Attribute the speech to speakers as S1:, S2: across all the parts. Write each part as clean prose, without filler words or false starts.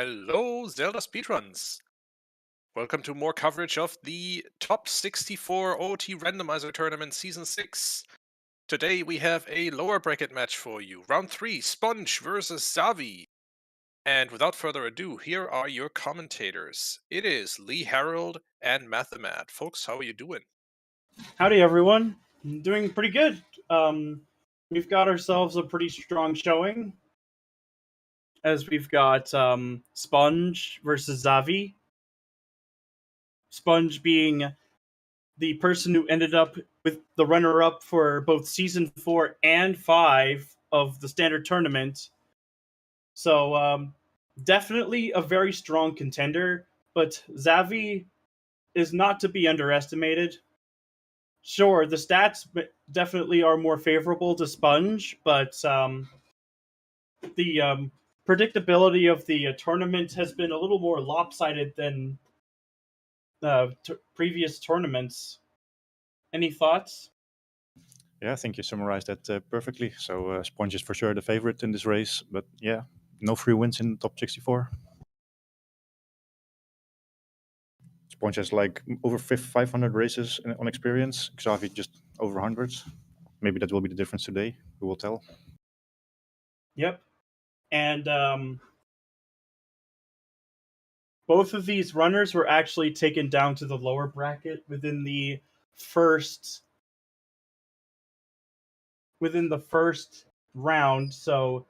S1: Hello, Zelda Speedruns. Welcome to more coverage of the Top 64 OT Randomizer Tournament Season 6. Today we have a lower bracket match for you. Round 3, Sponge versus Xavi. And without further ado, here are your commentators. It is Lee Harold and Mathemat. Folks, how are you doing?
S2: Howdy, everyone. I'm doing pretty good. We've got ourselves a pretty strong showing, as we've got Sponge versus Xavi. Sponge being the person who ended up with the runner-up for both Season 4 and 5 of the Standard Tournament. So, definitely a very strong contender, but Xavi is not to be underestimated. Sure, the stats definitely are more favorable to Sponge, but the predictability of the tournament has been a little more lopsided than previous tournaments. Any thoughts?
S3: Yeah, I think you summarized that perfectly. So Sponge is for sure the favorite in this race, but yeah, no free wins in the top 64. Sponge has like over 500 races on experience. Xavi just over 100. Maybe that will be the difference today. We will tell.
S2: Yep. And both of these runners were actually taken down to the lower bracket within the first round, so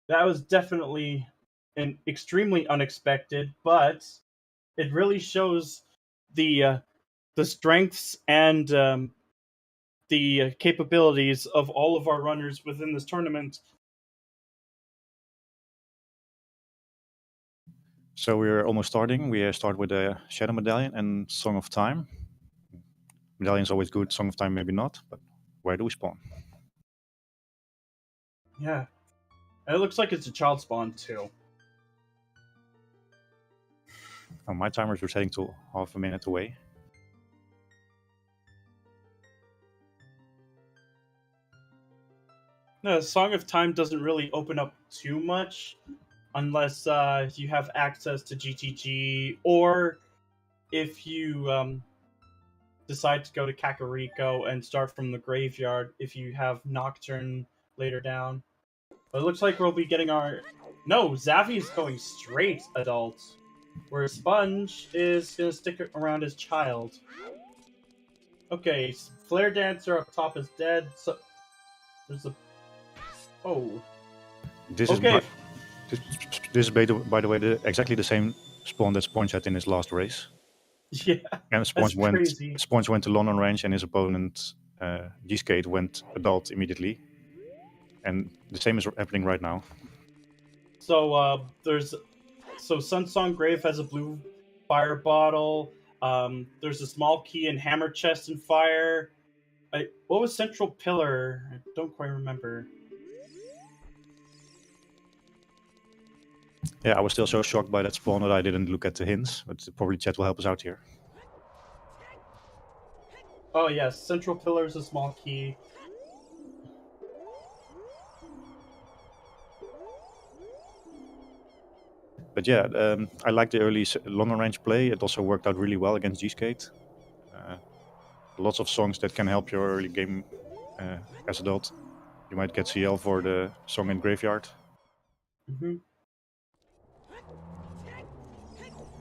S2: that was definitely an extremely unexpected, but it really shows the strengths and the capabilities of all of our runners within this tournament.
S3: So we're almost starting. We start with a Shadow Medallion and Song of Time. Medallion's always good, Song of Time maybe not, but where do we spawn?
S2: Yeah. It looks like it's a child spawn too.
S3: Oh, my timer's resetting to half a minute away.
S2: No, Song of Time doesn't really open up too much unless you have access to GTG, or if you decide to go to Kakariko and start from the graveyard if you have Nocturne later down. But it looks like we'll be getting our... No, Xavi's going straight adult, where Sponge is going to stick around as child. Okay, Flare Dancer up top is dead, so... There's a... Oh.
S3: This
S2: okay.
S3: This is, by the way, exactly the same spawn that Sponge had in his last race.
S2: Yeah,
S3: and Sponge went to London range, and his opponent, G-Skate, went adult immediately. And the same is happening right now.
S2: So Sunsong Grave has a blue fire bottle. There's a small key and hammer chest and fire. What was Central Pillar? I don't quite remember.
S3: Yeah, I was still so shocked by that spawn that I didn't look at the hints, but probably chat will help us out here.
S2: Oh yes, Central Pillar is a small key.
S3: But yeah, I like the early London range play. It also worked out really well against G-Skate. Lots of songs that can help your early game as adult. You might get CL for the song in Graveyard.
S2: Mm-hmm.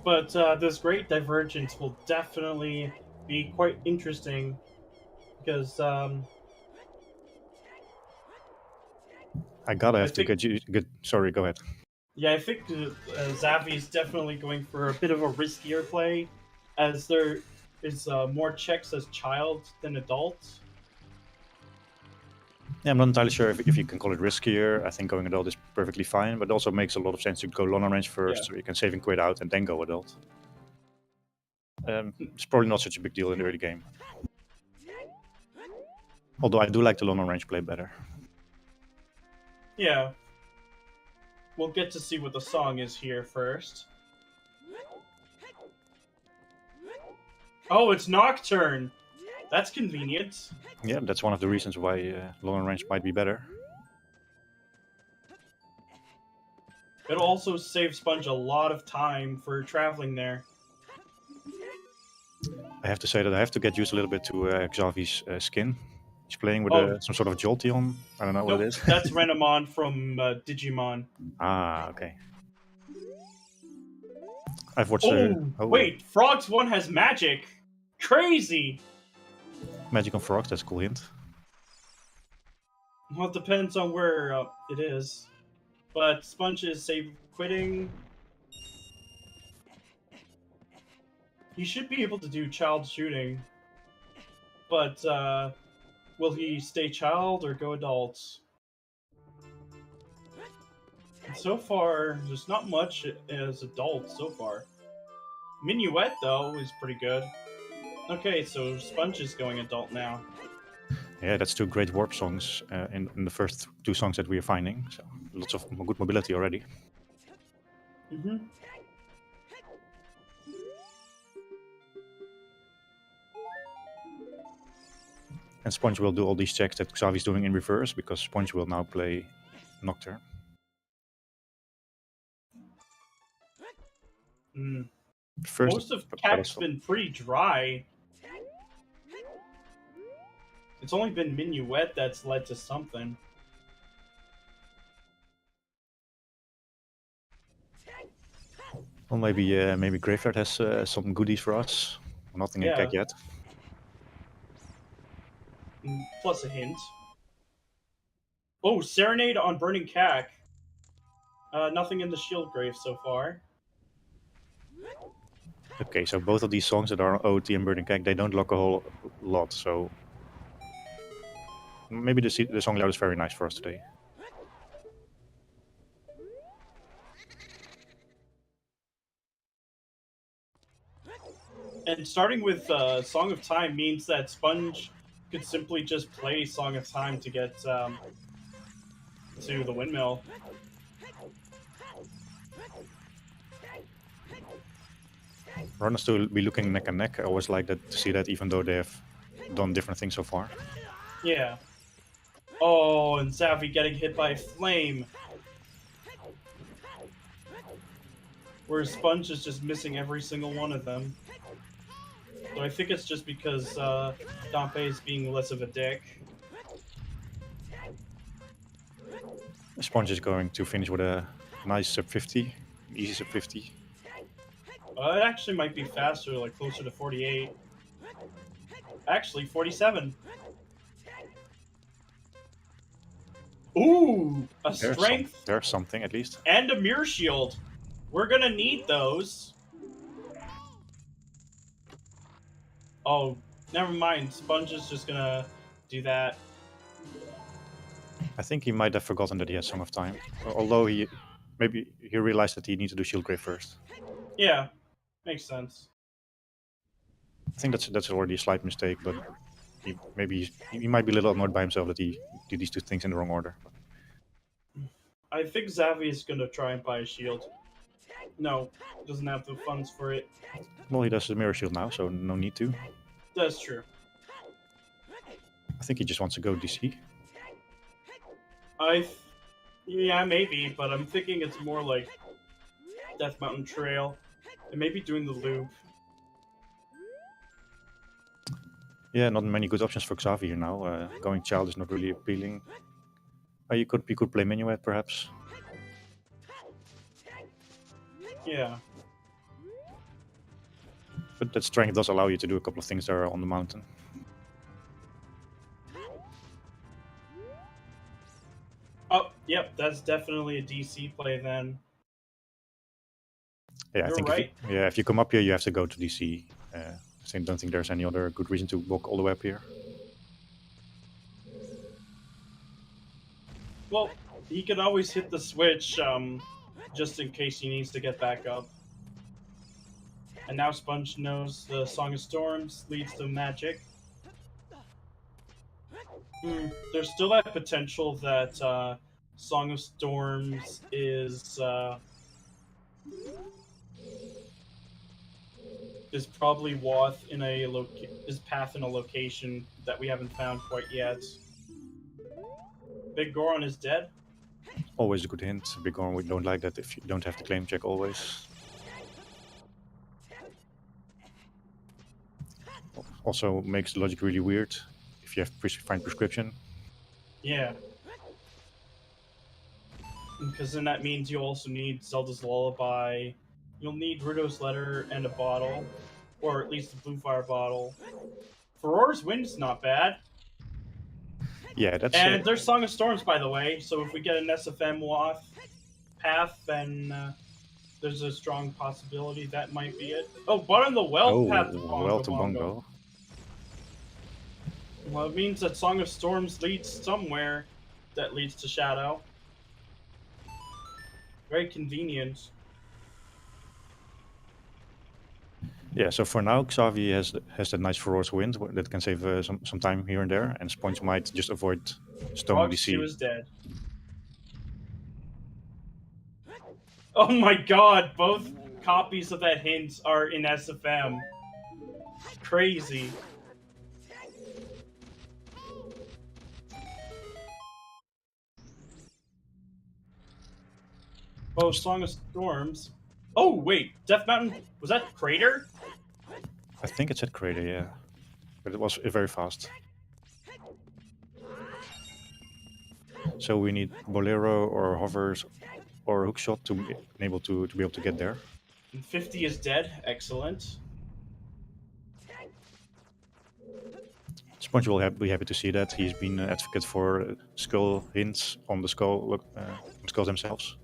S2: But this great divergence will definitely be quite interesting because
S3: I gotta have to get you. Sorry, go ahead.
S2: Yeah, I think Xavi is definitely going for a bit of a riskier play, as there is more checks as child than adult.
S3: Yeah, I'm not entirely sure if you can call it riskier. I think going adult is perfectly fine, but it also makes a lot of sense to go London range first, so you can save and quit out and then go adult. It's probably not such a big deal in the early game. Although I do like the London range play better.
S2: Yeah. We'll get to see what the song is here first. Oh, it's Nocturne! That's convenient.
S3: Yeah, that's one of the reasons why London range might be better.
S2: It'll also save Sponge a lot of time for traveling there.
S3: I have to say that I have to get used a little bit to Xavi's skin. He's playing with
S2: Oh.
S3: some sort of Jolteon. I don't know what
S2: Nope,
S3: it is.
S2: that's Renamon from Digimon.
S3: Ah, okay. I've watched.
S2: Wait, Frogs 1 has magic. Crazy.
S3: Magic on Frogs. That's a cool hint.
S2: Well, it depends on where it is. But Sponge is save quitting. He should be able to do child shooting. But will he stay child or go adult? So far, there's not much as adult so far. Minuet, though, is pretty good. Okay, so Sponge is going adult now.
S3: Yeah, that's two great warp songs in the first two songs that we are finding. So lots of good mobility already.
S2: Mm-hmm.
S3: And Sponge will do all these checks that Xavi's doing in reverse, because Sponge will now play Nocturne. First,
S2: most of Cat's been pretty dry. It's only been Minuet that's led to something.
S3: Well, maybe Graveyard has some goodies for us. Nothing in Cat yet.
S2: Plus a hint. Oh, Serenade on Burning Cack. Nothing in the Shield Grave so far.
S3: Okay, so both of these songs that are on OT and Burning Cack, they don't lock a whole lot, so maybe the song layout is very nice for us today.
S2: And starting with Song of Time means that Sponge could simply just play Song of Time to get to the windmill.
S3: Runners to be looking neck and neck. I always like that to see that, even though they have done different things so far.
S2: Yeah. Oh, and Xavi getting hit by Flame. Whereas Sponge is just missing every single one of them. So I think it's just because Dompe is being less of a dick.
S3: Sponge is going to finish with a nice sub 50, easy sub 50.
S2: It actually might be faster, like closer to 48. Actually, 47. Ooh, a strength.
S3: There's something at least.
S2: And a mirror shield. We're gonna need those. Oh, never mind. Sponge is just gonna do that.
S3: I think he might have forgotten that he has Song of Time. Although maybe he realized that he needs to do Shield Grave first.
S2: Yeah, makes sense.
S3: I think that's already a slight mistake, but maybe he might be a little annoyed by himself that he did these two things in the wrong order.
S2: I think Xavi is gonna try and buy a shield. No, doesn't have the funds for it.
S3: Well, he does the mirror shield now, so no need to.
S2: That's true.
S3: I think he just wants to go DC.
S2: Yeah, maybe, but I'm thinking it's more like Death Mountain Trail, and maybe doing the loop.
S3: Yeah, not many good options for Xavi here now. Going Child is not really appealing. You could play Minuet, perhaps.
S2: Yeah.
S3: But that strength does allow you to do a couple of things there on the mountain.
S2: Oh, yep, that's definitely a DC play then.
S3: Yeah, I think
S2: right.
S3: if you come up here, you have to go to DC. I don't think there's any other good reason to walk all the way up here.
S2: Well, he can always hit the switch, just in case he needs to get back up. And now Sponge knows the Song of Storms leads to magic. There's still that potential that Song of Storms is probably Wath in is Path in a location that we haven't found quite yet. Big Goron is dead.
S3: Always a good hint. Big Horn, we don't like that if you don't have the claim check always. Also makes the logic really weird if you have find prescription.
S2: Yeah. Because then that means you also need Zelda's Lullaby. You'll need Riddo's Letter and a bottle. Or at least a Blue Fire bottle. Furor's Wind's not bad.
S3: Yeah, that's...
S2: And there's Song of Storms, by the way, so if we get an SFM off path, then there's a strong possibility that might be it. Oh, bottom of the well path to Bongo
S3: well to
S2: Bongo.
S3: Bongo.
S2: Well, it means that Song of Storms leads somewhere that leads to Shadow. Very convenient.
S3: Yeah, so for now, Xavi has that nice Furor's Wind that can save some time here and there, and Sponge might just avoid Stone
S2: Fox
S3: DC.
S2: 2 is dead. Oh my god, both copies of that hint are in SFM. Crazy. Oh, Song of Storms. Oh, wait, Death Mountain, was that Crater?
S3: I think it's at Crater, yeah. But it was very fast. So we need Bolero or Hovers or Hookshot to be able to get there.
S2: And 50 is dead, excellent.
S3: Sponge will be happy to see that. He's been an advocate for skull hints on the skulls themselves.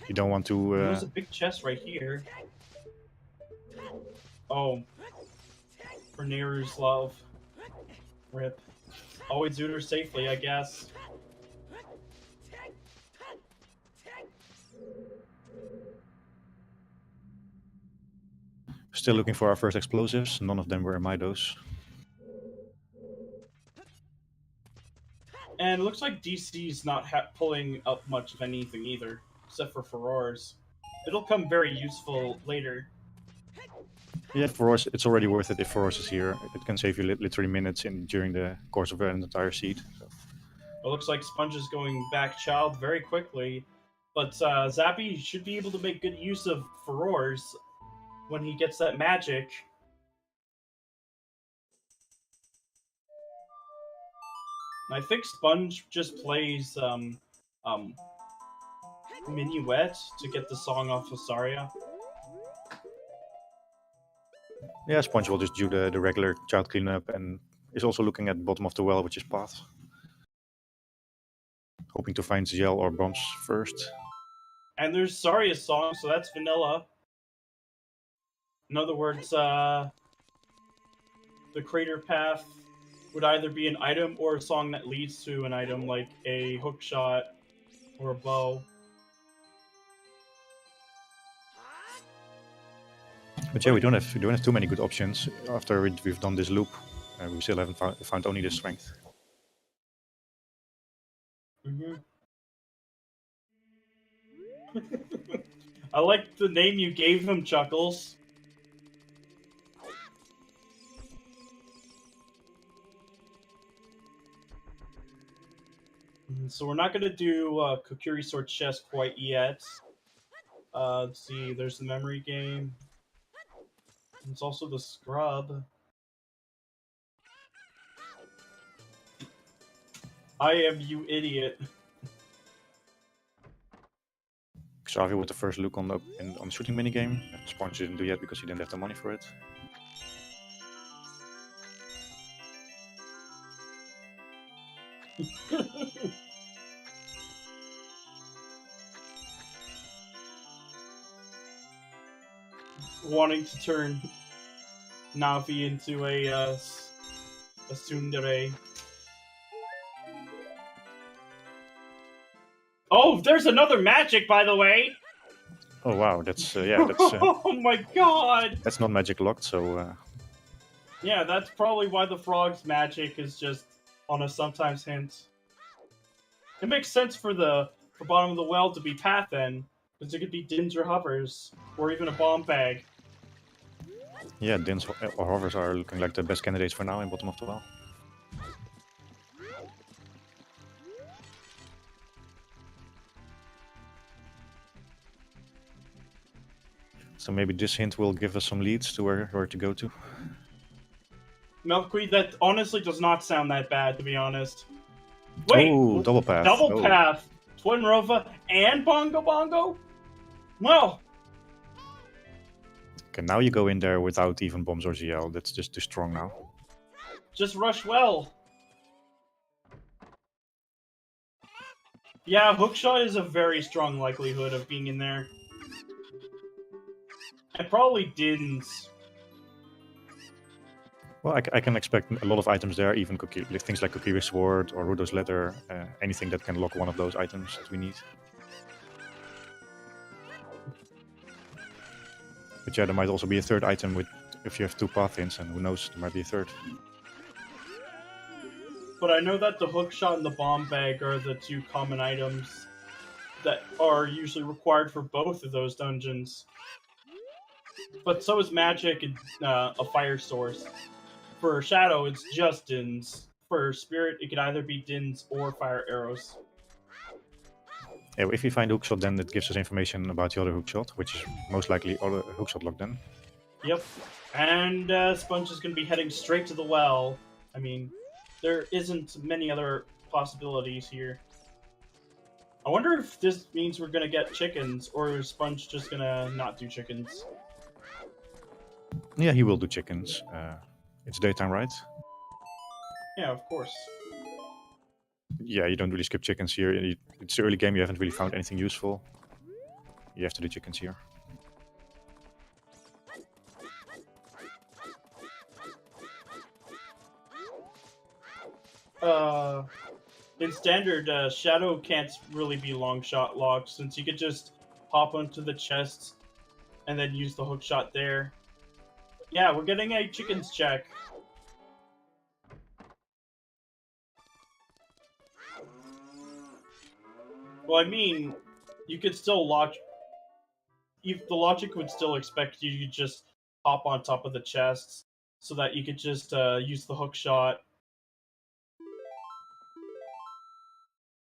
S3: You don't want to...
S2: There's a big chest right here. Oh. For Neru's love. Rip. Always Zooter safely, I guess.
S3: Still looking for our first explosives. None of them were in my dose.
S2: And it looks like DC's not pulling up much of anything either, except for Furor's. It'll come very useful later.
S3: Yeah, Furor's, it's already worth it if Furor's is here. It can save you literally minutes during the course of an entire seed. So.
S2: It looks like Sponge is going back child very quickly, but Zappy should be able to make good use of Furor's when he gets that magic. I think Sponge just plays Minuet to get the song off of Saria.
S3: Yeah, Sponge will just do the regular child cleanup and is also looking at the bottom of the well, which is path. Hoping to find Ziel or bombs first.
S2: And there's Saria's song, so that's vanilla. In other words, the crater path would either be an item or a song that leads to an item, like a hook shot or a bow.
S3: But yeah, we don't have too many good options after we've done this loop. We still haven't found only the strength.
S2: Mm-hmm. I like the name you gave him, Chuckles. So we're not going to do Kokiri Sword Chest quite yet. Let's see, there's the memory game. It's also the scrub. I am you idiot.
S3: Xavi with the first look on the shooting minigame. Sponge didn't do yet because he didn't have the money for it.
S2: Wanting to turn Navi into a tsundere. Oh, there's another magic, by the way.
S3: Oh wow, that's yeah, that's.
S2: Oh my god!
S3: That's not magic locked, so.
S2: Yeah, that's probably why the frog's magic is just on a sometimes hint. It makes sense for bottom of the well to be path then, because it could be Dins or Hovers, or even a bomb bag.
S3: Yeah, Dins or Hovers are looking like the best candidates for now in bottom of the well. So maybe this hint will give us some leads to where to go to.
S2: Milkweed, that honestly does not sound that bad, to be honest. Wait!
S3: Oh, double path.
S2: Double
S3: Oh.
S2: path! Twin Rova and Bongo Bongo? Well,
S3: Okay, now you go in there without even bombs or ZL. That's just too strong now.
S2: just rush well. Yeah, hookshot is a very strong likelihood of being in there. And probably Dins.
S3: Well, I can expect a lot of items there, even things like Kokiri Sword or Rudo's Leather, anything that can lock one of those items that we need. But yeah, there might also be a third item with if you have 2 path hints, and who knows, there might be a third.
S2: But I know that the hookshot and the bomb bag are the 2 common items that are usually required for both of those dungeons. But so is magic and a fire source. For Shadow, it's just Dins. For Spirit, it could either be Dins or fire arrows.
S3: Yeah, if we find hookshot, then it gives us information about the other hookshot, which is most likely other hookshot lock then.
S2: Yep. And Sponge is going to be heading straight to the well. I mean, there isn't many other possibilities here. I wonder if this means we're going to get chickens, or is Sponge just going to not do chickens?
S3: Yeah, he will do chickens. It's daytime, right?
S2: Yeah, of course.
S3: Yeah, you don't really skip chickens here. It's the early game, you haven't really found anything useful. You have to do chickens here.
S2: In standard, Shadow can't really be long shot locked, since you could just hop onto the chests and then use the hook shot there. Yeah, we're getting a chickens check. Well, I mean, you could still the logic would still expect you to just hop on top of the chests so that you could just use the hook shot.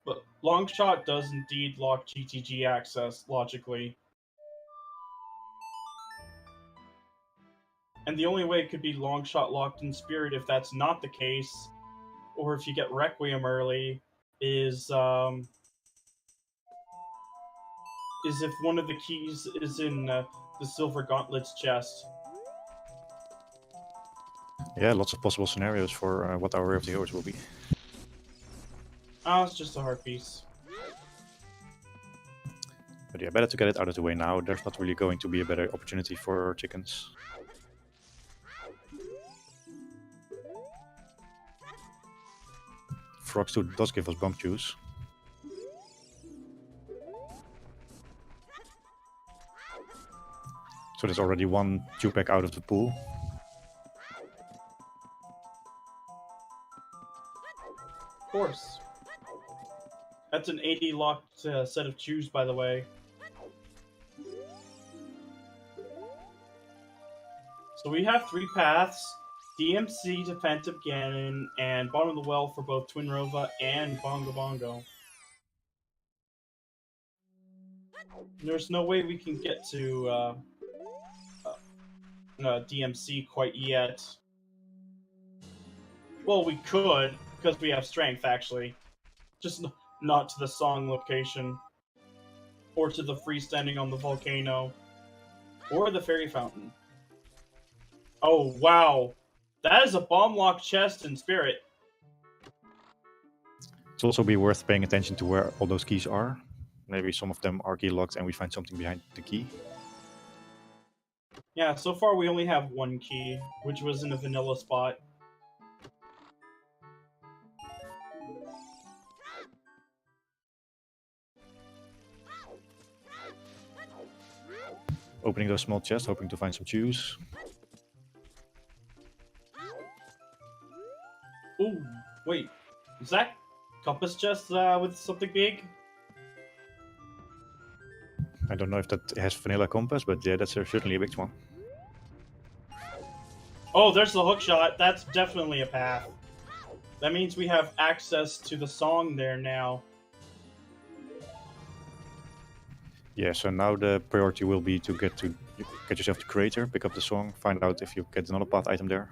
S2: But long shot does indeed lock GTG access logically. And the only way it could be long shot locked in Spirit if that's not the case, or if you get Requiem early, is if one of the keys is in the Silver Gauntlets chest.
S3: Yeah, lots of possible scenarios for what our Way of the Heroes will be.
S2: Oh, it's just a heart piece.
S3: But yeah, better to get it out of the way now. There's not really going to be a better opportunity for chickens. Frogs 2 does give us bump juice. So there's already 1 Jupack out of the pool.
S2: Of course. That's an 80 locked set of chews, by the way. So we have 3 paths. DMC to Phantom Ganon, and Bottom of the Well for both Twin Rova and Bongo Bongo. There's no way we can get to DMC quite yet. Well, we could, because we have strength, actually. Just not to the song location. Or to the freestanding on the volcano. Or the fairy fountain. Oh, wow. That is a bomb lock chest in Spirit.
S3: It's also be worth paying attention to where all those keys are. Maybe some of them are key locked and we find something behind the key.
S2: Yeah, so far we only have 1 key, which was in a vanilla spot.
S3: Opening those small chests, hoping to find some chews.
S2: Ooh, wait. Is that compass chest with something big?
S3: I don't know if that has vanilla compass, but yeah, that's certainly a big one.
S2: Oh, there's the hook shot. That's definitely a path. That means we have access to the song there now.
S3: Yeah, so now the priority will be to get to you get yourself the creator, pick up the song, find out if you get another path item there.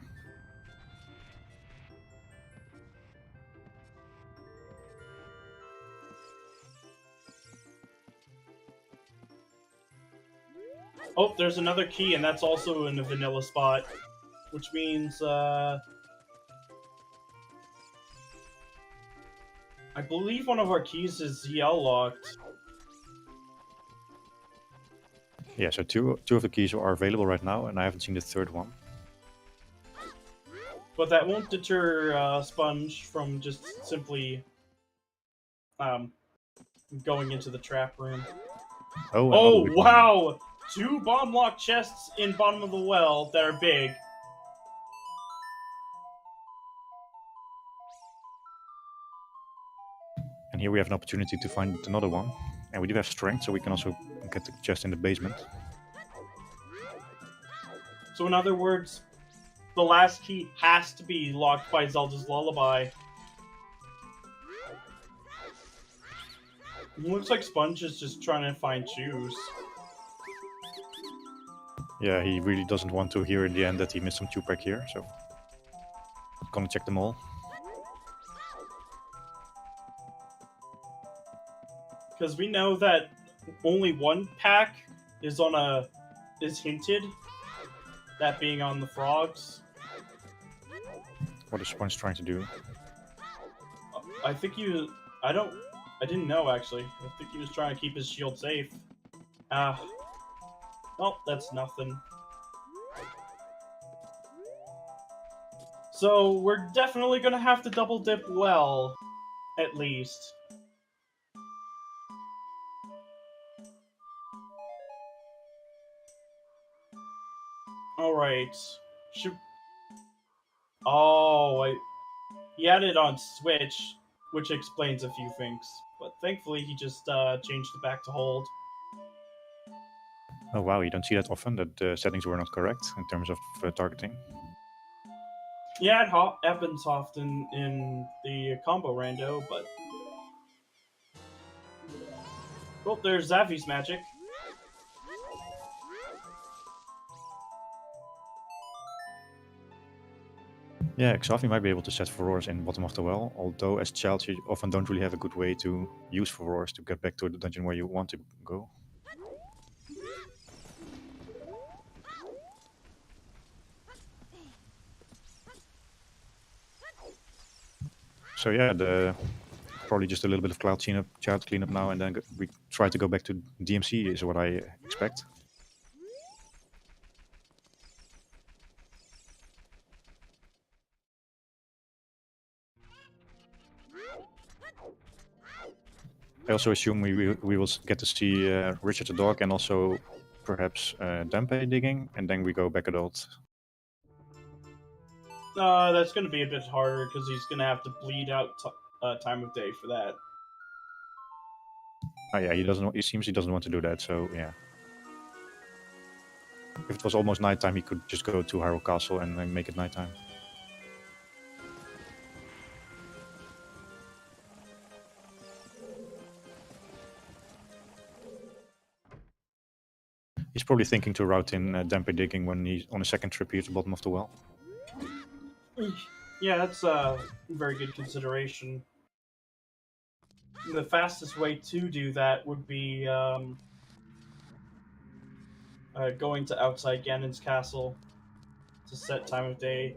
S2: Oh, there's another key, and that's also in the vanilla spot, which means I believe one of our keys is ZL locked.
S3: Yeah, so two of the keys are available right now, and I haven't seen the third one.
S2: But that won't deter Sponge from just simply going into the trap room.
S3: Oh,
S2: Oh,
S3: another big one.
S2: wow! 2 bomb lock chests in bottom of the well that are big.
S3: And here we have an opportunity to find another one. And we do have strength, so we can also get the chest in the basement.
S2: So in other words, the last key has to be locked by Zelda's Lullaby. It looks like Sponge is just trying to find shoes.
S3: Yeah, he really doesn't want to hear in the end that he missed some Tupac here, so gonna check them all.
S2: Because we know that only one pack is hinted, that being on the frogs.
S3: What is Sponge trying to do?
S2: I think I didn't know actually. I think he was trying to keep his shield safe. Well, that's nothing. So we're definitely gonna have to double dip well, at least. Alright. He had it on Switch, which explains a few things. But thankfully, he just changed it back to hold.
S3: Oh wow, you don't see that often, that the settings were not correct in terms of targeting.
S2: Yeah, it happens often in the combo rando, but... Well, there's Xavi's magic.
S3: Yeah, Xavi might be able to set furores in bottom of the well, although as child you often don't really have a good way to use furores to get back to the dungeon where you want to go. So yeah, probably just a little bit of child cleanup now, and then we try to go back to DMC is what I expect. I also assume we will get to see Richard the dog and also perhaps Dampe digging, and then we go back adult.
S2: That's going to be a bit harder because he's going to have to bleed out time of day for that.
S3: Oh yeah, he seems he doesn't want to do that, so yeah. If it was almost nighttime, he could just go to Hyrule Castle and then make it nighttime. He's probably thinking to route in Dampe digging when he's on a second trip here to the bottom of the well.
S2: Yeah, that's a very good consideration. The fastest way to do that would be going to outside Ganon's castle to set time of day.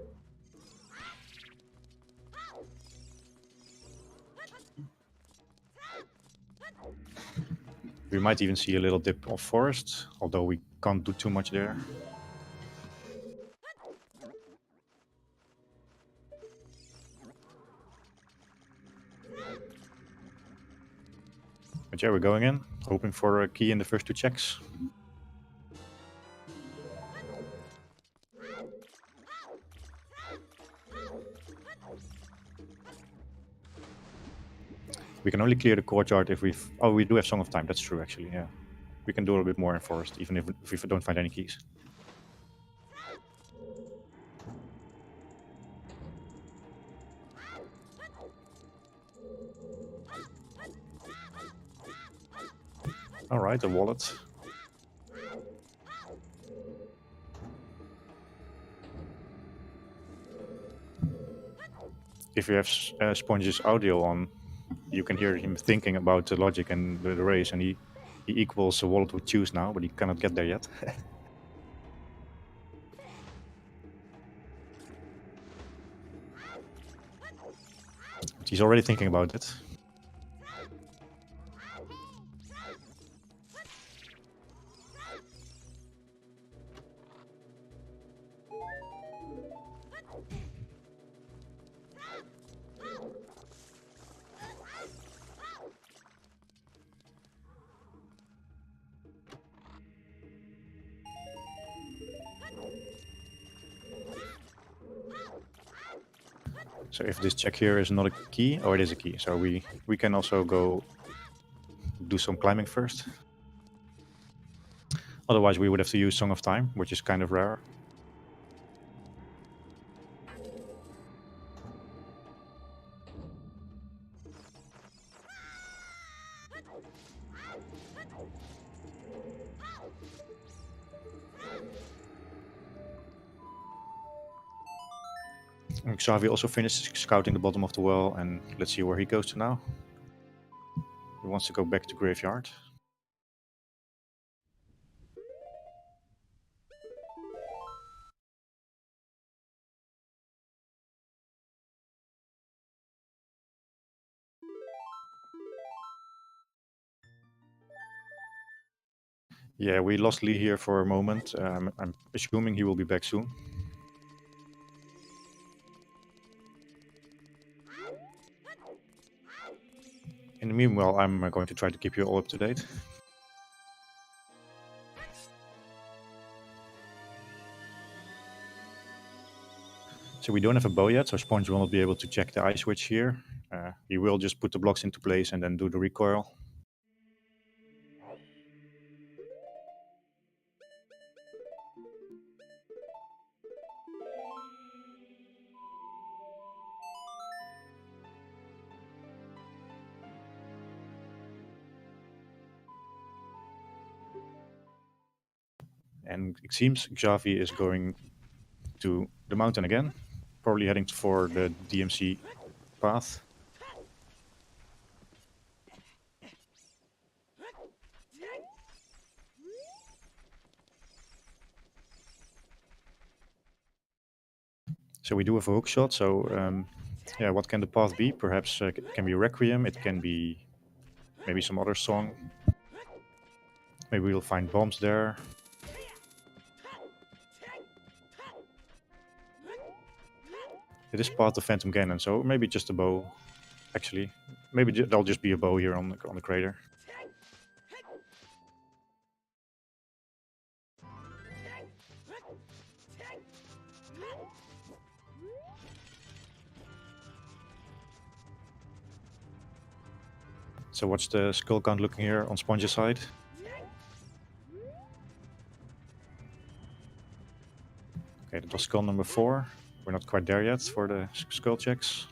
S3: We might even see a little dip of forest, although we can't do too much there. But yeah, we're going in, hoping for a key in the first 2 checks. We can only clear the courtyard if we've... Oh, we do have Song of Time, that's true actually, yeah. We can do a little bit more in forest, even if we don't find any keys. Alright, the wallet. if you have Sponge's audio on, you can hear him thinking about the logic and the race, and he equals a wallet with choose now, but he cannot get there yet. But he's already thinking about it. So if this check here is not a key, or it is a key, so we can also go do some climbing first. Otherwise we would have to use Song of Time, which is kind of rare. And Xavi also finished scouting the bottom of the well, and let's see where he goes to now. He wants to go back to Graveyard. Yeah, we lost Lee here for a moment. I'm assuming he will be back soon. In the meanwhile, I'm going to try to keep you all up to date. So we don't have a bow yet, so Sponge will not be able to check the eye switch here. He will just put the blocks into place and then do the recoil. And it seems Xavi is going to the mountain again, probably heading for the DMC path. So we do have a hook shot, so yeah, what can the path be? Perhaps it can be Requiem, it can be maybe some other song. Maybe we'll find bombs there. It is part of Phantom Ganon, so maybe just a bow, actually. Maybe there'll just be a bow here on the crater. So what's the skull count looking here on Sponge's side? Okay, that was skull number 4. We're not quite there yet for the skull checks.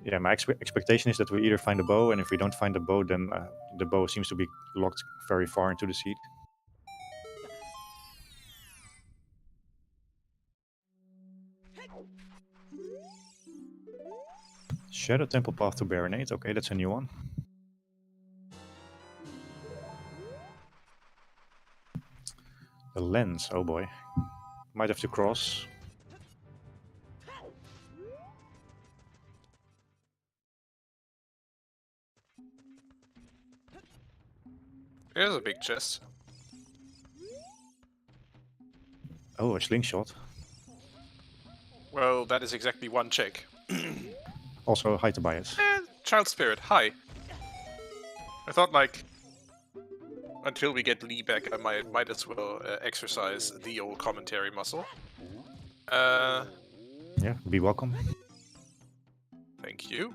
S3: Yeah, my expectation is that we either find a bow, and if we don't find a bow, then the bow seems to be locked very far into the seed. Shadow Temple Path to Baronade, okay, that's a new one. The lens, oh boy. Might have to cross.
S1: Here's a big chest.
S3: Oh, a slingshot.
S1: Well, that is exactly one check.
S3: Also, hi Tobias.
S1: Child Spirit, hi. I thought, like, until we get Lee back, I might as well exercise the old commentary muscle.
S3: Yeah, be welcome.
S1: Thank you.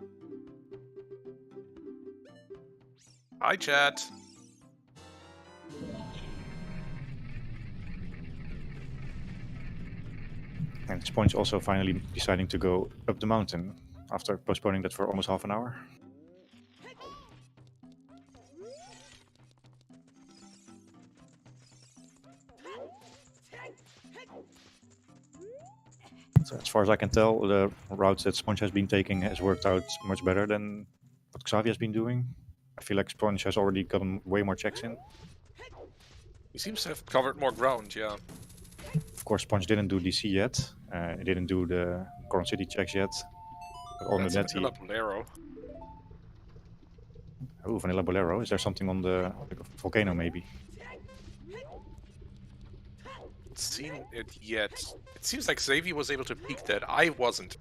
S1: Hi, chat.
S3: And Sponge also finally deciding to go up the mountain after postponing that for almost half an hour. So as far as I can tell, the routes that Sponge has been taking has worked out much better than what Xavi has been doing. I feel like Sponge has already gotten way more checks in.
S1: He seems to have covered more ground, yeah.
S3: Of course, Sponge didn't do DC yet. He didn't do the Corn City checks yet. But on
S1: That's
S3: the net,
S1: Vanilla Bolero.
S3: Oh, Vanilla Bolero. Is there something on the volcano, maybe?
S1: Seen it yet. It seems like Xavi was able to peek that. I wasn't.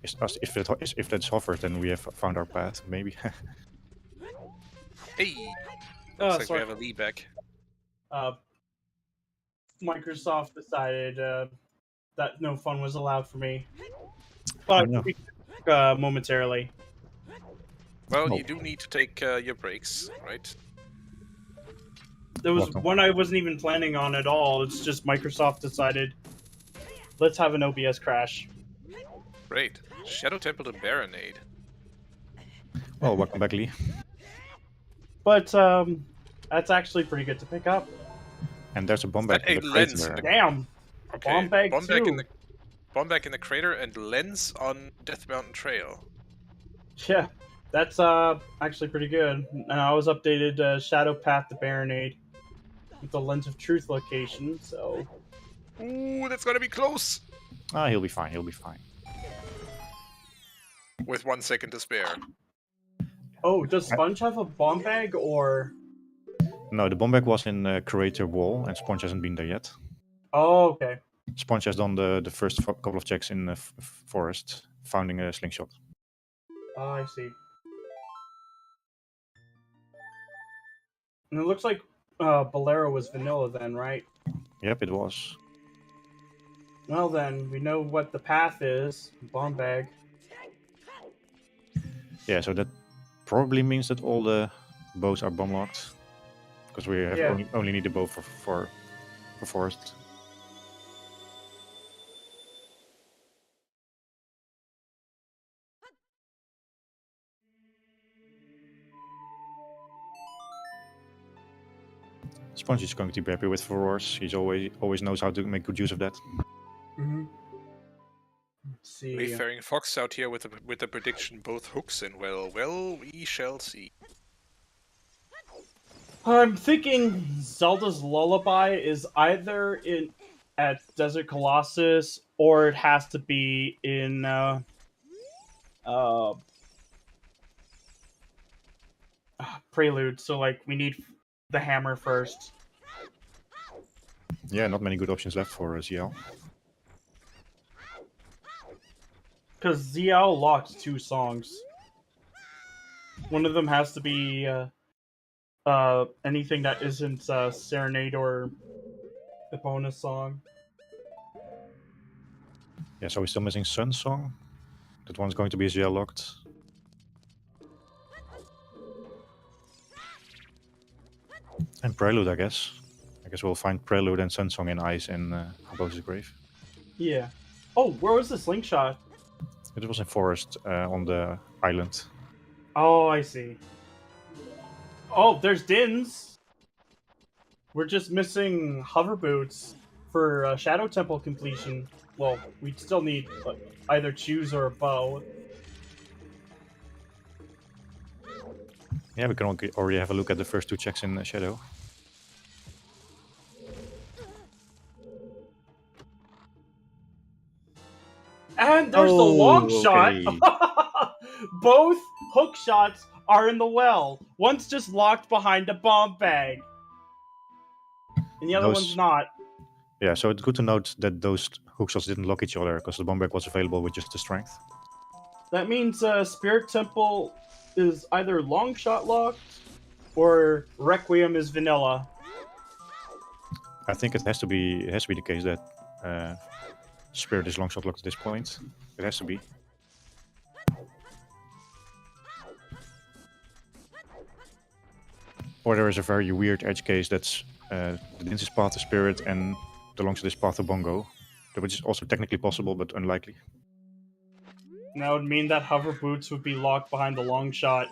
S3: If that's hovered, then we have found our path, maybe.
S1: Hey!
S2: Oh,
S1: Looks like we
S2: sorry.
S1: have a lead back.
S2: Microsoft decided that no fun was allowed for me.
S3: Oh,
S2: But
S3: no.
S1: Well,
S2: momentarily.
S3: Oh.
S1: you do need to take your breaks, right?
S2: There was
S3: Welcome.
S2: one I wasn't even planning on at all. It's just Microsoft decided, let's have an OBS crash.
S1: Great. Shadow Temple and Baronade.
S3: Well, welcome back, Lee.
S2: But that's actually pretty good to pick up.
S3: And there's a bomb back in
S1: a
S3: the
S1: lens
S3: crater.
S1: in the-
S2: Damn!
S1: Okay.
S2: Bomb bag
S1: Bomb
S2: too.
S1: back in the crater and lens on Death Mountain Trail.
S2: Yeah, that's actually pretty good. And I was updated Shadow Path to Baronade with the Lens of Truth location, so...
S1: Ooh, that's gonna be close!
S3: Ah, he'll be fine. He'll be fine.
S1: With 1 second to spare.
S2: Oh, does Sponge have a bomb bag, or...
S3: No, the bomb bag was in crater wall, and Sponge hasn't been there yet.
S2: Oh, okay.
S3: Sponge has done the first couple of checks in the forest, finding a slingshot.
S2: Oh, I see. And it looks like Bolero was vanilla then, right?
S3: Yep, it was.
S2: Well then, we know what the path is. Bomb bag.
S3: Yeah, so that probably means that all the bows are bomb locked, because we have
S2: Yeah.
S3: only need a bow for forest. Sponge is going to be happy with Furores. He's always knows how to make good use of that.
S2: Mm-hmm. Let's see.
S1: Wayfaring Fox out here with the prediction both hooks in. Well, we shall see.
S2: I'm thinking Zelda's Lullaby is either at Desert Colossus or it has to be in Prelude. So like we need the hammer first.
S3: Yeah, not many good options left for ZL.
S2: Because ZL locked 2 songs. One of them has to be anything that isn't Serenade or the bonus song.
S3: Yeah, so we're still missing Sun Song. That one's going to be ZL locked. And Prelude, I guess. I guess we'll find Prelude and Sun Song in Ice in Hobos's Grave.
S2: Yeah. Oh, where was the slingshot?
S3: It was in Forest on the island.
S2: Oh, I see. Oh, there's Dins. We're just missing hover boots for Shadow Temple completion. Well, we still need either choose or a bow.
S3: Yeah, we can already have a look at the first 2 checks in Shadow.
S2: And there's the long shot.
S3: Okay.
S2: Both hook shots are in the well. One's just locked behind a bomb bag. And the other one's not.
S3: Yeah, so it's good to note that those hook shots didn't lock each other, because the bomb bag was available with just the strength.
S2: That means Spirit Temple is either long shot locked or Requiem is vanilla.
S3: I think it has to be the case that Spirit is long shot locked at this point. It has to be. Or there is a very weird edge case that's the Dins is path to Spirit and the long shot is path to Bongo, which is also technically possible but unlikely.
S2: And that would mean that hover boots would be locked behind the long shot.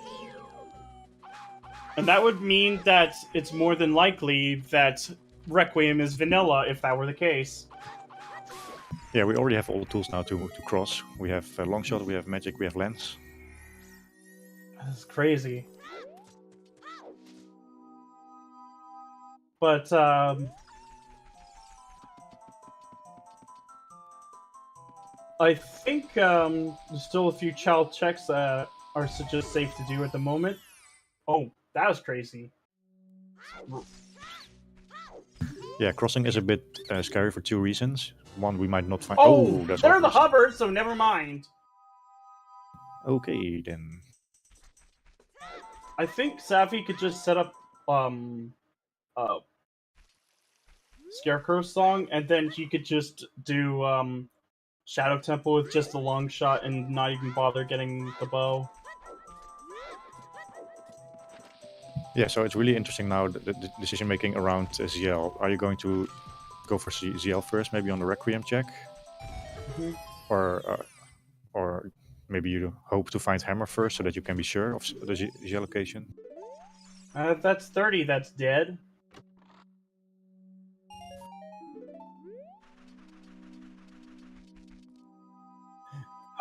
S2: And that would mean that it's more than likely that Requiem is vanilla if that were the case.
S3: Yeah, we already have all the tools now to cross. We have long shot, we have magic, we have lens.
S2: That's crazy. But I think there's still a few child checks that are just safe to do at the moment. Oh, that was crazy.
S3: Yeah, crossing is a bit scary for two reasons. One, we might not find.
S2: Oh,
S3: that's
S2: they're the
S3: obvious.
S2: hovers, so never mind.
S3: Okay, then.
S2: I think Xavi could just set up Scarecrow's song, and then he could just do Shadow Temple with just a long shot and not even bother getting the bow.
S3: Yeah, so it's really interesting now the decision making around ZL. Are you going to go for ZL first, maybe on the Requiem check, or maybe you hope to find Hammer first so that you can be sure of the ZL location?
S2: That's 30. That's dead.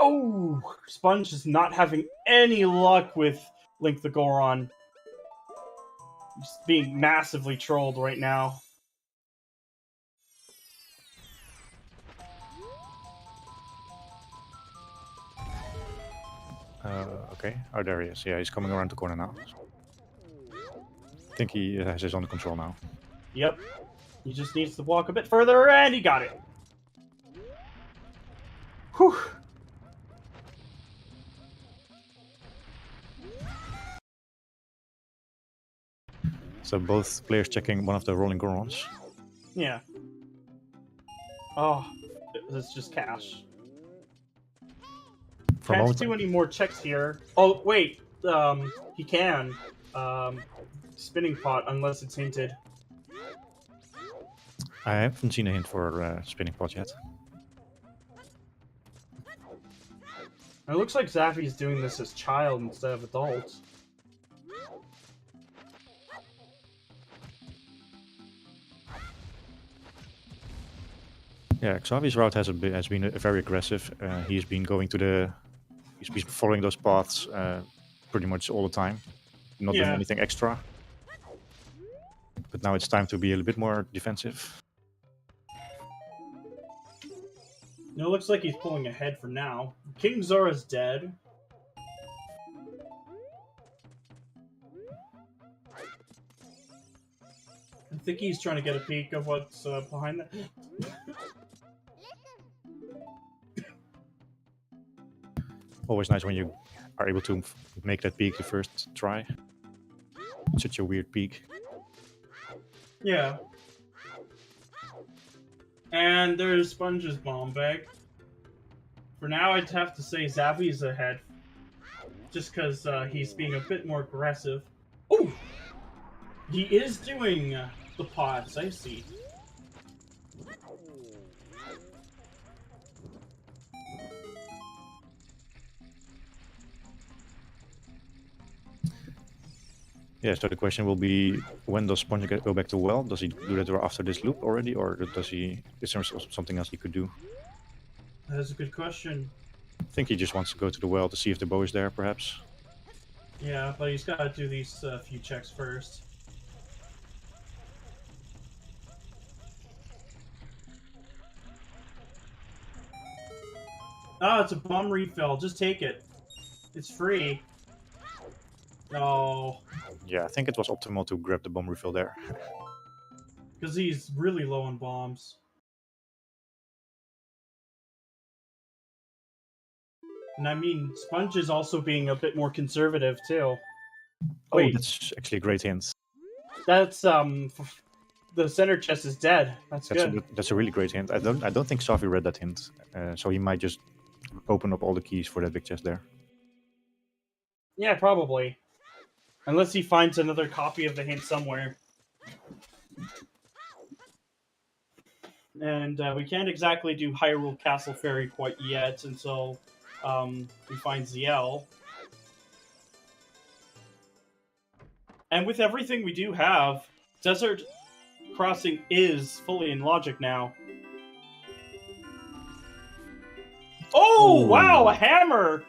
S2: Oh, Sponge is not having any luck with Link the Goron. He's being massively trolled right now.
S3: Okay. Oh, there he is. Yeah, he's coming around the corner now. I think he has his under control now.
S2: Yep. He just needs to walk a bit further, and he got it. Whew.
S3: So both players checking one of the rolling Gorons.
S2: Yeah. Oh, it's just cash. Can't do any more checks here. Oh, wait. He can. Spinning pot, unless it's hinted.
S3: I haven't seen a hint for spinning pot yet.
S2: It looks like Xavi's doing this as child instead of adult.
S3: Yeah, Xavi's route has been very aggressive. He's been following those paths pretty much all the time, not doing anything extra. But now it's time to be a little bit more defensive.
S2: It looks like he's pulling ahead for now. King Zora's dead. I think he's trying to get a peek of what's behind that.
S3: Always nice when you are able to make that peek the first try. Such a weird peek.
S2: Yeah. And there's Sponge's bomb bag. For now, I'd have to say Xavi's ahead. Just because he's being a bit more aggressive. Oh! He is doing the pods, I see.
S3: Yeah, so the question will be, when does Sponge go back to well? Does he do that after this loop already, or is there something else he could do?
S2: That's a good question.
S3: I think he just wants to go to the well to see if the bow is there, perhaps.
S2: Yeah, but he's got to do these few checks first. Oh, it's a bomb refill. Just take it. It's free. No.
S3: Yeah, I think it was optimal to grab the bomb refill there.
S2: Because he's really low on bombs. And I mean, Sponge is also being a bit more conservative, too.
S3: Oh,
S2: Wait.
S3: that's actually a great hint.
S2: That's, the center chest is dead. That's good.
S3: That's a really great hint. I don't think Xavi read that hint, so he might just open up all the keys for that big chest there.
S2: Yeah, probably. Unless he finds another copy of the hint somewhere. And we can't exactly do Hyrule Castle Fairy quite yet until we find ZL. And with everything we do have, Desert Crossing is fully in logic now. Oh,
S3: Ooh.
S2: wow, a hammer!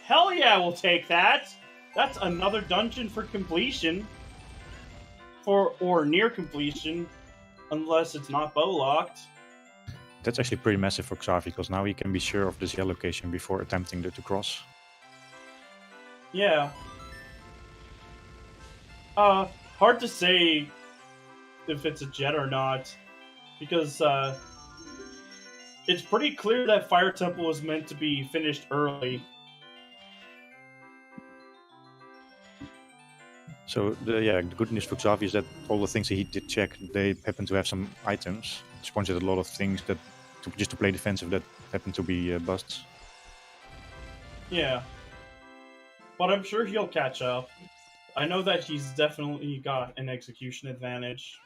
S2: Hell yeah, we'll take that! That's another dungeon for completion. Or near completion, unless it's not bow locked.
S3: That's actually pretty massive for Xavi, because now he can be sure of the ZL location before attempting to cross.
S2: Yeah. Hard to say if it's a jet or not, because it's pretty clear that Fire Temple was meant to be finished early.
S3: So the good news for Xavi is that all the things that he did check, they happen to have some items. Sponge had a lot of things that just to play defensive that happen to be busts.
S2: Yeah. But I'm sure he'll catch up. I know that he's definitely got an execution advantage.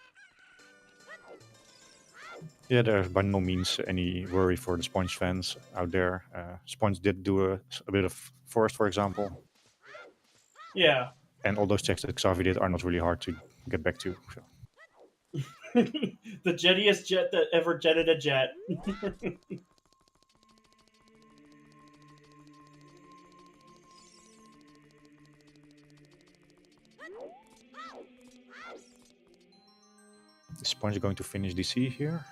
S3: Yeah, there's by no means any worry for the Sponge fans out there. Sponge did do a bit of forest, for example.
S2: Yeah.
S3: And all those checks that Xavi did are not really hard to get back to. So.
S2: The jettiest jet that ever jetted a jet.
S3: Is Sponge going to finish DC here?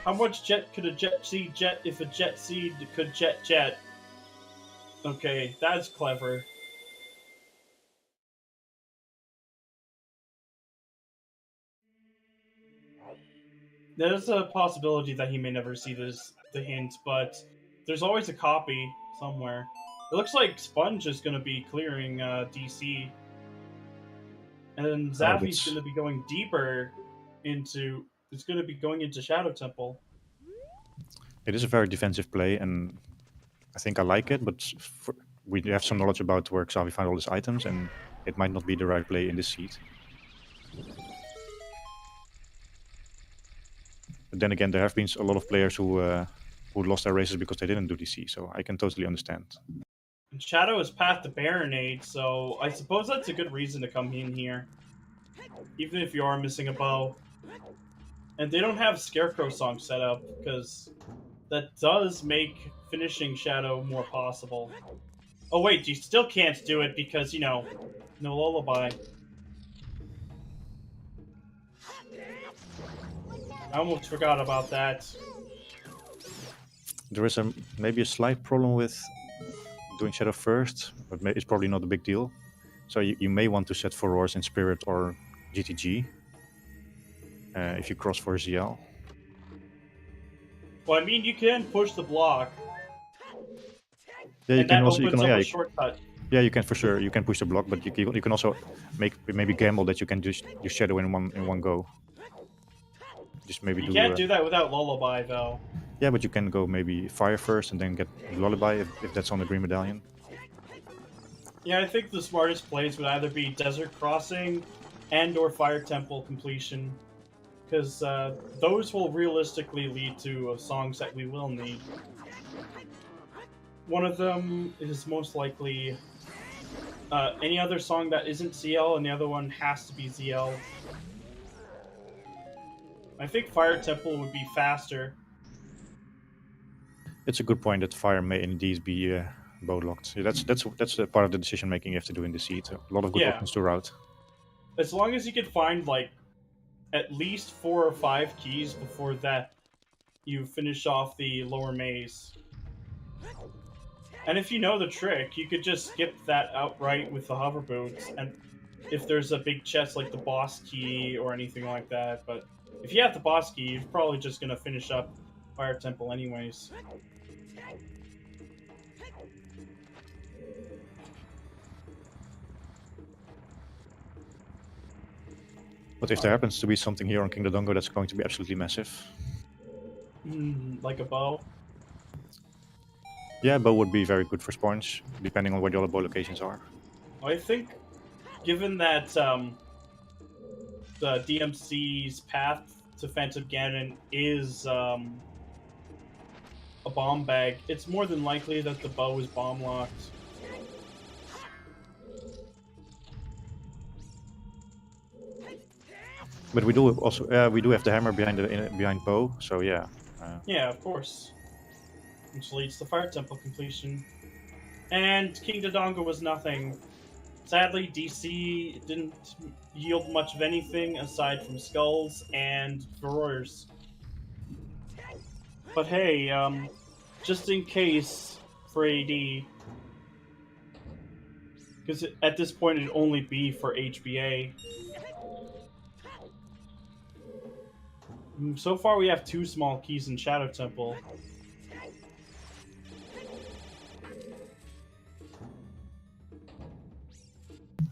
S2: How much jet could a jet seed jet if a jet seed could jet? Okay, that's clever. There's a possibility that he may never see the hint, but there's always a copy somewhere. It looks like Sponge is going to be clearing DC. And Xavi's going to be going deeper into... It's going to be going into Shadow Temple.
S3: It is a very defensive play, and I think I like it, but we have some knowledge about where Xavi found all his items, and it might not be the right play in this seed. But then again, there have been a lot of players who lost their races because they didn't do DC, so I can totally understand.
S2: And Shadow is path to Baronade, so I suppose that's a good reason to come in here. Even if you are missing a bow. And they don't have Scarecrow Song set up, because that does make finishing Shadow more possible. Oh wait, you still can't do it because, you know, no lullaby. I almost forgot about that.
S3: There is maybe a slight problem with doing Shadow first, but it's probably not a big deal. So you may want to set Furores in Spirit or GTG if you cross for ZL.
S2: Well, I mean, you can push the block.
S3: Yeah, you
S2: and
S3: can
S2: that
S3: also
S2: opens up a shortcut.
S3: Yeah, you can for sure. You can push the block, but you can also maybe gamble that you can just Shadow in one go. Just maybe
S2: you can't do that without lullaby though.
S3: Yeah, but you can go maybe fire first and then get lullaby if that's on the green medallion.
S2: Yeah, I think the smartest plays would either be Desert Crossing and or Fire Temple completion, because those will realistically lead to songs that we will need. One of them is most likely any other song that isn't ZL, and the other one has to be ZL. I think Fire Temple would be faster.
S3: It's a good point that fire may indeed be bow locked. Yeah, that's the part of the decision making you have to do in the seed. A lot of good options to route.
S2: As long as you can find like at least 4 or 5 keys before that you finish off the lower maze. And if you know the trick, you could just skip that outright with the hover boots, and if there's a big chest like the boss key or anything like that. But if you have the boss key, you're probably just going to finish up Fire Temple anyways.
S3: But if there happens to be something here on King Dodongo that's going to be absolutely massive.
S2: Like a bow?
S3: Yeah, bow would be very good for Sponge, depending on where the other bow locations are.
S2: I think, given that the DMC's path to Phantom Ganon is a bomb bag, it's more than likely that the bow is bomb locked.
S3: But we do also we do have the hammer behind bow, so yeah.
S2: Yeah, of course. which leads to Fire Temple completion. And King Dodongo was nothing. Sadly, DC didn't yield much of anything aside from skulls and furores. But hey, just in case for AD, because at this point it'd only be for HBA. So far we have 2 small keys in Shadow Temple.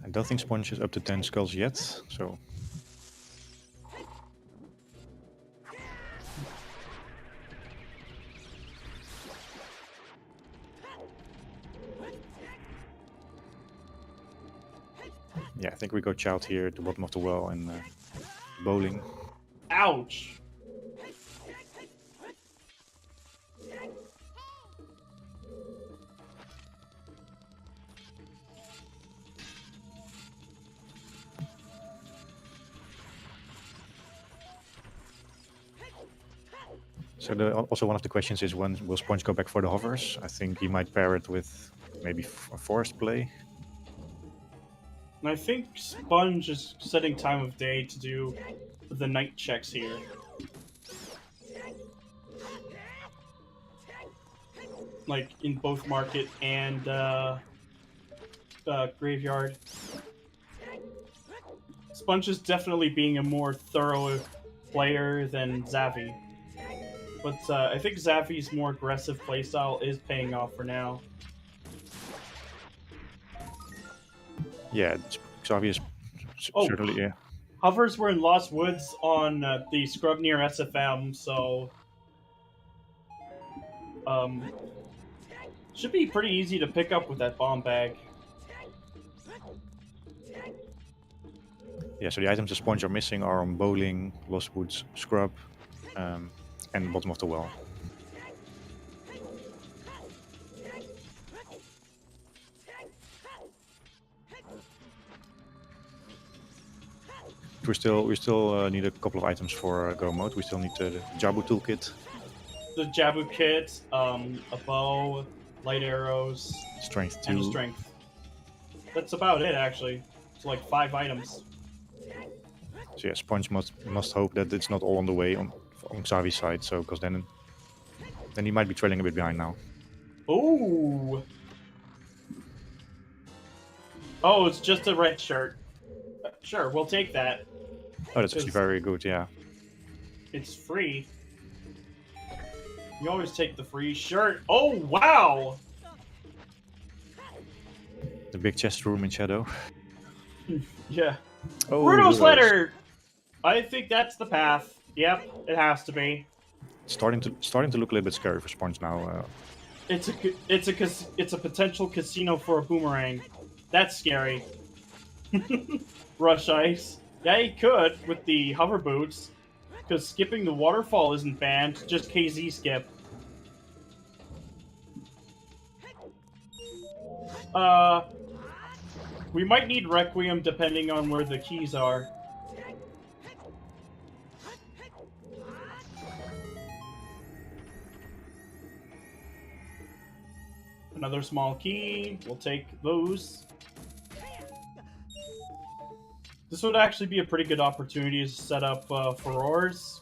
S3: I don't think Sponge is up to 10 skulls yet, so... Yeah, I think we go Child here at the bottom of the well and bowling.
S2: Ouch!
S3: So also one of the questions is, when will Sponge go back for the hovers? I think he might pair it with maybe a forest play.
S2: And I think Sponge is setting time of day to do the night checks here. Like in both market and graveyard. Sponge is definitely being a more thorough player than Xavi. But I think Xavi's more aggressive playstyle is paying off for now.
S3: Yeah, Xavi is certainly, yeah.
S2: Hovers were in Lost Woods on the scrub near SFM, so... should be pretty easy to pick up with that bomb bag.
S3: Yeah, so the items the Sponge are missing are on bowling, Lost Woods, scrub, and the bottom of the well. We still need a couple of items for Go mode. We still need the Jabu toolkit.
S2: The Jabu kit, a bow, light arrows,
S3: Strength 2.
S2: and strength. That's about it, actually. It's like 5 items.
S3: So yeah, Sponge must hope that it's not all on the way on Xavi's side, so because then he might be trailing a bit behind now.
S2: Ooh! Oh, it's just a red shirt. Sure, we'll take that.
S3: Oh, that's actually very good, yeah.
S2: It's free. You always take the free shirt. Oh, wow!
S3: The big chest room in Shadow.
S2: Yeah.
S3: Oh,
S2: Bruno's letter! I think that's the path. Yep, it has to be.
S3: Starting to look a little bit scary for Sponge now.
S2: It's a potential casino for a boomerang. That's scary. Rush Ice. Yeah, he could with the hover boots, because skipping the waterfall isn't banned. Just KZ skip. We might need Requiem depending on where the keys are. Another small key. We'll take those. This would actually be a pretty good opportunity to set up furores.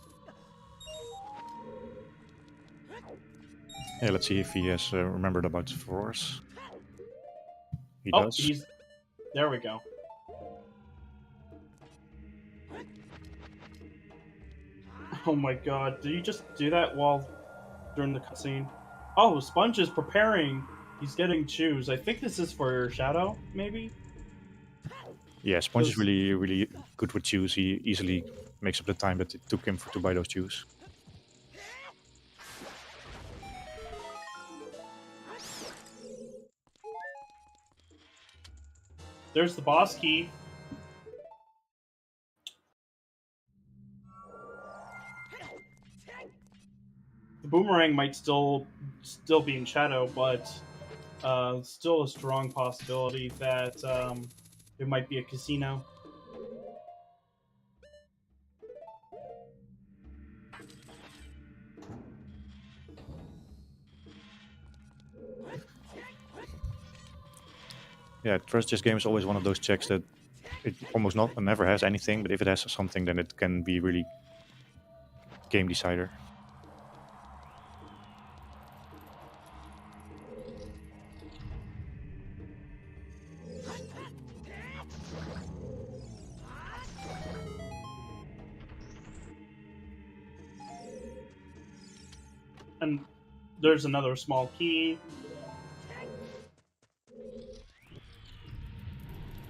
S3: Yeah, let's see if he has remembered about furores. He
S2: Oh,
S3: does.
S2: There we go. Oh my god, did you just do that during the cutscene? Oh, Sponge is preparing. He's getting choose. I think this is for Shadow, maybe?
S3: Yeah, Sponge is really good with chews. He easily makes up the time that it took him to buy those chews.
S2: There's the boss key. The boomerang might still be in Shadow, but still a strong possibility that it might be a casino.
S3: Yeah, Trust Chess Game is always one of those checks that it almost never has anything, but if it has something, then it can be really game decider.
S2: And there's another small key.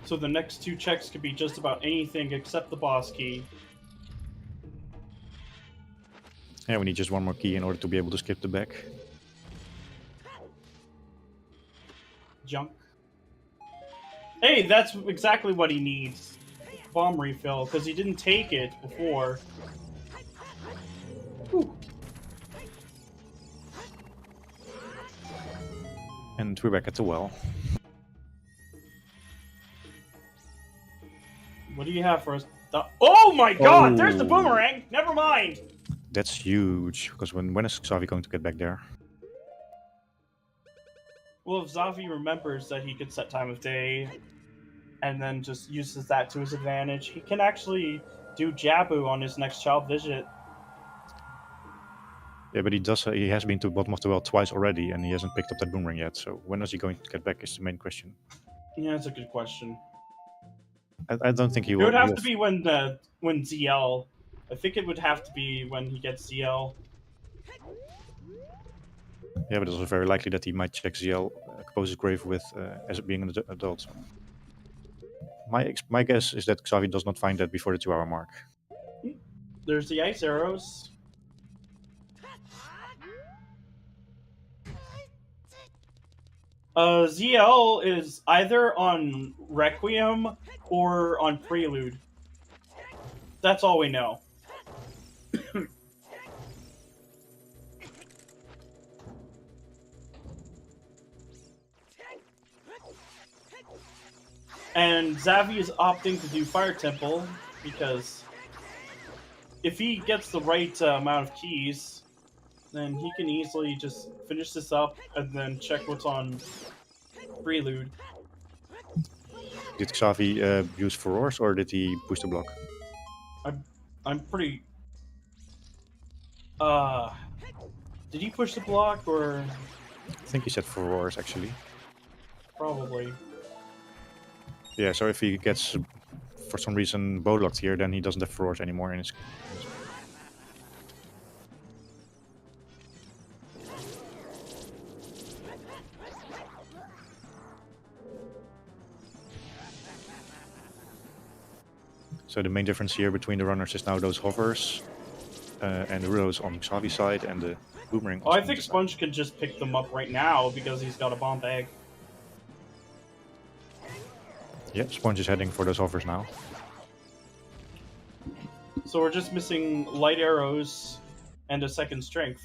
S2: So the next two checks could be just about anything except the boss key.
S3: Yeah, we need just one more key in order to be able to skip the back.
S2: Junk. Hey, that's exactly what he needs. Bomb refill, because he didn't take it before. Whew.
S3: And we're back at the well.
S2: What do you have for us? Oh my god, there's the
S3: Oh.
S2: boomerang! Never mind!
S3: That's huge, because when is Xavi going to get back there?
S2: Well, if Xavi remembers that he could set time of day, and then just uses that to his advantage, he can actually do Jabu on his next child visit.
S3: Yeah, but he has been to the bottom of the well twice already, and he hasn't picked up that boomerang yet, so when is he going to get back is the main question.
S2: Yeah, that's a good question.
S3: I don't think he
S2: It
S3: will.
S2: would have to be when ZL. I think it would have to be when he gets ZL.
S3: Yeah, but it's also very likely that he might check ZL, compose his grave with as being an adult. My guess is that Xavi does not find that before the 2-hour mark.
S2: There's the ice arrows. ZL is either on Requiem or on Prelude. That's all we know. And Xavi is opting to do Fire Temple because if he gets the right amount of keys, then he can easily just finish this up and then check what's on Prelude.
S3: Did Xavi use Furores or did he push the block?
S2: I'm pretty... Did he push the block or...
S3: I think he said Furores actually.
S2: Probably.
S3: Yeah, so if he gets, for some reason, bow locked here, then he doesn't have Furores anymore in his... So the main difference here between the runners is now those hovers and the Rose on Xavi's side and the boomerang.
S2: Oh, I think Sponge can just pick them up right now because he's got a bomb bag.
S3: Yep, Sponge is heading for those hovers now.
S2: So we're just missing light arrows and a second strength.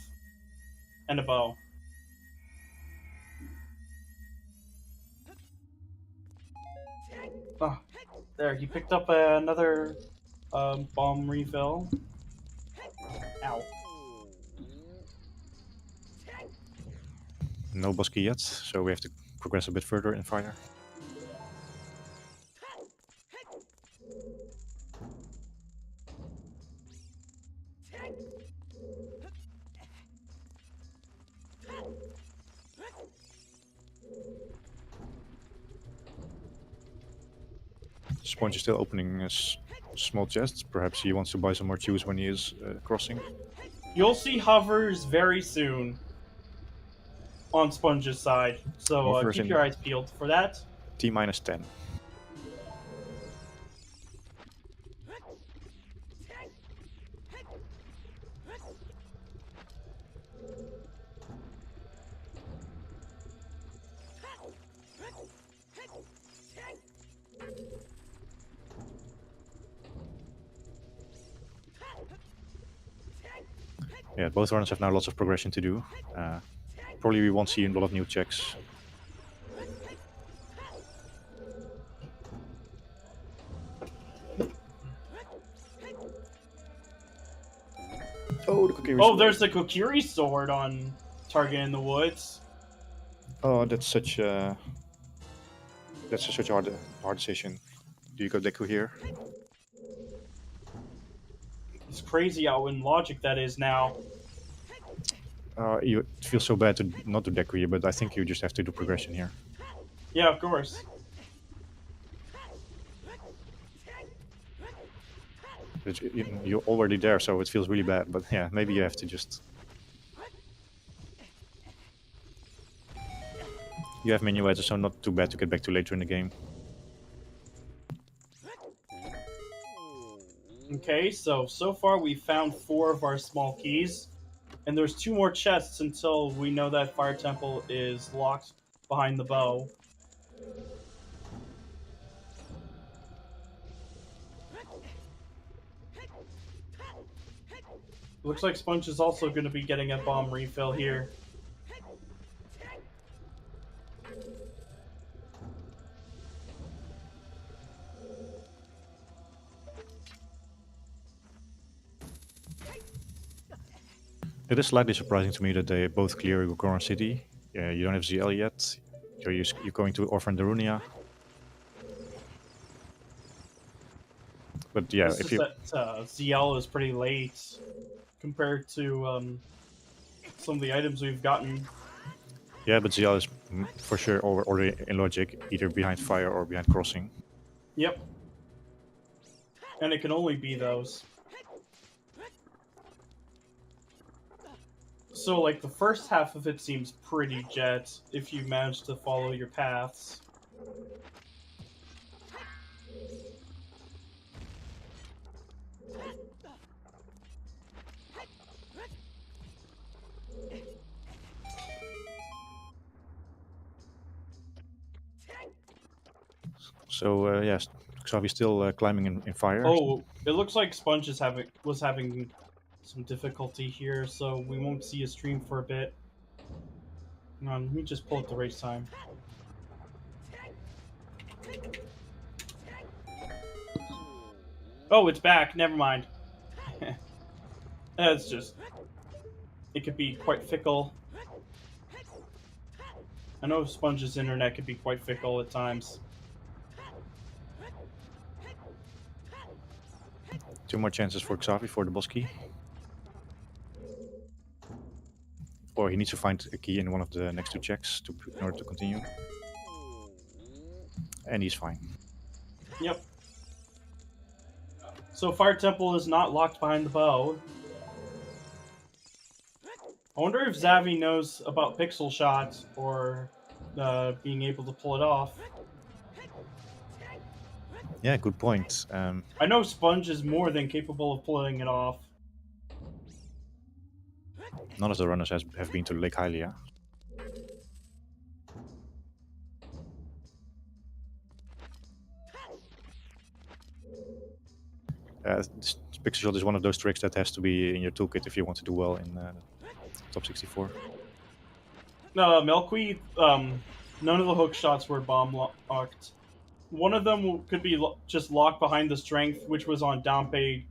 S2: And a bow. Oh, there, he picked up another bomb refill. Ow.
S3: No boss key yet, so we have to progress a bit further in fire. Sponge is still opening his small chests. Perhaps he wants to buy some more chews when he is crossing.
S2: You'll see hovers very soon on Sponge's side, so
S3: Hovers
S2: keep
S3: in-
S2: your eyes peeled for that.
S3: T-10. Yeah, both runners have now lots of progression to do. Probably we won't see a lot of new checks. Oh, the Kokiri
S2: Oh,
S3: sword.
S2: there's the Kokiri sword on Target in the Woods.
S3: Oh, that's such That's such a hard decision. Do you go Deku here?
S2: It's crazy how in logic that is now.
S3: It feels so bad to not do Deku here, but I think you just have to do progression here.
S2: Yeah, of course.
S3: You're already there, so it feels really bad. But yeah, maybe you have to just... You have minuets, so not too bad to get back to later in the game.
S2: Okay, so far we've found 4 of our small keys. And there's 2 more chests until we know that Fire Temple is locked behind the bow. Looks like Sponge is also going to be getting a bomb refill here.
S3: It is slightly surprising to me that they both clear Goron City. You don't have ZL yet. You're going to Orphan Darunia. But yeah,
S2: It's
S3: if
S2: just
S3: you...
S2: that ZL is pretty late compared to some of the items we've gotten.
S3: Yeah, but ZL is for sure already in logic, either behind fire or behind crossing.
S2: Yep. And it can only be those. So, like, the first half of it seems pretty jet if you manage to follow your paths.
S3: So yes, Xavi's still climbing in fire.
S2: Oh, it looks like Sponge was having some difficulty here, so we won't see a stream for a bit. Hang on, let me just pull up the race time. Oh, it's back. Never mind. It's just... It could be quite fickle. I know Sponge's internet could be quite fickle at times.
S3: 2 more chances for Xavi for the boss key. Or he needs to find a key in one of the next 2 checks in order to continue. And he's fine.
S2: Yep. So Fire Temple is not locked behind the bow. I wonder if Xavi knows about pixel shot or being able to pull it off.
S3: Yeah, good point.
S2: I know Sponge is more than capable of pulling it off.
S3: None of the runners have been to Lake Hylia. Pixel shot is one of those tricks that has to be in your toolkit if you want to do well in top 64.
S2: Milkweed, none of the hook shots were bomb locked. One of them could be just locked behind the strength, which was on downpay,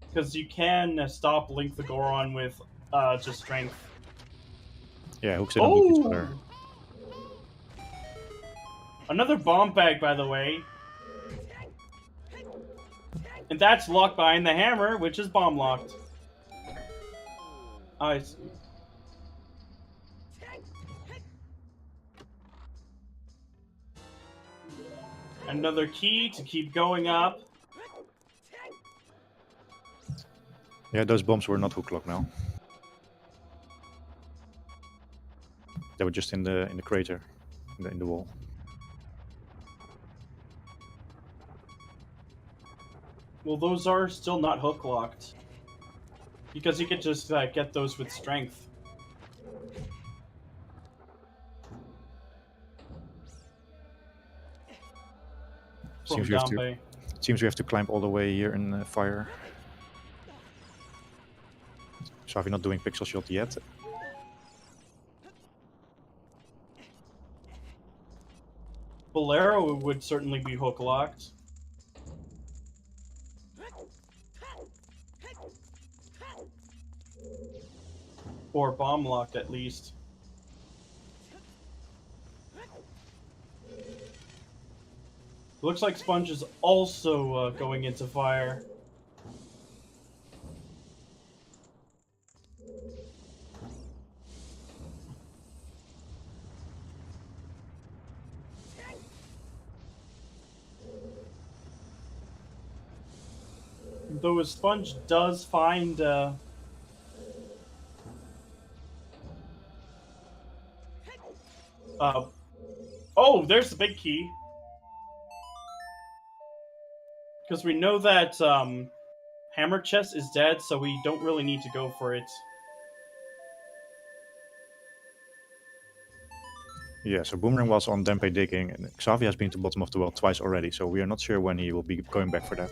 S2: because you can stop Link the Goron with just strength.
S3: Yeah, hooks it on loop each other.
S2: Another bomb bag, by the way. And that's locked behind the hammer, which is bomb locked. I see. Another key to keep going up.
S3: Yeah, those bombs were not hook locked now. They were just in the crater, in the wall.
S2: Well, those are still not hook locked. Because you could just get those with strength.
S3: Seems we have to climb all the way here in fire. So if you're not doing pixel shot yet.
S2: Bolero would certainly be hook locked. Or bomb locked at least. Looks like Sponge is also going into fire. Though a Sponge does find oh, there's the big key. Because we know that Hammer Chest is dead, so we don't really need to go for it.
S3: Yeah, so Boomerang was on Dempe digging, and Xavi has been to bottom of the well twice already, so we are not sure when he will be going back for that.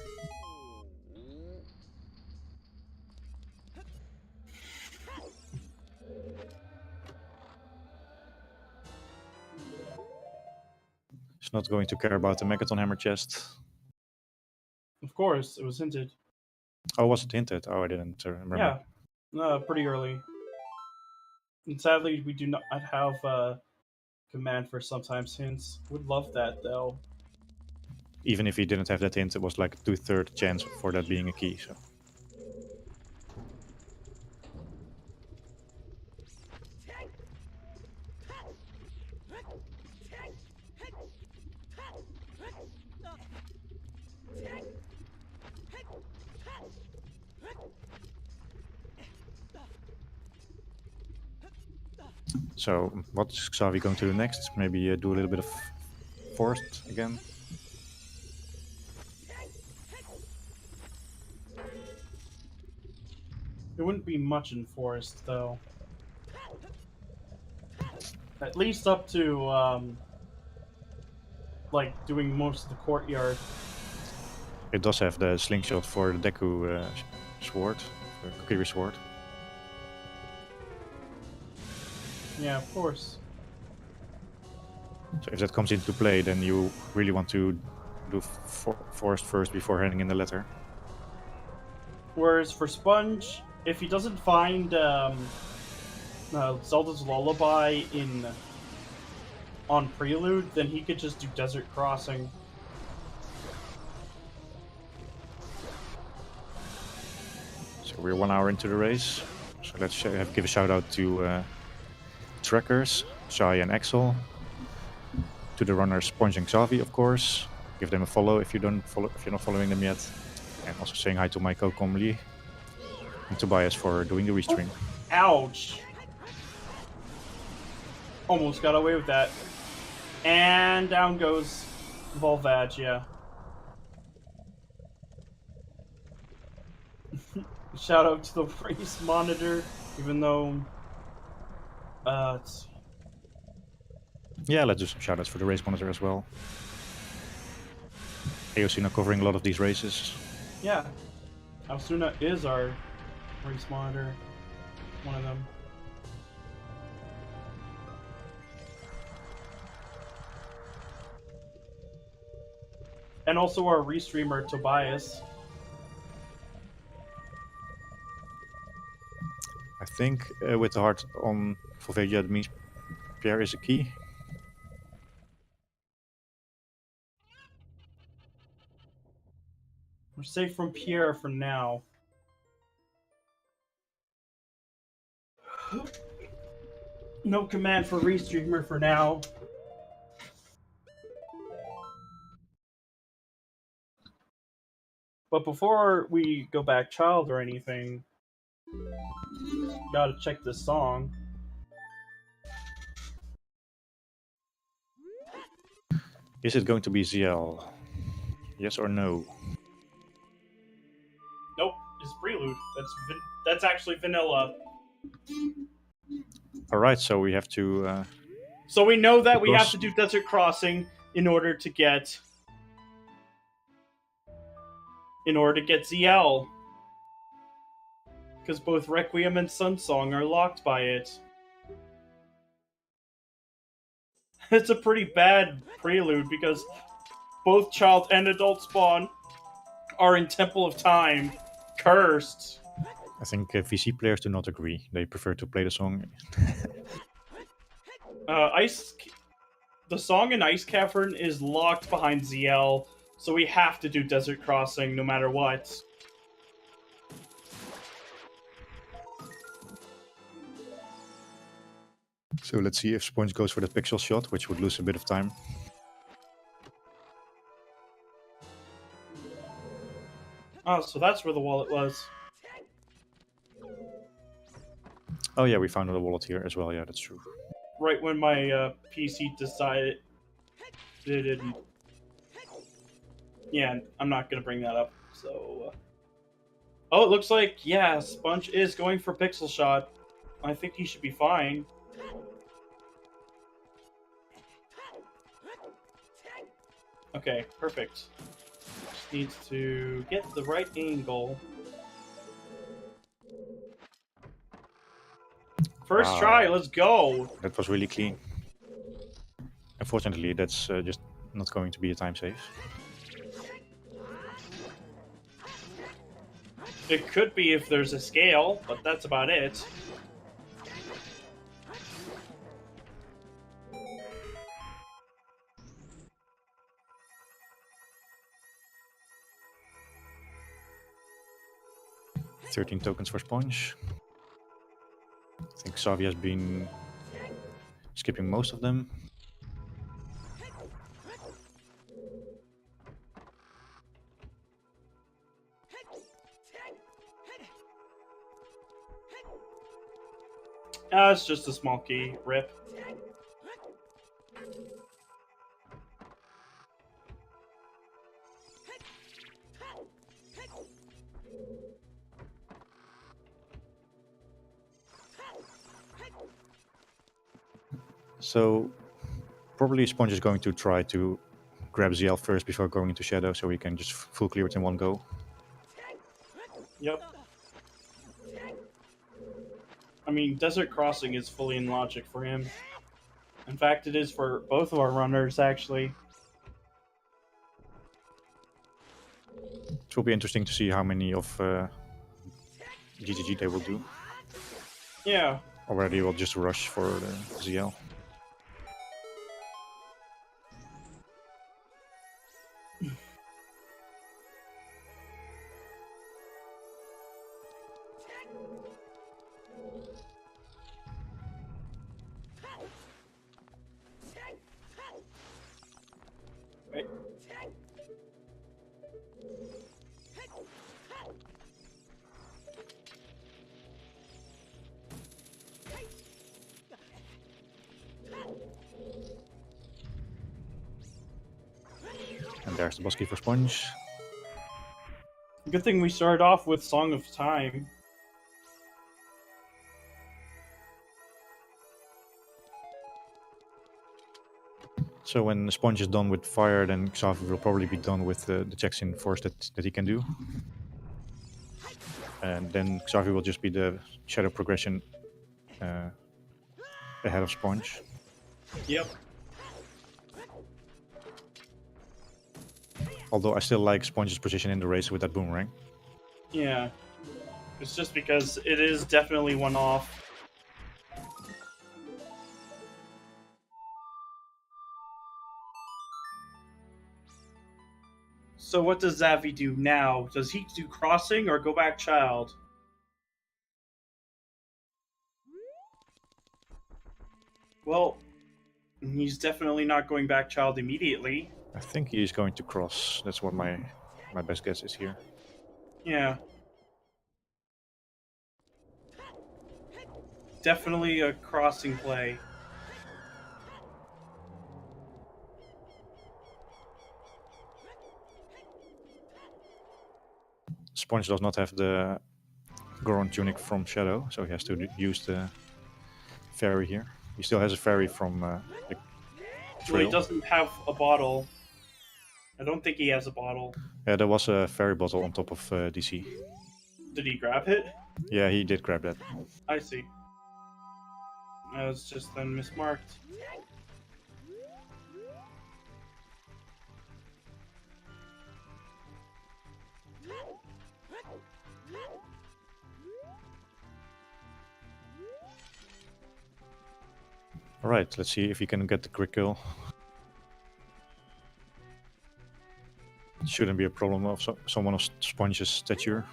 S3: He's not going to care about the Megaton Hammer Chest.
S2: Of course, it was hinted.
S3: Oh, was it hinted? Oh, I didn't remember.
S2: Yeah, pretty early. And sadly, we do not have command for sometimes hints. Would love that, though.
S3: Even if he didn't have that hint, it was like 2/3 chance for that being a key. So. So, what's Xavi going to do next? Maybe do a little bit of forest again?
S2: There wouldn't be much in forest, though. At least up to, like, doing most of the courtyard.
S3: It does have the slingshot for the Deku sword, Kokiri sword.
S2: Yeah, of course.
S3: So if that comes into play, then you really want to do forest first before handing in the letter.
S2: Whereas for Sponge, if he doesn't find Zelda's Lullaby on Prelude, then he could just do Desert Crossing.
S3: So we're 1 hour into the race. So let's give a shout out to trackers, Shai and Axel. To the runners Sponge and Xavi, of course. Give them a follow if you're not following them yet. And also saying hi to my co-com Lee and Tobias for doing the restream.
S2: Ouch! Almost got away with that. And down goes Volvage, yeah. Shout out to the race monitor, even though let's see.
S3: Yeah, let's do some shoutouts for the race monitor as well. AOC now covering a lot of these races.
S2: Yeah, Asuna is our race monitor, one of them. And also our restreamer, Tobias.
S3: I think with the heart on Volvegia, that means Pierre is a key.
S2: We're safe from Pierre for now. No command for restreamer for now. But before we go back child or anything, gotta check this song.
S3: Is it going to be ZL? Yes or no?
S2: Nope, it's Prelude. That's actually vanilla.
S3: Alright, so we have to...
S2: So we know that we have to do Desert Crossing in order to get ZL. Because both Requiem and Sunsong are locked by it. It's a pretty bad prelude because both child and adult spawn are in Temple of Time, cursed.
S3: I think VC players do not agree. They prefer to play the song.
S2: The song in Ice Cavern is locked behind ZL, so we have to do Desert Crossing no matter what.
S3: So let's see if Sponge goes for the pixel shot, which would lose a bit of time.
S2: Oh, so that's where the wallet was.
S3: Oh yeah, we found the wallet here as well. Yeah, that's true.
S2: Right when my PC decided it didn't. Yeah, I'm not gonna bring that up. So, oh, it looks like yeah, Sponge is going for pixel shot. I think he should be fine. Okay, perfect. Just needs to get the right angle. First
S3: Wow.
S2: try, let's go!
S3: That was really clean. Unfortunately, that's just not going to be a time save.
S2: It could be if there's a scale, but that's about it.
S3: $13 tokens for Sponge. I think Xavi has been skipping most of them.
S2: It's just a small key. Rip.
S3: So probably Sponge is going to try to grab ZL first before going into Shadow, so he can just full clear it in one go.
S2: Yep. I mean, Desert Crossing is fully in logic for him. In fact, it is for both of our runners, actually.
S3: It will be interesting to see how many of GGG they will do,
S2: Yeah.
S3: or whether they will just rush for the ZL.
S2: Right.
S3: And there's the boss key for Sponge.
S2: Good thing we started off with Song of Time.
S3: So when Sponge is done with fire, then Xavi will probably be done with the checks in force that he can do. And then Xavi will just be the shadow progression ahead of Sponge.
S2: Yep.
S3: Although I still like Sponge's position in the race with that boomerang.
S2: Yeah. It's just because it is definitely one off. So what does Xavi do now? Does he do crossing or go back child? Well, he's definitely not going back child immediately.
S3: I think he is going to cross. That's what my best guess is here.
S2: Yeah. Definitely a crossing play.
S3: Sponge does not have the Goron tunic from Shadow, so he has to use the fairy here. He still has a fairy from the
S2: Well,
S3: trail.
S2: he doesn't have a bottle. I don't think he has a bottle.
S3: Yeah, there was a fairy bottle on top of DC.
S2: Did he grab it?
S3: Yeah, he did grab that.
S2: I see. That was just then mismarked.
S3: Alright, let's see if he can get the quick kill. Shouldn't be a problem of someone of Sponge's stature.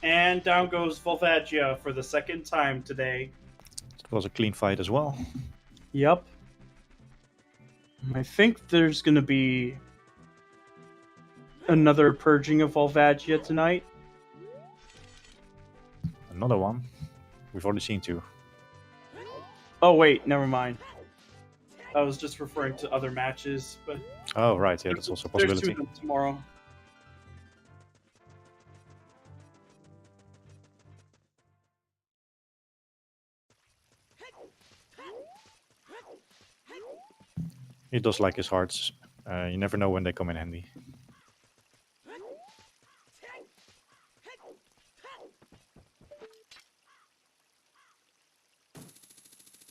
S2: And down goes Volvagia for the second time today.
S3: It was a clean fight as well.
S2: Yep. I think there's going to be another purging of Volvagia tonight.
S3: Another one. We've already seen 2.
S2: Oh, wait, never mind. I was just referring to other matches, but...
S3: Oh, right, yeah, that's also a possibility.
S2: There's 2 of them tomorrow.
S3: He does like his hearts. You never know when they come in handy.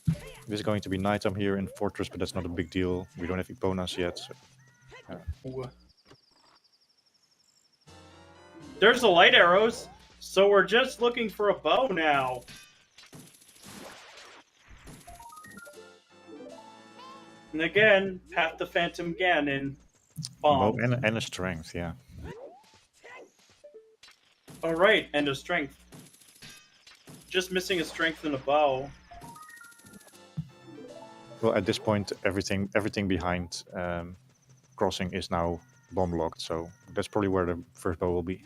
S3: It is going to be nighttime here in Fortress, but that's not a big deal. We don't have Eponas yet. So,
S2: There's the light arrows, so we're just looking for a bow now. And again, Path to Phantom Ganon. Bomb.
S3: And a strength, yeah.
S2: Alright, and a strength. Just missing a strength and a bow.
S3: Well, at this point, everything behind crossing is now bomb locked, so that's probably where the first bow will be.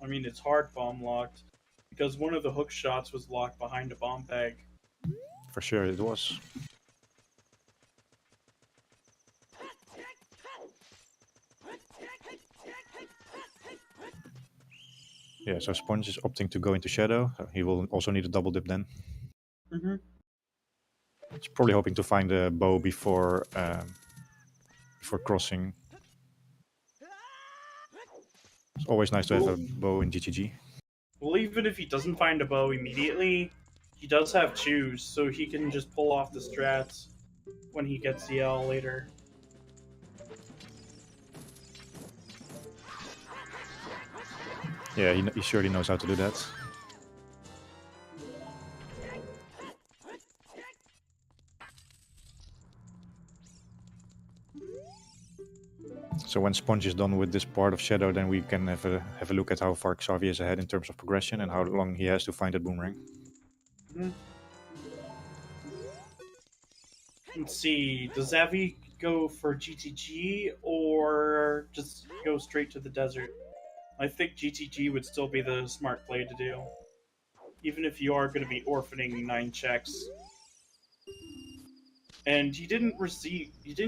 S2: I mean, it's hard bomb locked, because one of the hook shots was locked behind a bomb bag.
S3: For sure it was. Yeah, so Sponge is opting to go into Shadow. So he will also need a double dip then.
S2: Mm-hmm.
S3: He's probably hoping to find a bow before crossing. It's always nice to have a bow in GTG.
S2: Well, even if he doesn't find a bow immediately, he does have choose, so he can just pull off the strats when he gets the L later.
S3: Yeah, he surely knows how to do that. So when Sponge is done with this part of Shadow, then we can have a look at how far Xavi is ahead in terms of progression and how long he has to find that boomerang.
S2: Mm-hmm. Let's see, does Xavi go for GTG or just go straight to the desert? I think GTG would still be the smart play to do, even if you are going to be orphaning 9 checks. And you didn't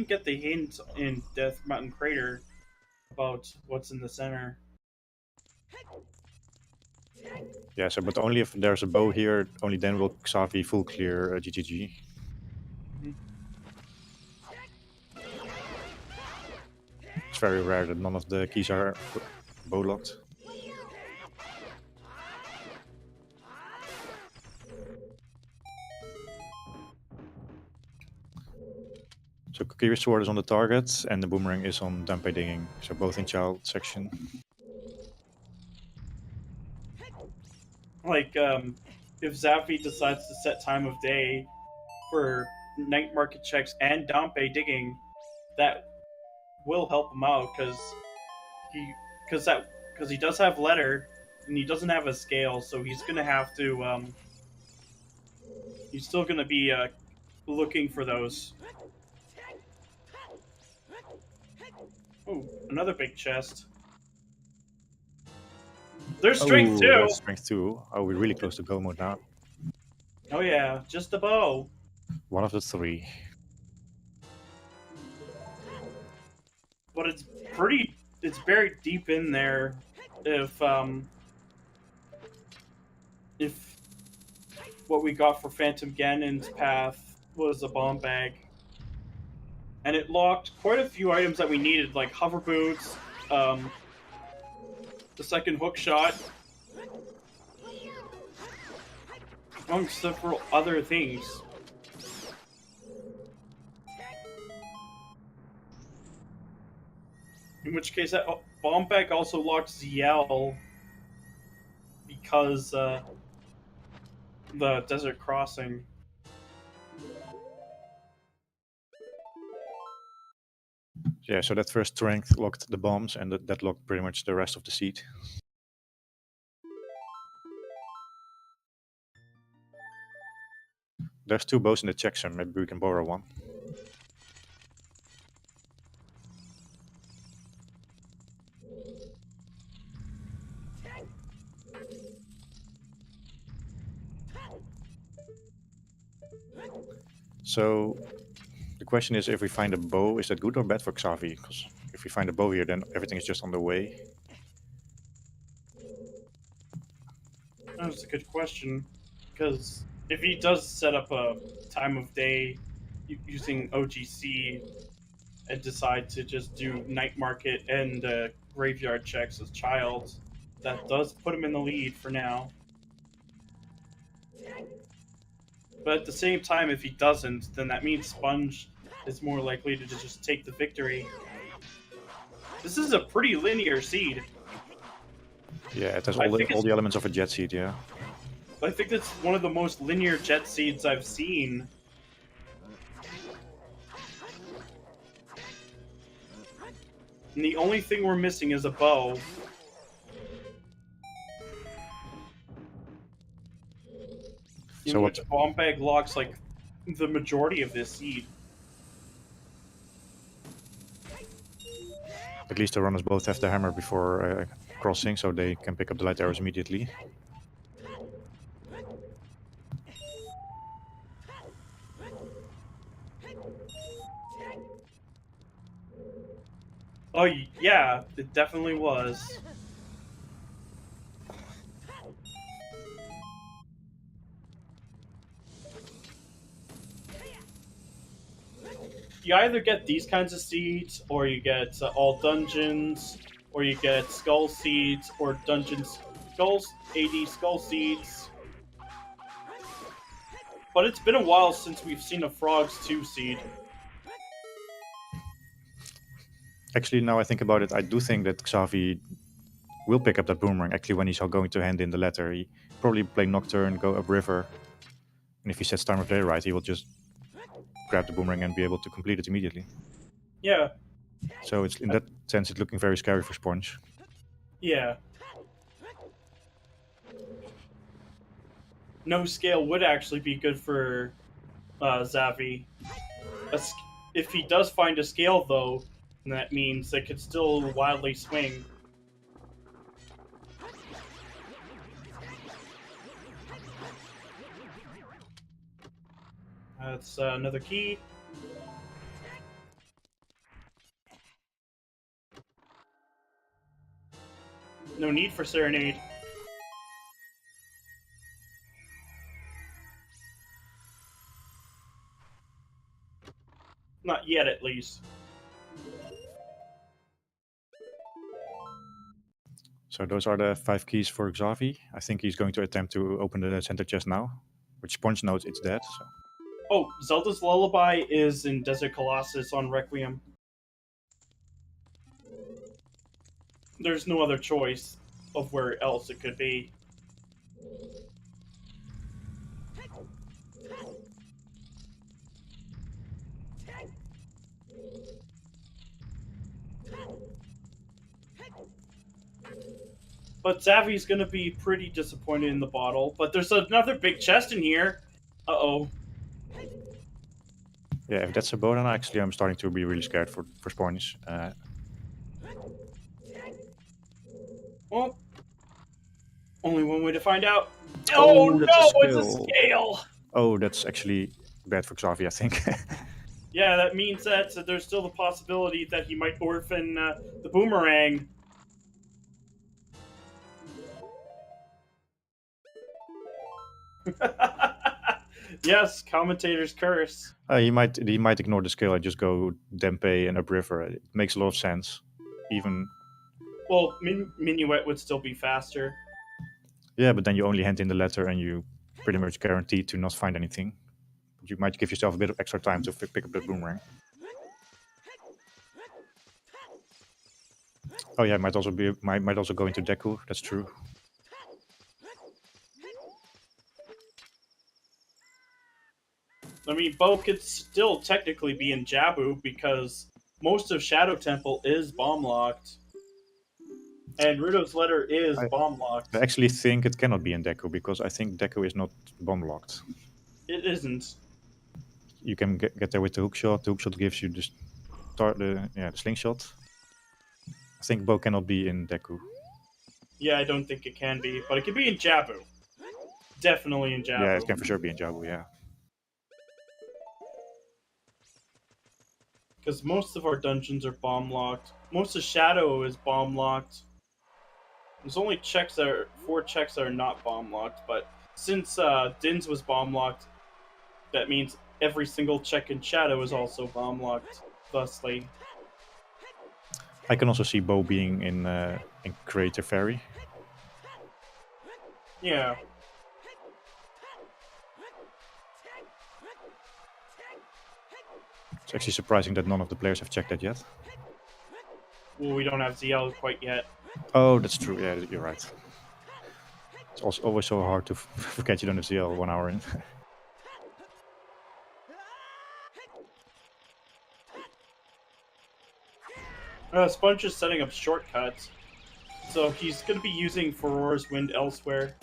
S2: get the hint in Death Mountain Crater about what's in the center.
S3: Yeah, so but only if there's a bow here, only then will Xavi full clear GTG. It's very rare that none of the keys are bow locked. So Kokiri's sword is on the target and the boomerang is on Dampe Digging, so both in child section.
S2: Like, if Xavi decides to set time of day for night market checks and Dampe Digging, that will help him out, because he does have letter and he doesn't have a scale, so he's gonna have to he's still gonna be looking for those. Oh, another big chest. There's strength too.
S3: There's strength too. Oh, we're really close to go mode now.
S2: Oh yeah, just a bow.
S3: One of the 3.
S2: But it's buried deep in there. If what we got for Phantom Ganon's path was a bomb bag. And it locked quite a few items that we needed, like hover boots, the second hook shot, among several other things. In which case, that bomb bag also locks ZL because the desert crossing.
S3: Yeah, so that first strength locked the bombs, and that locked pretty much the rest of the seed. There's 2 bows in the checksum, maybe we can borrow one. So the question is, if we find a bow, is that good or bad for Xavi? Because if we find a bow here, then everything is just on the way.
S2: That's a good question, because if he does set up a time of day using OGC and decide to just do night market and graveyard checks as child, that does put him in the lead for now. But at the same time, if he doesn't, then that means Sponge is more likely to just take the victory. This is a pretty linear seed.
S3: Yeah, it has all the elements of a jet seed, yeah.
S2: I think it's one of the most linear jet seeds I've seen. And the only thing we're missing is a bow. In which bomb bag locks like the majority of this seed.
S3: At least the runners both have the hammer before crossing, so they can pick up the light arrows immediately.
S2: Oh yeah, it definitely was. You either get these kinds of seeds, or you get all dungeons, or you get skull seeds, or dungeons skulls, AD skull seeds. But it's been a while since we've seen a Frogs 2 seed.
S3: Actually, now I think about it, I do think that Xavi will pick up that boomerang actually when he's going to hand in the letter. He probably play Nocturne, go upriver, and if he sets time of day right, he will just grab the boomerang and be able to complete it immediately.
S2: Yeah.
S3: So it's in that sense, it's looking very scary for Sponge.
S2: Yeah. No scale would actually be good for Xavi. If he does find a scale, though, that means it could still wildly swing. That's another key. No need for Serenade. Not yet, at least.
S3: So those are the 5 keys for Xavi. I think he's going to attempt to open the center chest now, which Sponge knows it's dead. So.
S2: Oh, Zelda's Lullaby is in Desert Colossus on Requiem. There's no other choice of where else it could be. But Xavi's gonna be pretty disappointed in the bottle. But there's another big chest in here. Uh-oh.
S3: Yeah, if that's a bow, then actually I'm starting to be really scared for Sponge.
S2: Well, only one way to find out. Oh no, it's a scale!
S3: Oh, that's actually bad for Xavi, I think.
S2: Yeah, that means that there's still the possibility that he might orphan the boomerang. Yes, commentator's curse.
S3: He might ignore the skill and just go Dempe and upriver. It makes a lot of sense. Even.
S2: Well, Minuet would still be faster.
S3: Yeah, but then you only hand in the letter and you pretty much guaranteed to not find anything. But you might give yourself a bit of extra time to pick up the boomerang. Oh yeah, might also go into Deku. That's true.
S2: I mean, Bo could still technically be in Jabu because most of Shadow Temple is bomb locked. And Rudo's letter is bomb locked.
S3: I actually think it cannot be in Deku because I think Deku is not bomb locked.
S2: It isn't.
S3: You can get there with the hookshot. The hookshot gives you the slingshot. I think Bo cannot be in Deku.
S2: Yeah, I don't think it can be, but it could be in Jabu. Definitely in Jabu.
S3: Yeah, it can for sure be in Jabu, yeah.
S2: Because most of our dungeons are bomb locked. Most of Shadow is bomb locked. There's only 4 checks that are not bomb locked, but since Din's was bomb locked, that means every single check in Shadow is also bomb locked, thusly.
S3: I can also see Bo being in Creator Fairy.
S2: Yeah.
S3: It's actually surprising that none of the players have checked that yet.
S2: Well, we don't have ZL quite yet.
S3: Oh, that's true. Yeah, you're right. It's also always so hard to forget you don't have ZL 1 hour in.
S2: Sponge is setting up shortcuts, so he's going to be using Furor's Wind elsewhere.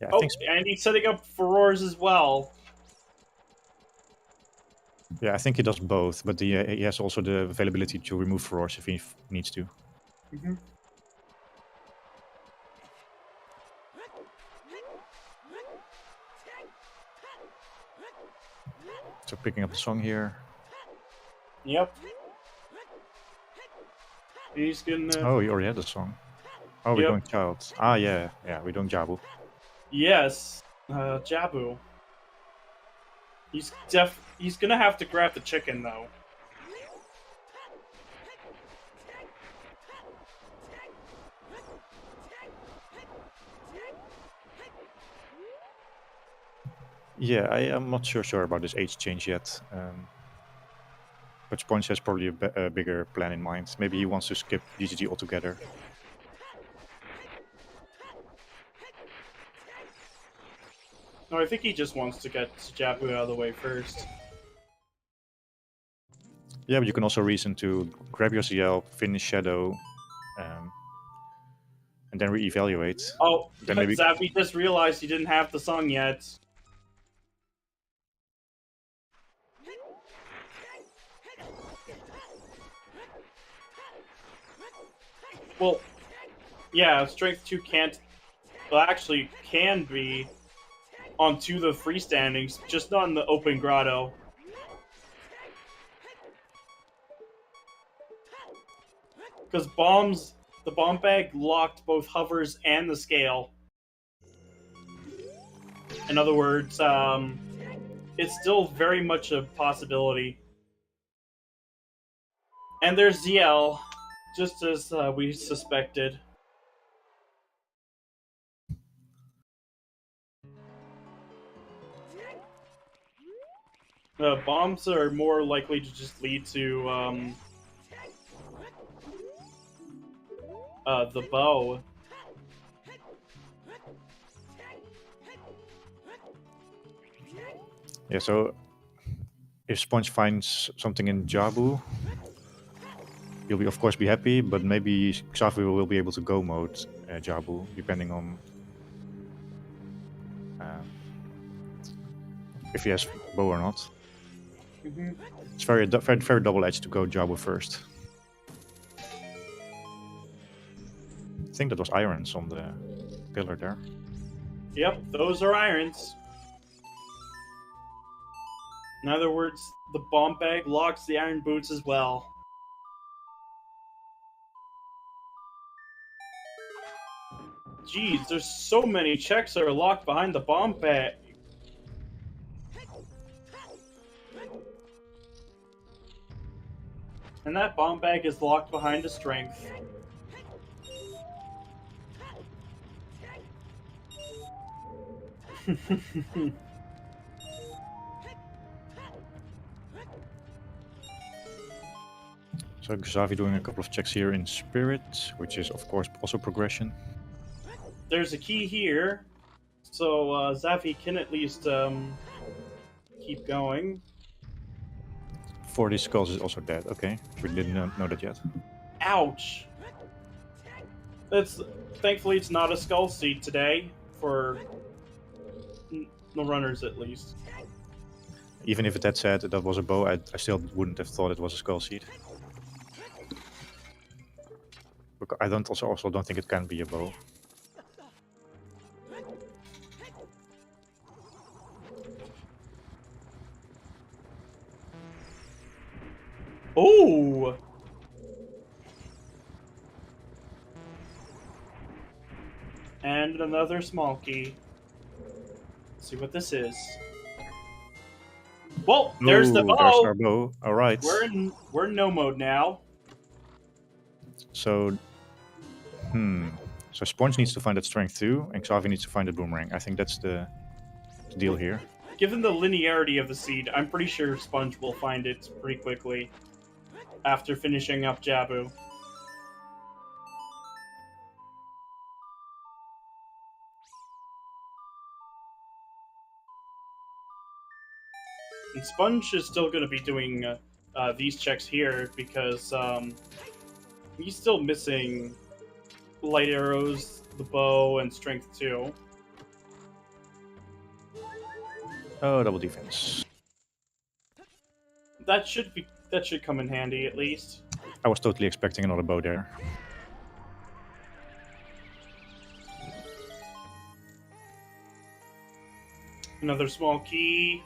S3: Yeah,
S2: and he's setting up Furor's as well.
S3: Yeah, I think he does both, but he has also the availability to remove Furor's if he needs to.
S2: Mm-hmm.
S3: So picking up the song here.
S2: Yep. He's gonna...
S3: Oh, you already had the song. Oh, we're going Child. Ah, yeah, we're doing Jabu.
S2: Yes, Jabu. He's gonna have to grab the chicken though.
S3: Yeah, I am not sure about this age change yet. But Sponge has probably a bigger plan in mind. Maybe he wants to skip DGG altogether.
S2: No, I think he just wants to get Jabu out of the way first.
S3: Yeah, but you can also reason to grab your CL, finish Shadow, and then reevaluate.
S2: Oh,
S3: then maybe
S2: Xavi just realized he didn't have the song yet. Well, yeah, Strength 2 can't... Well, actually, can be onto the freestandings, just not in the open grotto. Because the bomb bag locked both hovers and the scale. In other words, it's still very much a possibility. And there's ZL, just as we suspected. Bombs are more likely to just lead to the bow.
S3: Yeah, so if Sponge finds something in Jabu, he'll of course be happy, but maybe Xavi will be able to go mode Jabu, depending on if he has bow or not.
S2: Mm-hmm.
S3: It's very double-edged to go Jabu first. I think that was irons on the pillar there.
S2: Yep, those are irons. In other words, the bomb bag locks the iron boots as well. Jeez, there's so many checks that are locked behind the bomb bag. And that bomb bag is locked behind a strength.
S3: So Xavi doing a couple of checks here in Spirit, which is of course also progression.
S2: There's a key here, so Xavi can at least keep going.
S3: 40 skulls is also dead. Okay, we didn't know that yet.
S2: Ouch! Thankfully it's not a skull seed today for the runners at least.
S3: Even if it had said that was a bow, I still wouldn't have thought it was a skull seed. I also don't think it can be a bow.
S2: Oh! And another small key. Let's see what this is. Well, there's the
S3: Ooh,
S2: bow.
S3: there's our bow. All right.
S2: We're in no mode now.
S3: So, so Sponge needs to find that strength too, and Xavi needs to find the boomerang. I think that's the deal here.
S2: Given the linearity of the seed, I'm pretty sure Sponge will find it pretty quickly after finishing up Jabu. And Sponge is still going to be doing these checks here because he's still missing light arrows, the bow, and strength 2.
S3: Oh, double defense.
S2: That should come in handy at least.
S3: I was totally expecting another bow there.
S2: Another small key.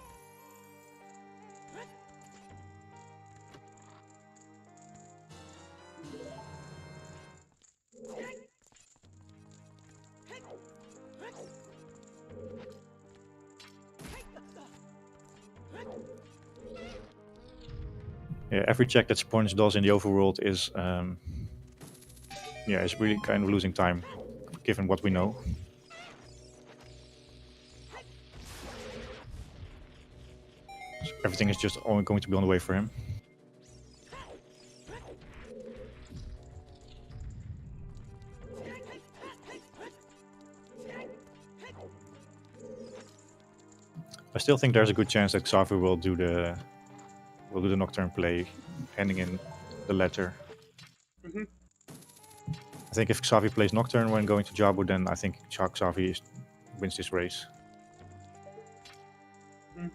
S3: Yeah, every check that Sponge does in the overworld is, is really kind of losing time, given what we know. So everything is just only going to be on the way for him. I still think there's a good chance that Xavi will do the Nocturne play, handing in the letter.
S2: Mm-hmm.
S3: I think if Xavi plays Nocturne when going to Jabu, then I think Xavi wins this race.
S2: Mm.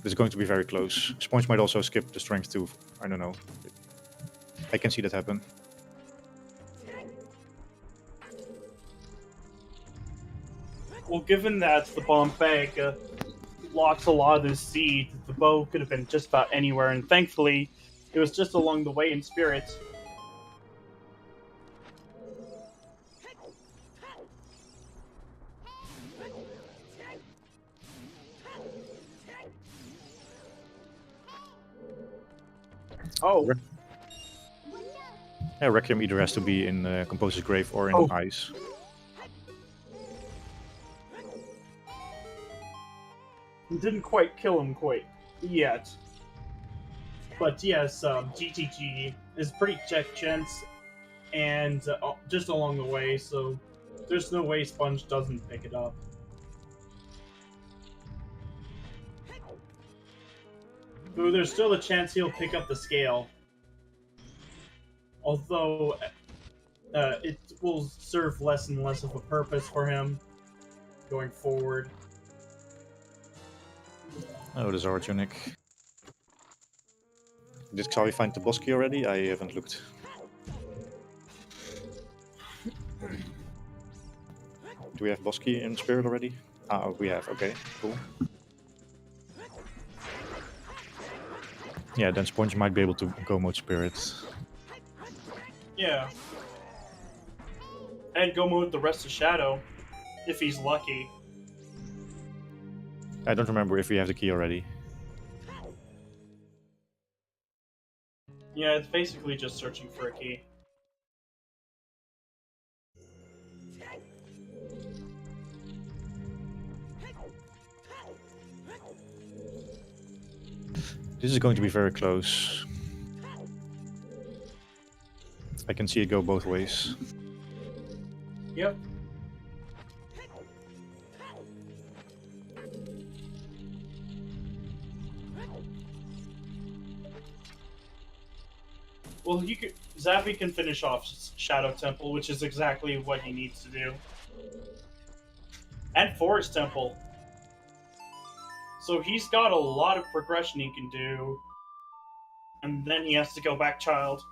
S3: This is going to be very close. Sponge might also skip the strength too. I don't know. I can see that happen.
S2: Well, given that the bomb bag locks a lot of this seed, the bow could have been just about anywhere, and thankfully, it was just along the way in Spirit. Oh.
S3: Yeah, Requiem either has to be in Composer's Grave or in Ice.
S2: Didn't quite kill him quite yet. But yes, GTG is pretty check chance and just along the way, so there's no way Sponge doesn't pick it up. Though there's still a chance he'll pick up the scale. Although it will serve less and less of a purpose for him going forward.
S3: Oh, there's our tunic. Did Xavi find the boss key already? I haven't looked. Do we have boss key in Spirit already? Ah, we have. Okay, cool. Yeah, then Sponge might be able to go mode Spirit.
S2: Yeah. And go mode the rest of Shadow, if he's lucky.
S3: I don't remember if we have the key already.
S2: Yeah, it's basically just searching for a key.
S3: This is going to be very close. I can see it go both ways.
S2: Yep. Well, Xavi can finish off Shadow Temple, which is exactly what he needs to do. And Forest Temple. So he's got a lot of progression he can do. And then he has to go back child.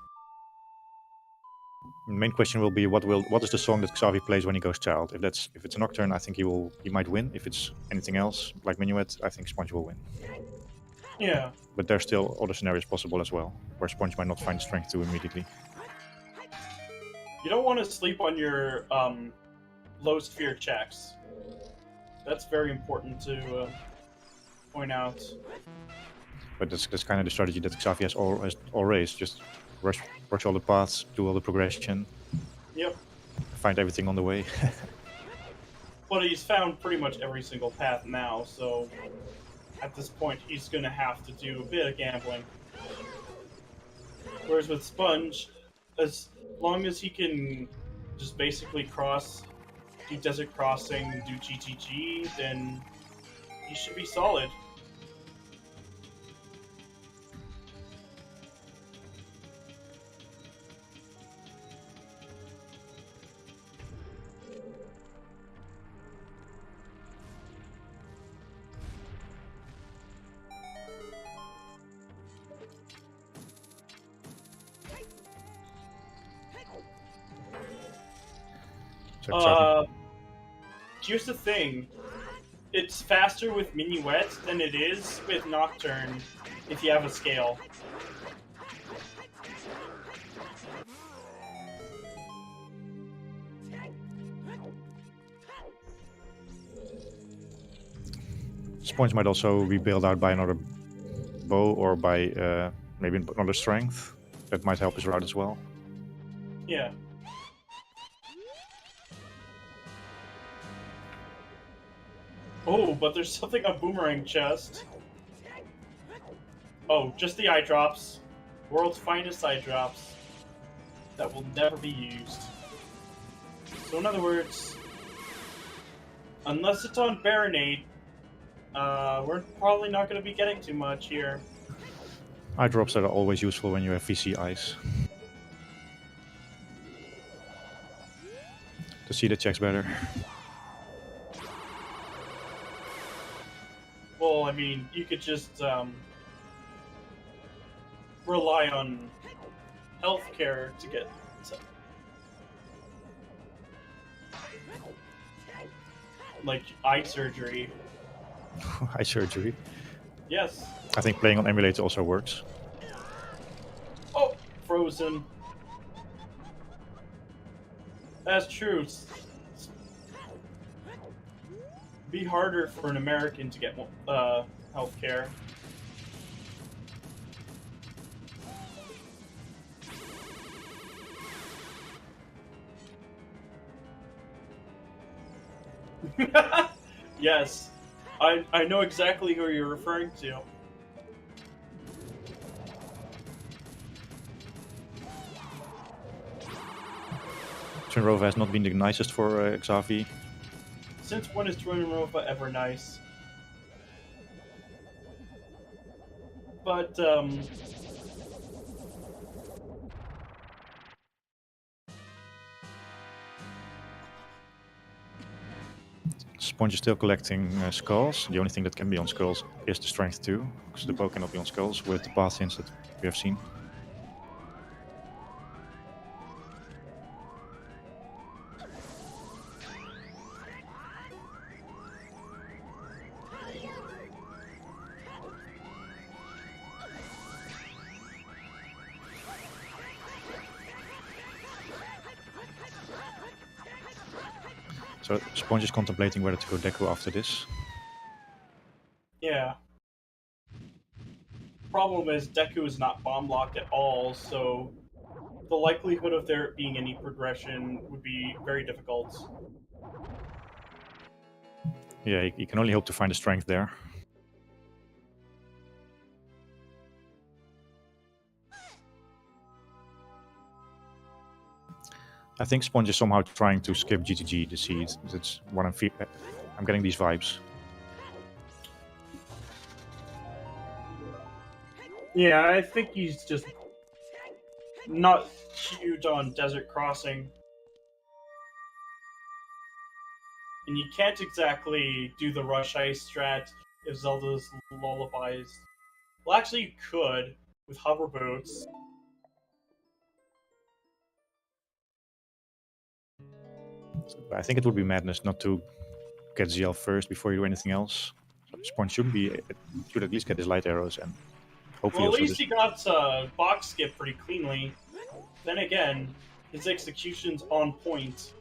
S3: The main question will be what is the song that Xavi plays when he goes child? If it's Nocturne, I think he might win. If it's anything else, like Minuet, I think Sponge will win.
S2: Yeah.
S3: But there's still other scenarios possible as well, where Sponge might not find strength to immediately.
S2: You don't want to sleep on your low sphere checks. That's very important to point out.
S3: But that's kind of the strategy that Xavi has always. Just rush all the paths, do all the progression.
S2: Yep.
S3: Find everything on the way.
S2: But he's found pretty much every single path now, so at this point he's going to have to do a bit of gambling. Whereas with Sponge, as long as he can just basically do Desert Crossing, do GTG, then he should be solid.
S3: So
S2: Here's the thing. It's faster with Minuet than it is with Nocturne if you have a scale.
S3: Sponge might also be bailed out by another bow or by maybe another strength. That might help his route as well.
S2: Yeah. Oh, but there's something on Boomerang chest. Oh, just the eye drops. World's finest eye drops. That will never be used. So in other words, unless it's on Baronade, we're probably not going to be getting too much here.
S3: Eye drops that are always useful when you have VC eyes. To see the checks better.
S2: Well, I mean, you could just rely on healthcare to get some. Like eye surgery.
S3: Eye surgery.
S2: Yes.
S3: I think playing on emulator also works.
S2: Oh, frozen. That's true. Be harder for an American to get healthcare. Yes, I know exactly who you're referring to.
S3: Twinrova has not been the nicest for Xavi.
S2: Since when is Randomizer ever nice? But,
S3: Sponge is still collecting skulls. The only thing that can be on skulls is the strength 2, because the bow cannot be on skulls with the path hints that we have seen. So Sponge is contemplating whether to go Deku after this.
S2: yeah. Problem is, Deku is not bomb locked at all, so the likelihood of there being any progression would be very difficult.
S3: Yeah, he can only hope to find the strength there. I think Sponge is somehow trying to skip GTG the seed. That's what I'm getting these vibes.
S2: Yeah, I think he's just not huge on Desert Crossing. And you can't exactly do the Rush Ice strat if Zelda's Lullabies. Well, actually, you could with Hover Boots.
S3: I think it would be madness not to get ZL first before you do anything else. So Sponge should at least get his light arrows and hopefully
S2: Well, at
S3: also
S2: least he got box skip pretty cleanly. Then again, his execution's on point.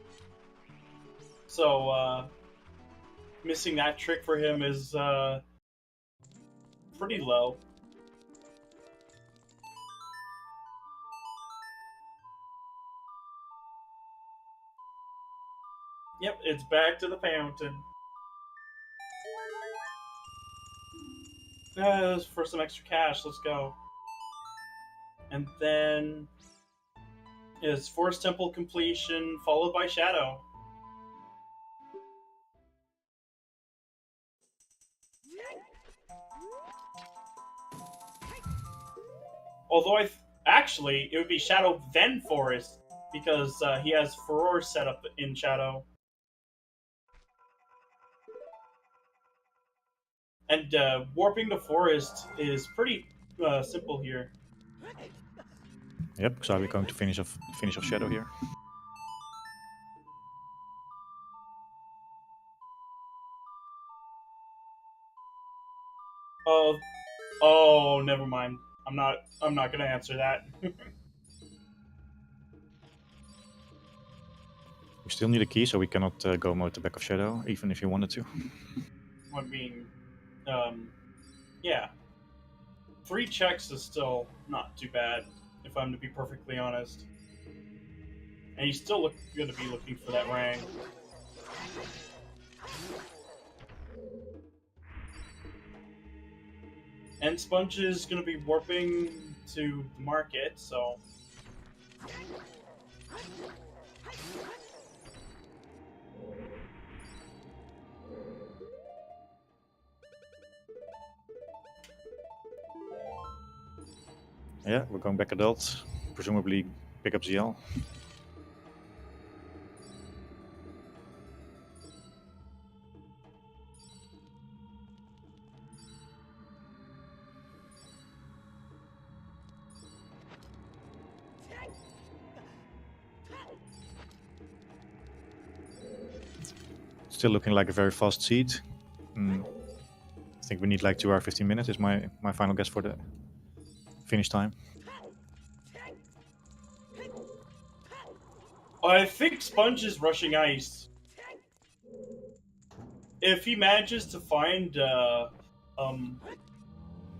S2: So, missing that trick for him is pretty low. Yep, it's back to the fountain. For some extra cash, let's go. And then is Forest Temple completion, followed by Shadow. Although actually, it would be Shadow then Forest, because he has Furore set up in Shadow. And warping the forest is pretty simple here.
S3: Yep, Xavi going to finish off Shadow here.
S2: Oh, never mind. I'm not gonna answer that.
S3: We still need a key, so we cannot go mode the back of Shadow, even if you wanted to.
S2: I mean, yeah. 3 checks is still not too bad, if I'm to be perfectly honest. And he's still going to be looking for that rang. And Sponge is going to be warping to the market, so...
S3: Yeah, we're going back adult, presumably pick up ZL. Still looking like a very fast seed. I think we need like 2 hours 15 minutes is my final guess for the finish time.
S2: I think Sponge is rushing ice. If he manages to find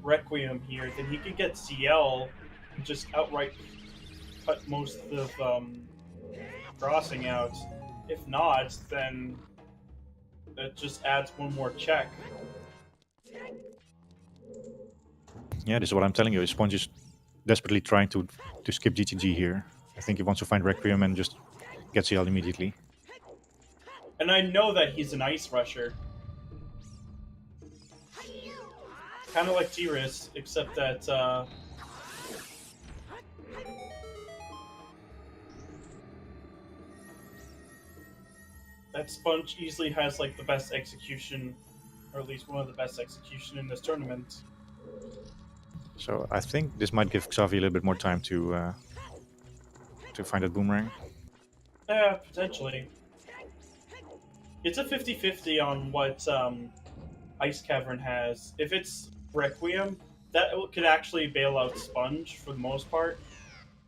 S2: Requiem here, then he could get CL and just outright cut most of crossing out. If not, then it just adds one more check.
S3: Yeah, this is what I'm telling you. Sponge is desperately trying to skip GTG here. I think he wants to find Requiem and just get CL immediately.
S2: And I know that he's an ice rusher. Kind of like T-Riss, except that that Sponge easily has like the best execution, or at least one of the best execution in this tournament.
S3: So I think this might give Xavi a little bit more time to find that boomerang.
S2: Yeah, potentially. It's a 50-50 on what Ice Cavern has. If it's Requiem, that could actually bail out Sponge for the most part,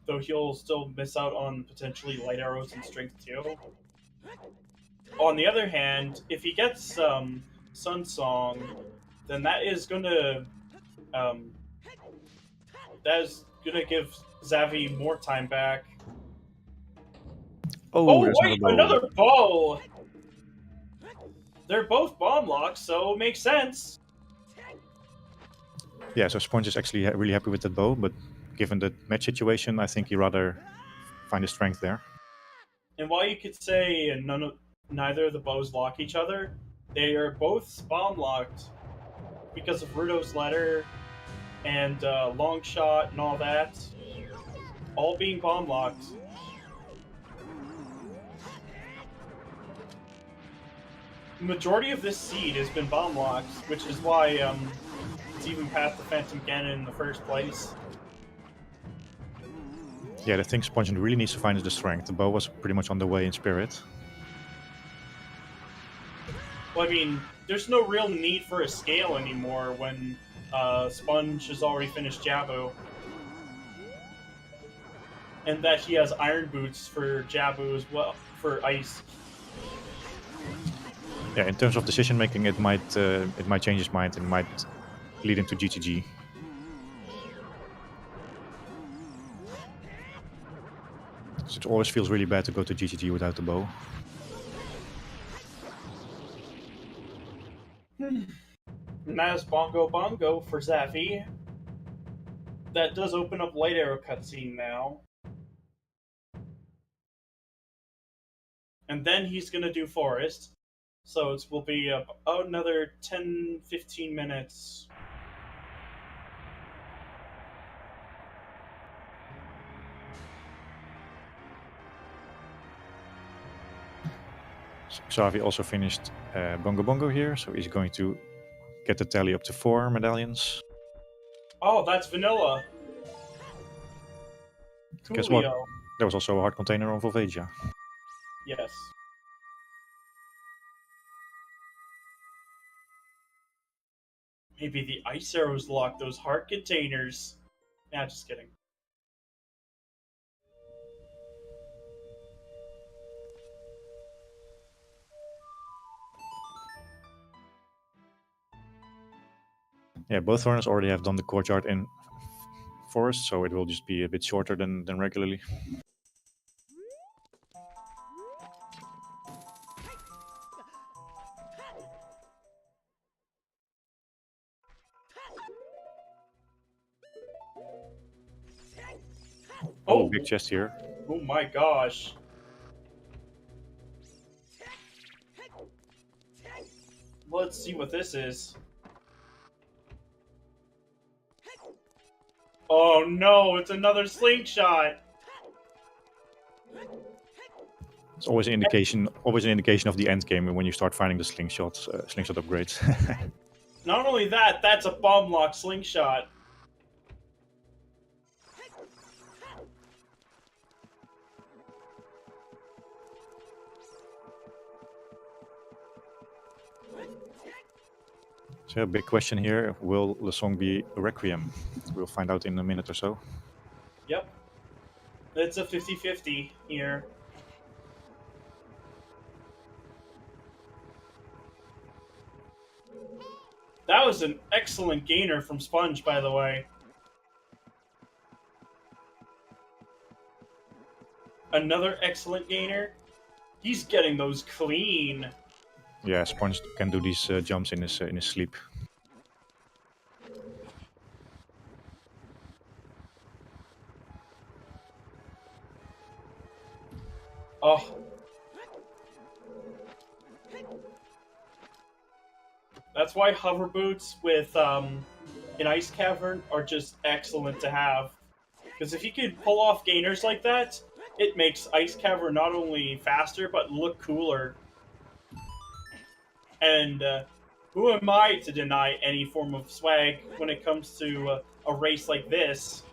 S2: though he'll still miss out on potentially Light Arrows and Strength 2. On the other hand, if he gets Sun Song, then that is gonna give Xavi more time back. Oh wait, another bow! They're both bomb locks, so it makes sense.
S3: Yeah, so Sponge is actually really happy with that bow, but given the match situation, I think he rather find his strength there.
S2: And while you could say neither of the bows lock each other, they are both bomb locked because of Rudo's letter and long shot and all that, all being bomb locked. The majority of this seed has been bomb locked, which is why it's even past the Phantom Ganon in the first place.
S3: Yeah, the thing Sponge really needs to find is the strength. The bow was pretty much on the way in spirit.
S2: Well, I mean, there's no real need for a scale anymore when Sponge has already finished Jabu. And that he has Iron Boots for Jabu as well, for Ice.
S3: Yeah, in terms of decision making, it might change his mind and might lead him to GTG. So it always feels really bad to go to GTG without the bow.
S2: And that's Bongo Bongo for Xavi. That does open up Light Arrow cutscene now. And then he's gonna do Forest. So it will be another 10-15 minutes.
S3: Xavi also finished Bongo Bongo here, so he's going to get the tally up to 4 medallions.
S2: Oh, that's Vanilla.
S3: Guess what?
S2: Coolio.
S3: There was also a hard container on Volvagia.
S2: Yes. Maybe the ice arrows lock those heart containers. Nah, just kidding.
S3: Yeah, both runners already have done the courtyard in Forest, so it will just be a bit shorter than regularly. Oh, big chest here.
S2: Oh my gosh. Let's see what this is. Oh no, it's another slingshot.
S3: It's always an indication of the end game when you start finding the slingshot upgrades.
S2: Not only that, that's a bomb lock slingshot.
S3: So a big question here, will the song be a Requiem? We'll find out in a minute or so.
S2: Yep. It's a 50-50 here. That was an excellent gainer from Sponge, by the way. Another excellent gainer. He's getting those clean.
S3: Yeah, Sponge can do these jumps in his sleep.
S2: Oh. That's why hover boots with an ice cavern are just excellent to have. Because if you could pull off gainers like that, it makes Ice Cavern not only faster, but look cooler. And who am I to deny any form of swag when it comes to a race like this?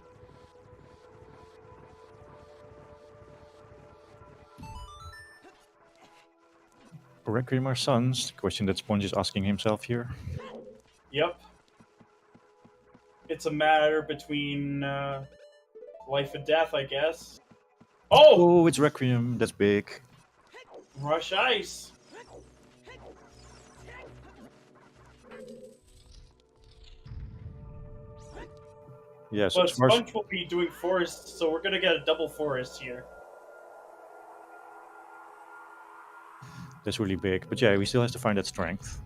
S3: Requiem or Sons? The question that Sponge is asking himself here.
S2: Yep. It's a matter between life and death, I guess. Oh!
S3: Oh, it's Requiem. That's big.
S2: Rush Ice.
S3: Yeah, so
S2: But Sponge will be doing Forest, so we're going to get a double Forest here.
S3: That's really big. But yeah, we still have to find that strength.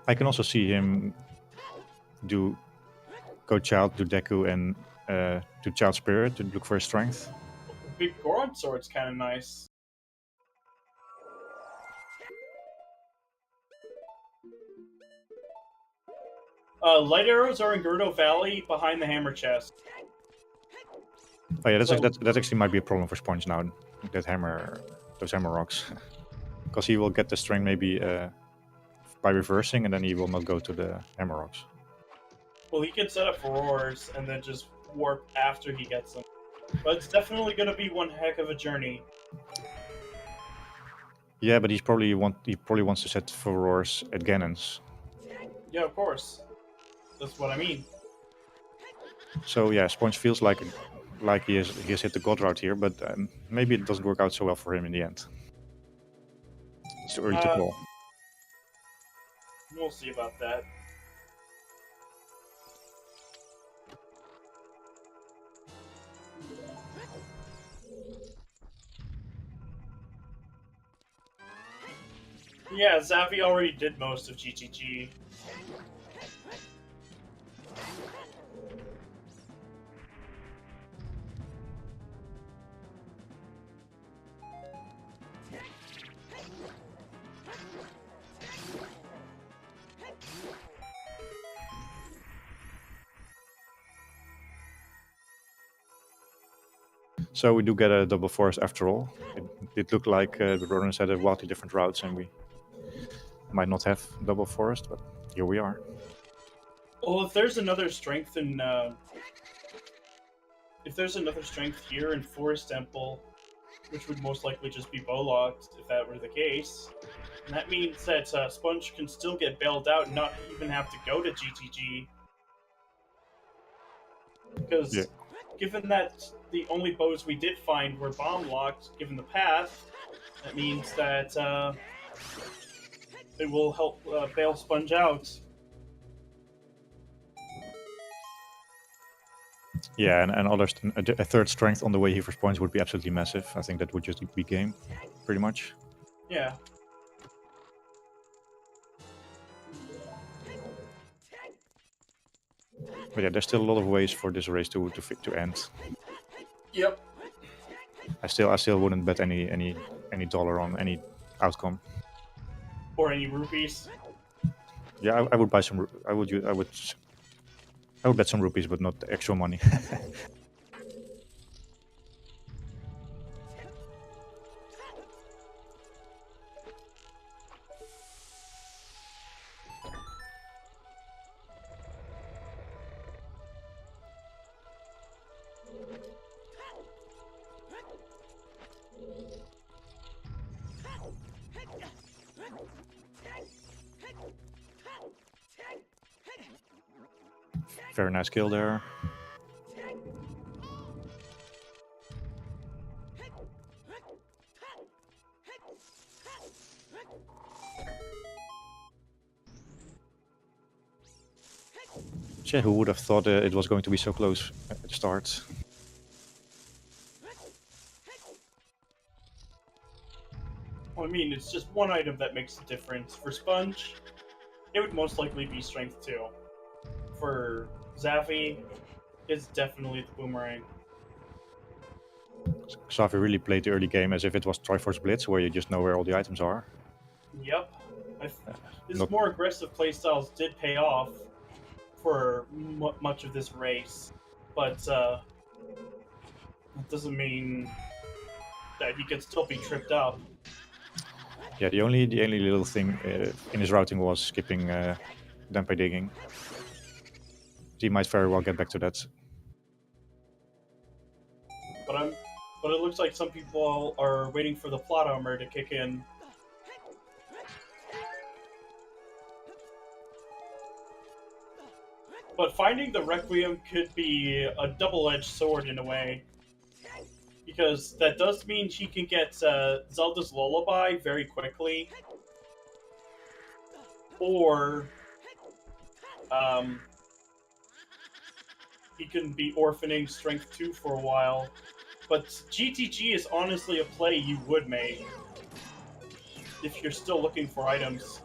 S3: I can also see him go Child, do Deku, and do Child Spirit to look for his strength.
S2: Big Goron Sword's kind of nice. Light arrows are in Gerudo Valley behind the hammer chest.
S3: Oh yeah,
S2: So-
S3: that actually might be a problem for Sponge now. Those hammer rocks, because he will get the strength maybe by reversing, and then he will not go to the hammer rocks.
S2: Well, he can set up roars and then just warp after he gets them. But it's definitely going to be one heck of a journey.
S3: Yeah, but he probably wants to set furores at Ganon's.
S2: Yeah, of course. That's what I mean.
S3: So yeah, Sponge feels like he has hit the god route here, but maybe it doesn't work out so well for him in the end. It's too early to call.
S2: We'll see about that. Yeah, Xavi already did most of GTG.
S3: So we do get a double forest after all. It looked like the runners had a wildly different routes, and we might not have double forest, but here we are.
S2: Well, if there's another strength here in Forest Temple, which would most likely just be bowlocked if that were the case, and that means that Sponge can still get bailed out and not even have to go to GTG. Because given that the only bows we did find were bomb locked, given the path, that means that it will help bail Sponge out.
S3: Yeah, and a third strength on the way here for Sponge would be absolutely massive. I think that would just be game, pretty much.
S2: Yeah.
S3: But yeah, there's still a lot of ways for this race to end.
S2: Yep.
S3: I still wouldn't bet any dollar on any outcome.
S2: Or any rupees.
S3: Yeah, I would buy some. I would bet some rupees, but not the actual money. Very nice kill there. Yeah, who would have thought it was going to be so close at the start?
S2: Well, I mean, it's just one item that makes a difference. For Sponge, it would most likely be Strength 2. For Xavi, it's definitely the Boomerang.
S3: Xavi really played the early game as if it was Triforce Blitz, where you just know where all the items are.
S2: Yep. His more aggressive playstyles did pay off for much of this race, but that doesn't mean that he could still be tripped up.
S3: Yeah, the only little thing in his routing was skipping Denpai digging. He might very well get back to that.
S2: But it looks like some people are waiting for the plot armor to kick in. But finding the Requiem could be a double-edged sword in a way. Because that does mean she can get Zelda's Lullaby very quickly. Or he can be orphaning Strength 2 for a while. But GTG is honestly a play you would make if you're still looking for items.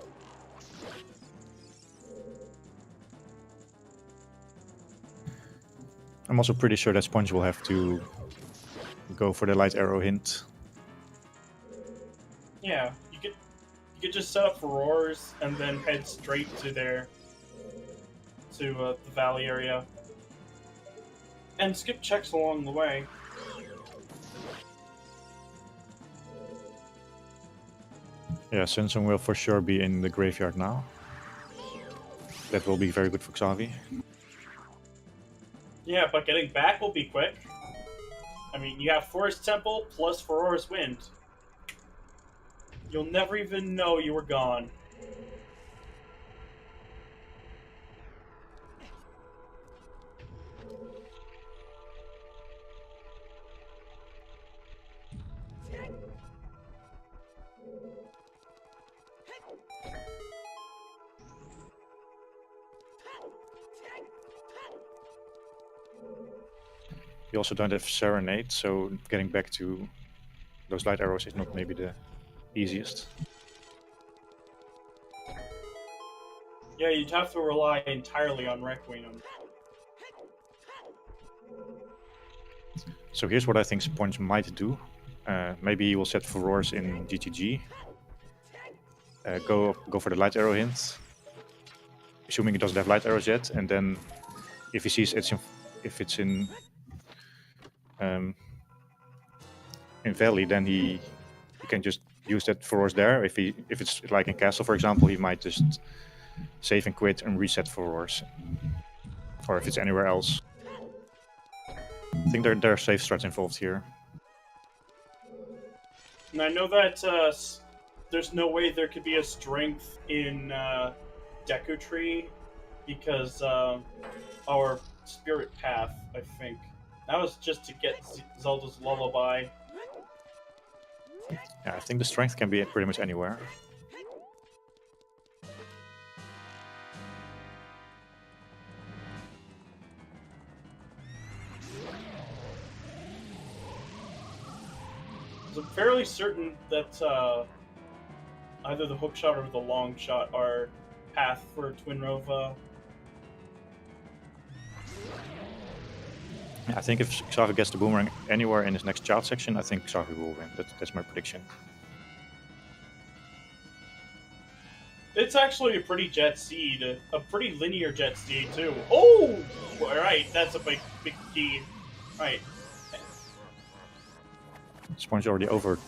S3: I'm also pretty sure that Sponge will have to go for the light arrow hint.
S2: Yeah, you could just set up for roars and then head straight to the valley area, and skip checks along the way.
S3: Yeah, Sunsong will for sure be in the graveyard now. That will be very good for Xavi.
S2: Yeah, but getting back will be quick. I mean, you have Forest Temple plus Furor's Wind. You'll never even know you were gone.
S3: You also don't have Serenade, so getting back to those light arrows is not maybe the easiest.
S2: Yeah, you'd have to rely entirely on Requiem.
S3: So here's what I think Sponge might do. Maybe he will set Furores in GTG. Go for the light arrow hint, assuming he doesn't have light arrows yet, and then if he sees if it's in Valley, then he can just use that Furores there. If it's like in Castle, for example, he might just save and quit and reset Furores. Or if it's anywhere else. I think there are safe strats involved here.
S2: And I know that there's no way there could be a strength in Deku Tree because our Spirit Path, I think. That was just to get Zelda's Lullaby.
S3: Yeah, I think the strength can be pretty much anywhere.
S2: I'm fairly certain that either the hook shot or the long shot are path for Twin Rova.
S3: I think if Xavi gets the boomerang anywhere in his next child section, I think Xavi will win. That's my prediction.
S2: It's actually a pretty jet seed, a pretty linear jet seed too. Oh, all right, that's a big key. Right.
S3: Sponge already over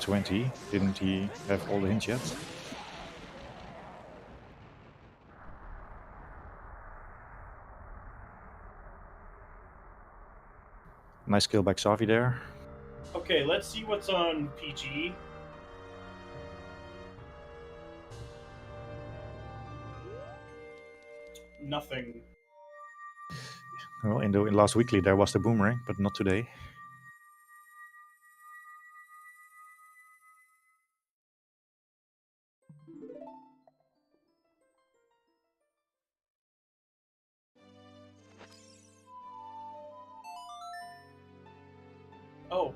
S3: 20. Didn't he have all the hints yet? Nice kill by Xavi there.
S2: Okay, let's see what's on PG. Nothing.
S3: Well, in last weekly there was the boomerang, but not today.
S2: Oh,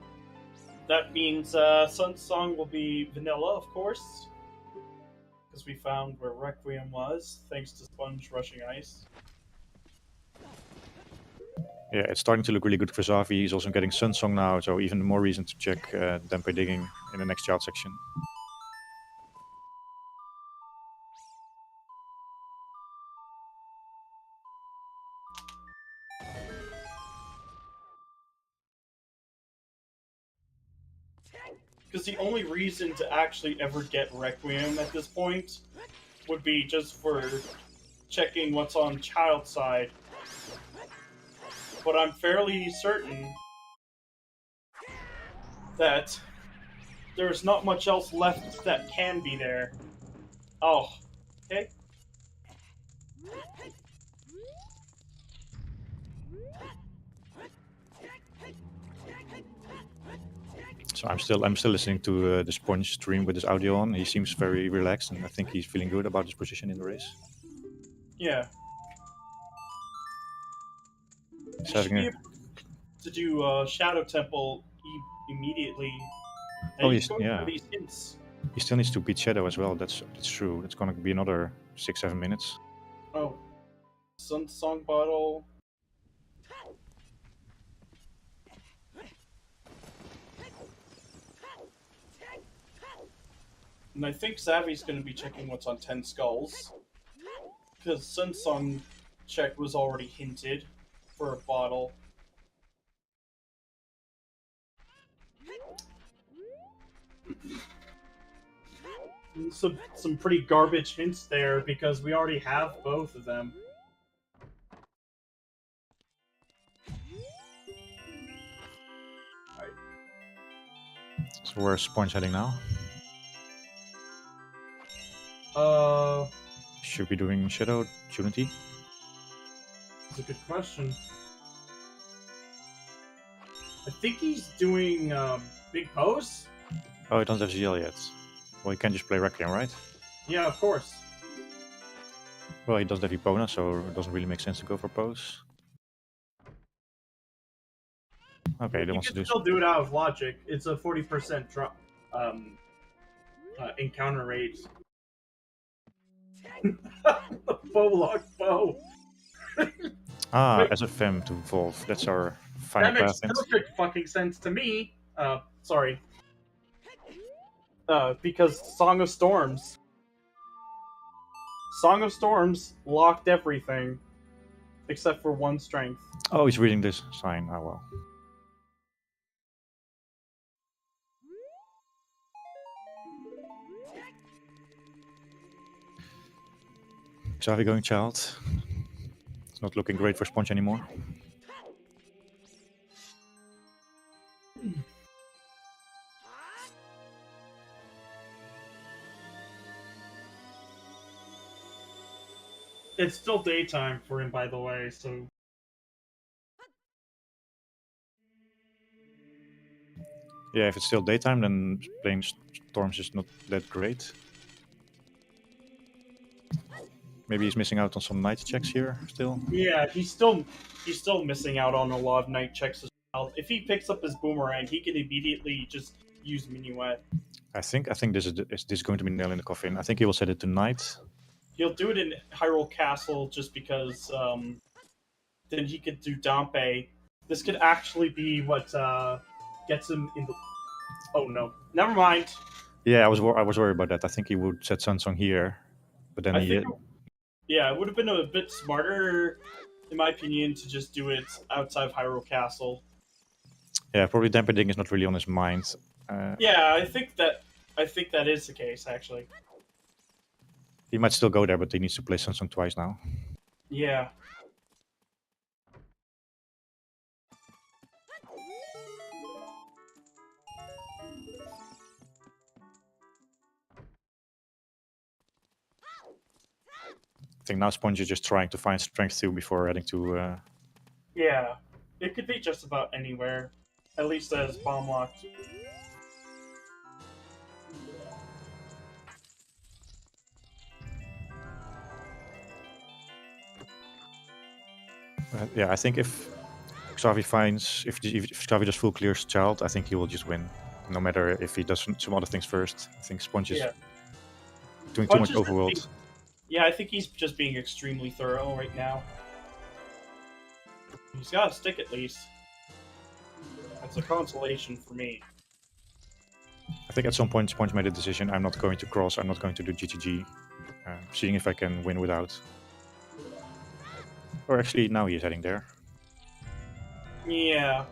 S2: that means Sun's Song will be vanilla, of course, because we found where Requiem was, thanks to Sponge rushing ice.
S3: Yeah, it's starting to look really good for Xavi. He's also getting Sun Song now, so even more reason to check Dempe Digging in the next child section.
S2: Because the only reason to actually ever get Requiem at this point would be just for checking what's on child side. But I'm fairly certain that there's not much else left that can be there. Oh, okay.
S3: So I'm still listening to the Sponge stream with his audio on. He seems very relaxed, and I think he's feeling good about his position in the race.
S2: Yeah.
S3: He's
S2: You should
S3: having
S2: be
S3: a...
S2: able to do Shadow Temple immediately.
S3: Oh,
S2: And
S3: yes,
S2: you go
S3: yeah.
S2: for these hints.
S3: He still needs to beat Shadow as well. That's true. It's going to be another 6-7 minutes.
S2: Oh, Sun Song bottle. And I think Xavi's going to be checking what's on 10 Skulls. Because Sun Song check was already hinted for a bottle. Some pretty garbage hints there because we already have both of them.
S3: So where's Sponge heading now? Should be doing Shadow, Unity.
S2: That's a good question. I think he's doing Big Pose.
S3: Oh, he doesn't have ZL yet. Well, he can just play Requiem, right?
S2: Yeah, of course.
S3: Well, he doesn't have Epona, so it doesn't really make sense to go for Pose. Okay, he wants to do.
S2: You can still do it out of logic. It's a 40% drop encounter rate. Bowlock bow.
S3: Ah,
S2: Wait.
S3: SFM to evolve. That's our final
S2: That makes
S3: path.
S2: perfect fucking sense to me. Sorry. Because Song of Storms. Song of Storms locked everything. Except for one strength.
S3: Oh, he's reading this sign. Oh well. Xavi going child. It's not looking great for Sponge anymore.
S2: It's still daytime for him, by the way, so...
S3: Yeah, if it's still daytime, then playing Storms is not that great. Maybe he's missing out on some night checks here still.
S2: Yeah, he's still missing out on a lot of night checks as well. If he picks up his boomerang, he can immediately just use Minuet.
S3: I think this is going to be nail in the coffin. I think he will set it to night.
S2: He'll do it in Hyrule Castle just because then he could do Dampe. This could actually be what gets him in the... Oh no, never mind.
S3: Yeah, I was worried about that. I think he would set Sunsong here, but then
S2: Yeah, it would have been a bit smarter, in my opinion, to just do it outside of Hyrule Castle.
S3: Yeah, probably Dampening is not really on his mind.
S2: Yeah, I think that is the case, actually.
S3: He might still go there, but he needs to play Sunsong twice now.
S2: Yeah.
S3: I think now Sponge is just trying to find strength 2 before heading to...
S2: Yeah. It could be just about anywhere. At least as bomb locked.
S3: yeah, I think if Xavi finds... If Xavi just full clears Child, I think he will just win. No matter if he does some other things first. I think Sponge is doing too much overworld.
S2: Yeah, I think he's just being extremely thorough right now. He's got a stick at least. That's a consolation for me.
S3: I think at some point Sponge made a decision. I'm not going to cross. I'm not going to do GTG. Seeing if I can win without. Or actually, now he's heading there.
S2: Yeah.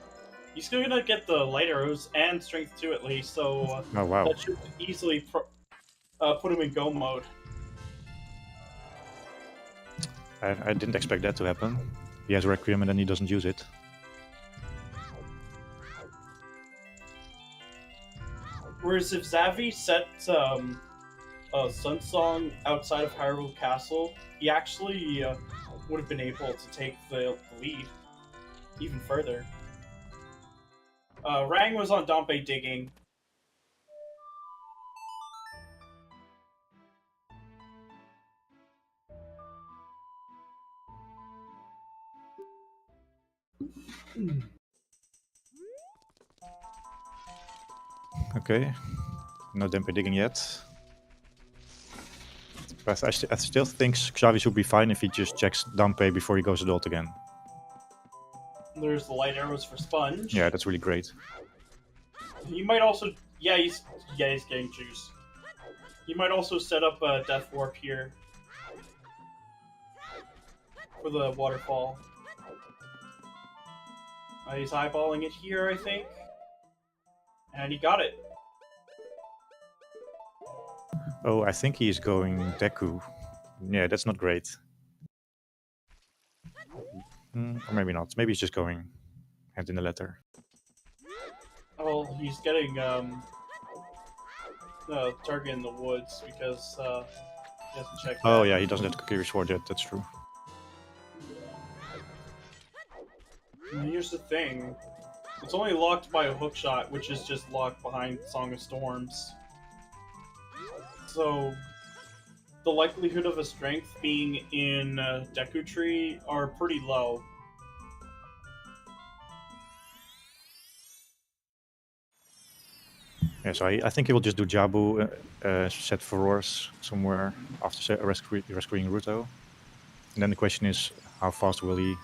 S2: He's gonna get the light arrows and strength 2 at least, so
S3: oh wow,
S2: that should easily put him in go mode.
S3: I didn't expect that to happen. He has Requiem and then he doesn't use it.
S2: Whereas if Xavi set Sunsong outside of Hyrule Castle, he actually would have been able to take the lead even further. Rang was on Dampe digging.
S3: Okay, no Dampe digging yet. But I still think Xavi should be fine if he just checks Dampe before he goes adult again.
S2: There's the light arrows for Sponge.
S3: Yeah, that's really great.
S2: He might also... Yeah, he's getting juice. He might also set up a Death Warp here. For the waterfall. He's eyeballing it here, I think. And he got it.
S3: Oh, I think he's going Deku. Yeah, that's not great. Or maybe not. Maybe he's just going hand in the letter.
S2: Oh, he's getting the target in the woods because he hasn't checked
S3: Oh
S2: that.
S3: yeah, he doesn't have to Kokiri Sword yet, that's true.
S2: And here's the thing. It's only locked by a hookshot, which is just locked behind Song of Storms. So, the likelihood of a strength being in Deku Tree are pretty low.
S3: Yeah, so I think he will just do Jabu, set Furores somewhere after rescuing Ruto. And then the question is, how fast will he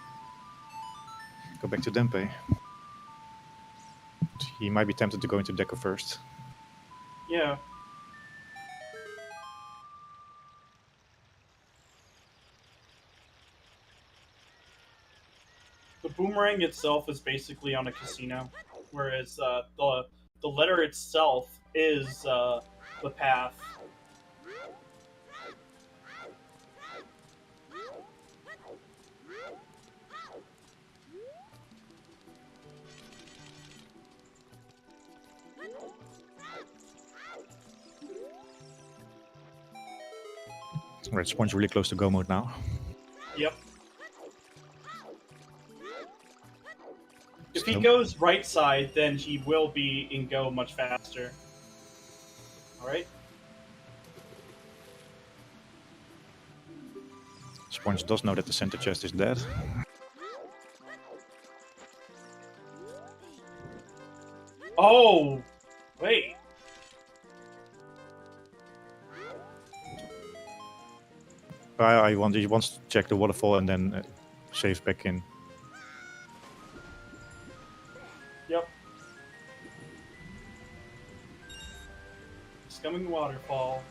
S3: go back to Dempe? He might be tempted to go into Deku first.
S2: Yeah. The boomerang itself is basically on a casino, whereas the letter itself is the path.
S3: Right, Sponge really close to go mode now.
S2: Yep. If he goes right side, then he will be in go much faster. Alright?
S3: Sponge does know that the center chest is dead.
S2: Oh! Wait.
S3: He wants to check the waterfall and then save back in.
S2: Yep. Scumming waterfall.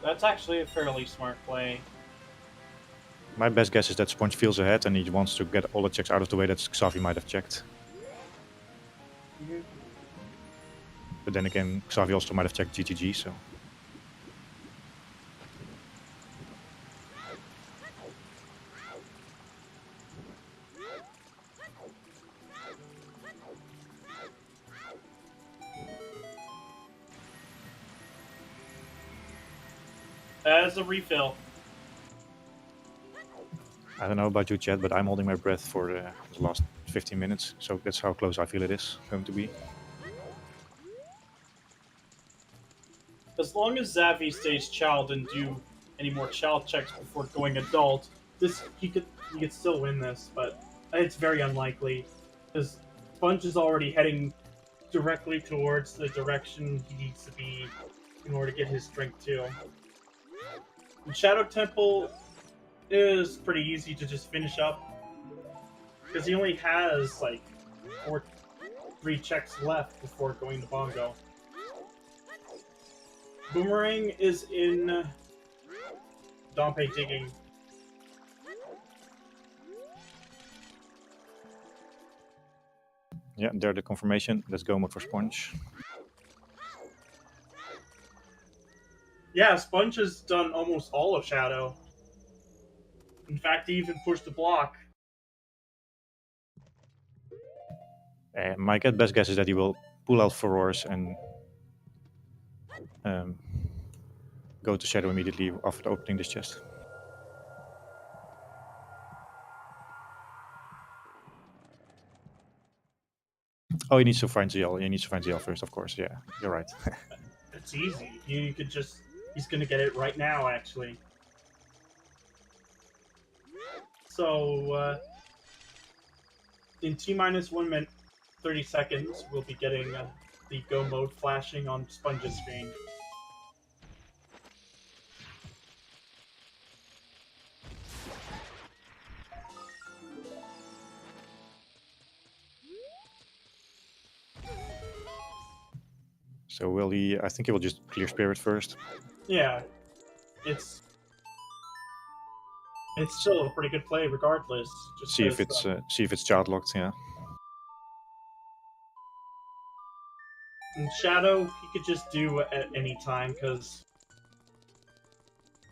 S2: That's actually a fairly smart play.
S3: My best guess is that Sponge feels ahead and he wants to get all the checks out of the way that Xavi might have checked.
S2: Mm-hmm.
S3: But then again, Xavi also might have checked GTG, so...
S2: As a refill.
S3: I don't know about you, Chad, but I'm holding my breath for the last 15 minutes, so that's how close I feel it is going to be.
S2: As long as Xavi stays child and do any more child checks before going adult, he could still win this, but it's very unlikely because Sponge is already heading directly towards the direction he needs to be in order to get his strength 2. And Shadow Temple is pretty easy to just finish up because he only has like 3 checks left before going to Bongo. Boomerang is in Dampe digging.
S3: Yeah, there the confirmation. Let's go mode for Sponge.
S2: Yeah, Sponge has done almost all of Shadow. In fact, he even pushed the block.
S3: My best guess is that he will pull out Furores and go to Shadow immediately after opening this chest. Oh, he needs to find ZL. He needs to find ZL first, of course. Yeah, you're right.
S2: It's easy. You could just... He's gonna get it right now, actually. So, in T-minus 1 minute, 30 seconds, we'll be getting the go mode flashing on Sponge's screen.
S3: So will he? I think he will just clear Spirit first.
S2: Yeah, it's still a pretty good play regardless. Just
S3: See if
S2: 'cause,
S3: it's child locked. Yeah.
S2: in Shadow, he could just do at any time because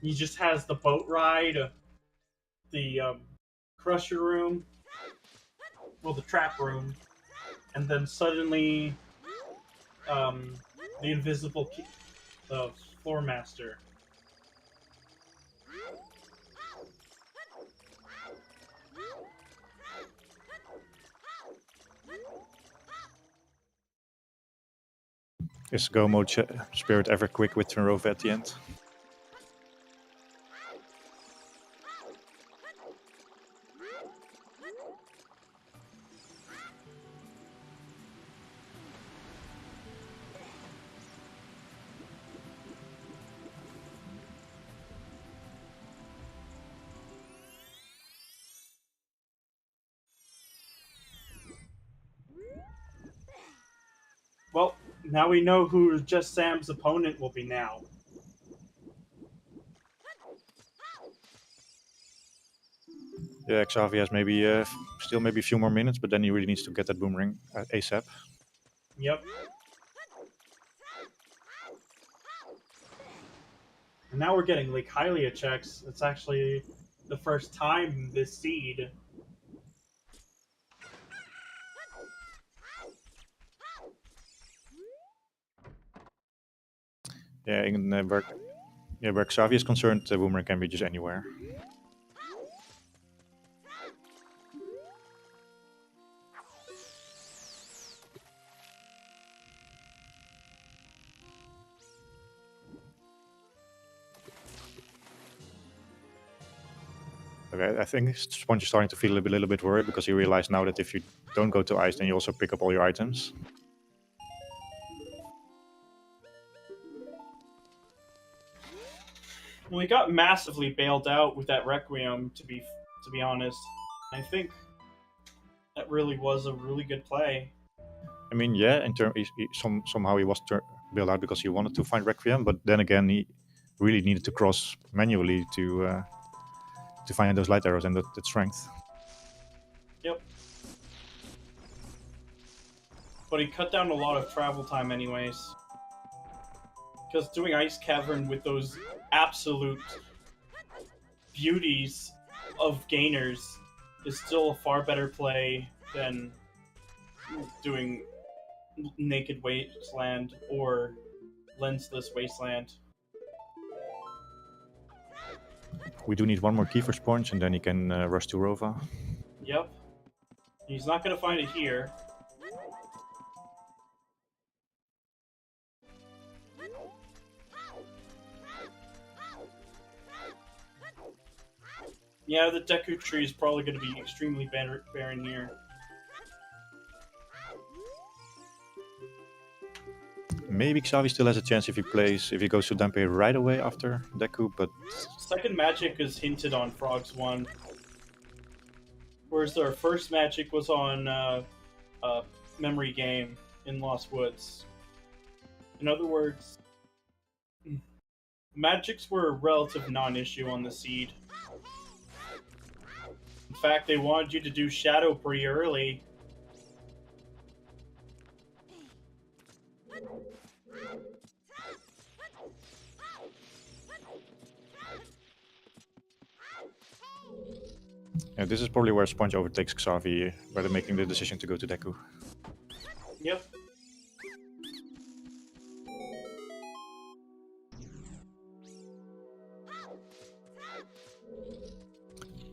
S2: he just has the boat ride, the crusher room, well, the trap room, and then suddenly the invisible the floor master.
S3: Is Go mode Spirit ever quick with Turnover at the end?
S2: Well, now we know who Just Sam's opponent will be now.
S3: Yeah, Xavi has maybe still maybe a few more minutes, but then he really needs to get that boomerang ASAP.
S2: Yep. And now we're getting like Hylia checks. It's actually the first time this seed.
S3: Yeah, where Xavi is concerned, the boomerang can be just anywhere. Okay, I think Sponge is starting to feel a little bit worried because he realized now that if you don't go to ice, then you also pick up all your items.
S2: Well, he got massively bailed out with that Requiem. To be honest, I think that really was a really good play.
S3: I mean, yeah, in term, somehow he was bailed out because he wanted to find Requiem, but then again, he really needed to cross manually to find those light arrows and that strength.
S2: Yep. But he cut down a lot of travel time anyways. Because doing Ice Cavern with those absolute beauties of gainers is still a far better play than doing Naked Wasteland or Lensless Wasteland.
S3: We do need one more key for Sponge, and then he can rush to Rova.
S2: Yep. He's not going to find it here. Yeah, the Deku tree is probably going to be extremely barren here.
S3: Maybe Xavi still has a chance if he goes to Dampe right away after Deku, but
S2: Second magic is hinted on Frogs 1. Whereas their first magic was on Memory Game in Lost Woods. In other words, magics were a relative non-issue on the seed. In fact, they wanted you to do Shadow pretty early.
S3: yeah, this is probably where Sponge overtakes Xavi by making the decision to go to Deku.
S2: Yep.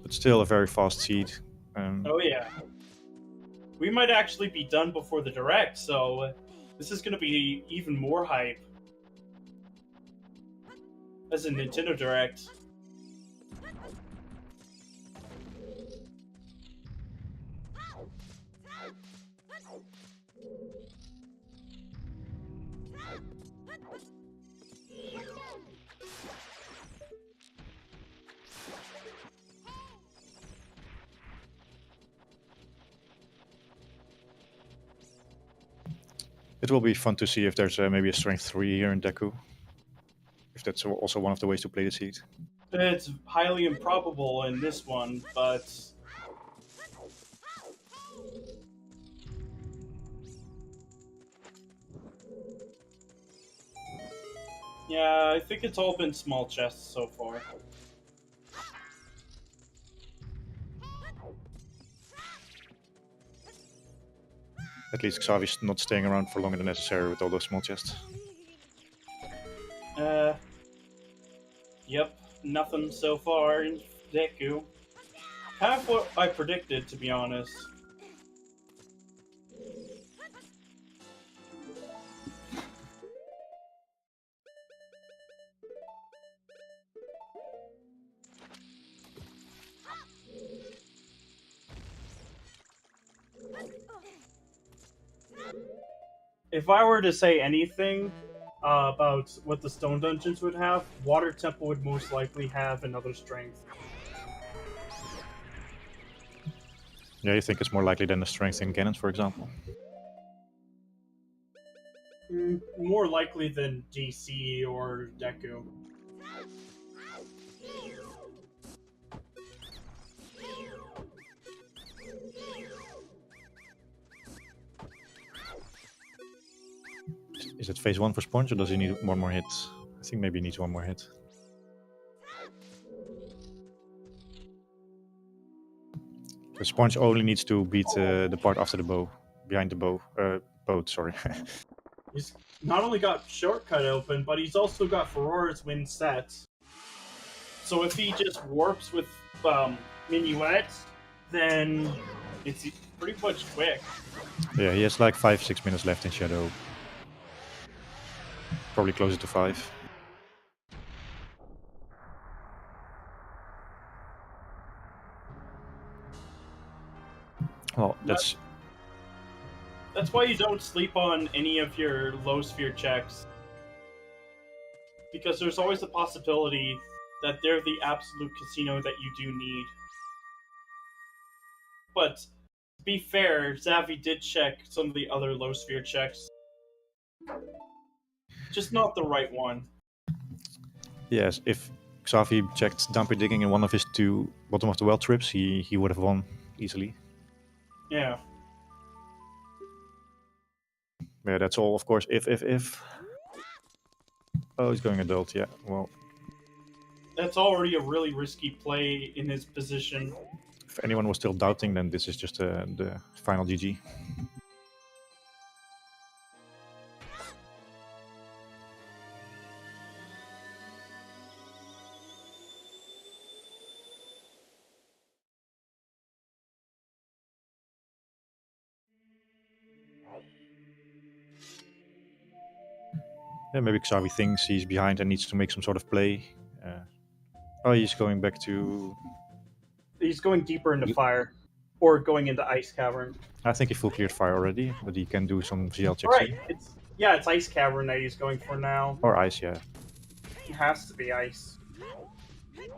S3: But still a very fast seed.
S2: Oh yeah. We might actually be done before the direct, so this is going to be even more hype. As a Nintendo Direct.
S3: It will be fun to see if there's maybe a strength 3 here in Deku. If that's also one of the ways to play the seed.
S2: It's highly improbable in this one, but yeah, I think it's all been small chests so far.
S3: At least Xavi's not staying around for longer than necessary with all those small chests.
S2: Yep, nothing so far in Deku. Kind of what I predicted, to be honest. If I were to say anything about what the stone dungeons would have, Water Temple would most likely have another strength.
S3: Yeah, you think it's more likely than the strength in cannons, for example?
S2: More likely than DC or Deku.
S3: Is it phase 1 for Sponge, or does he need one more hit? I think maybe he needs one more hit. The Sponge only needs to beat the part after the bow, behind the boat, sorry.
S2: He's not only got Shortcut open, but he's also got Ferrara's win set. So if he just warps with Minuet, then it's pretty much quick.
S3: Yeah, he has like 5-6 minutes left in Shadow. Probably closer to 5. Well, that's
S2: why you don't sleep on any of your low sphere checks. Because there's always a possibility that they're the absolute casino that you do need. But to be fair, Xavi did check some of the other low sphere checks. Just not the right one.
S3: yes. If Xavi checked Dumpy Digging in one of his 2 bottom of the well trips, he would have won easily.
S2: Yeah.
S3: Yeah, that's all, of course. If. Oh, he's going adult. Yeah. Well,
S2: That's already a really risky play in his position.
S3: if anyone was still doubting, then this is just the final GG. Yeah, maybe Xavi thinks he's behind and needs to make some sort of play. Oh, he's going back to...
S2: He's going deeper into fire. Or going into Ice Cavern.
S3: I think he full cleared fire already, but he can do some ZL checks.
S2: Right, it's Ice Cavern that he's going for now.
S3: Or ice, yeah.
S2: It has to be ice.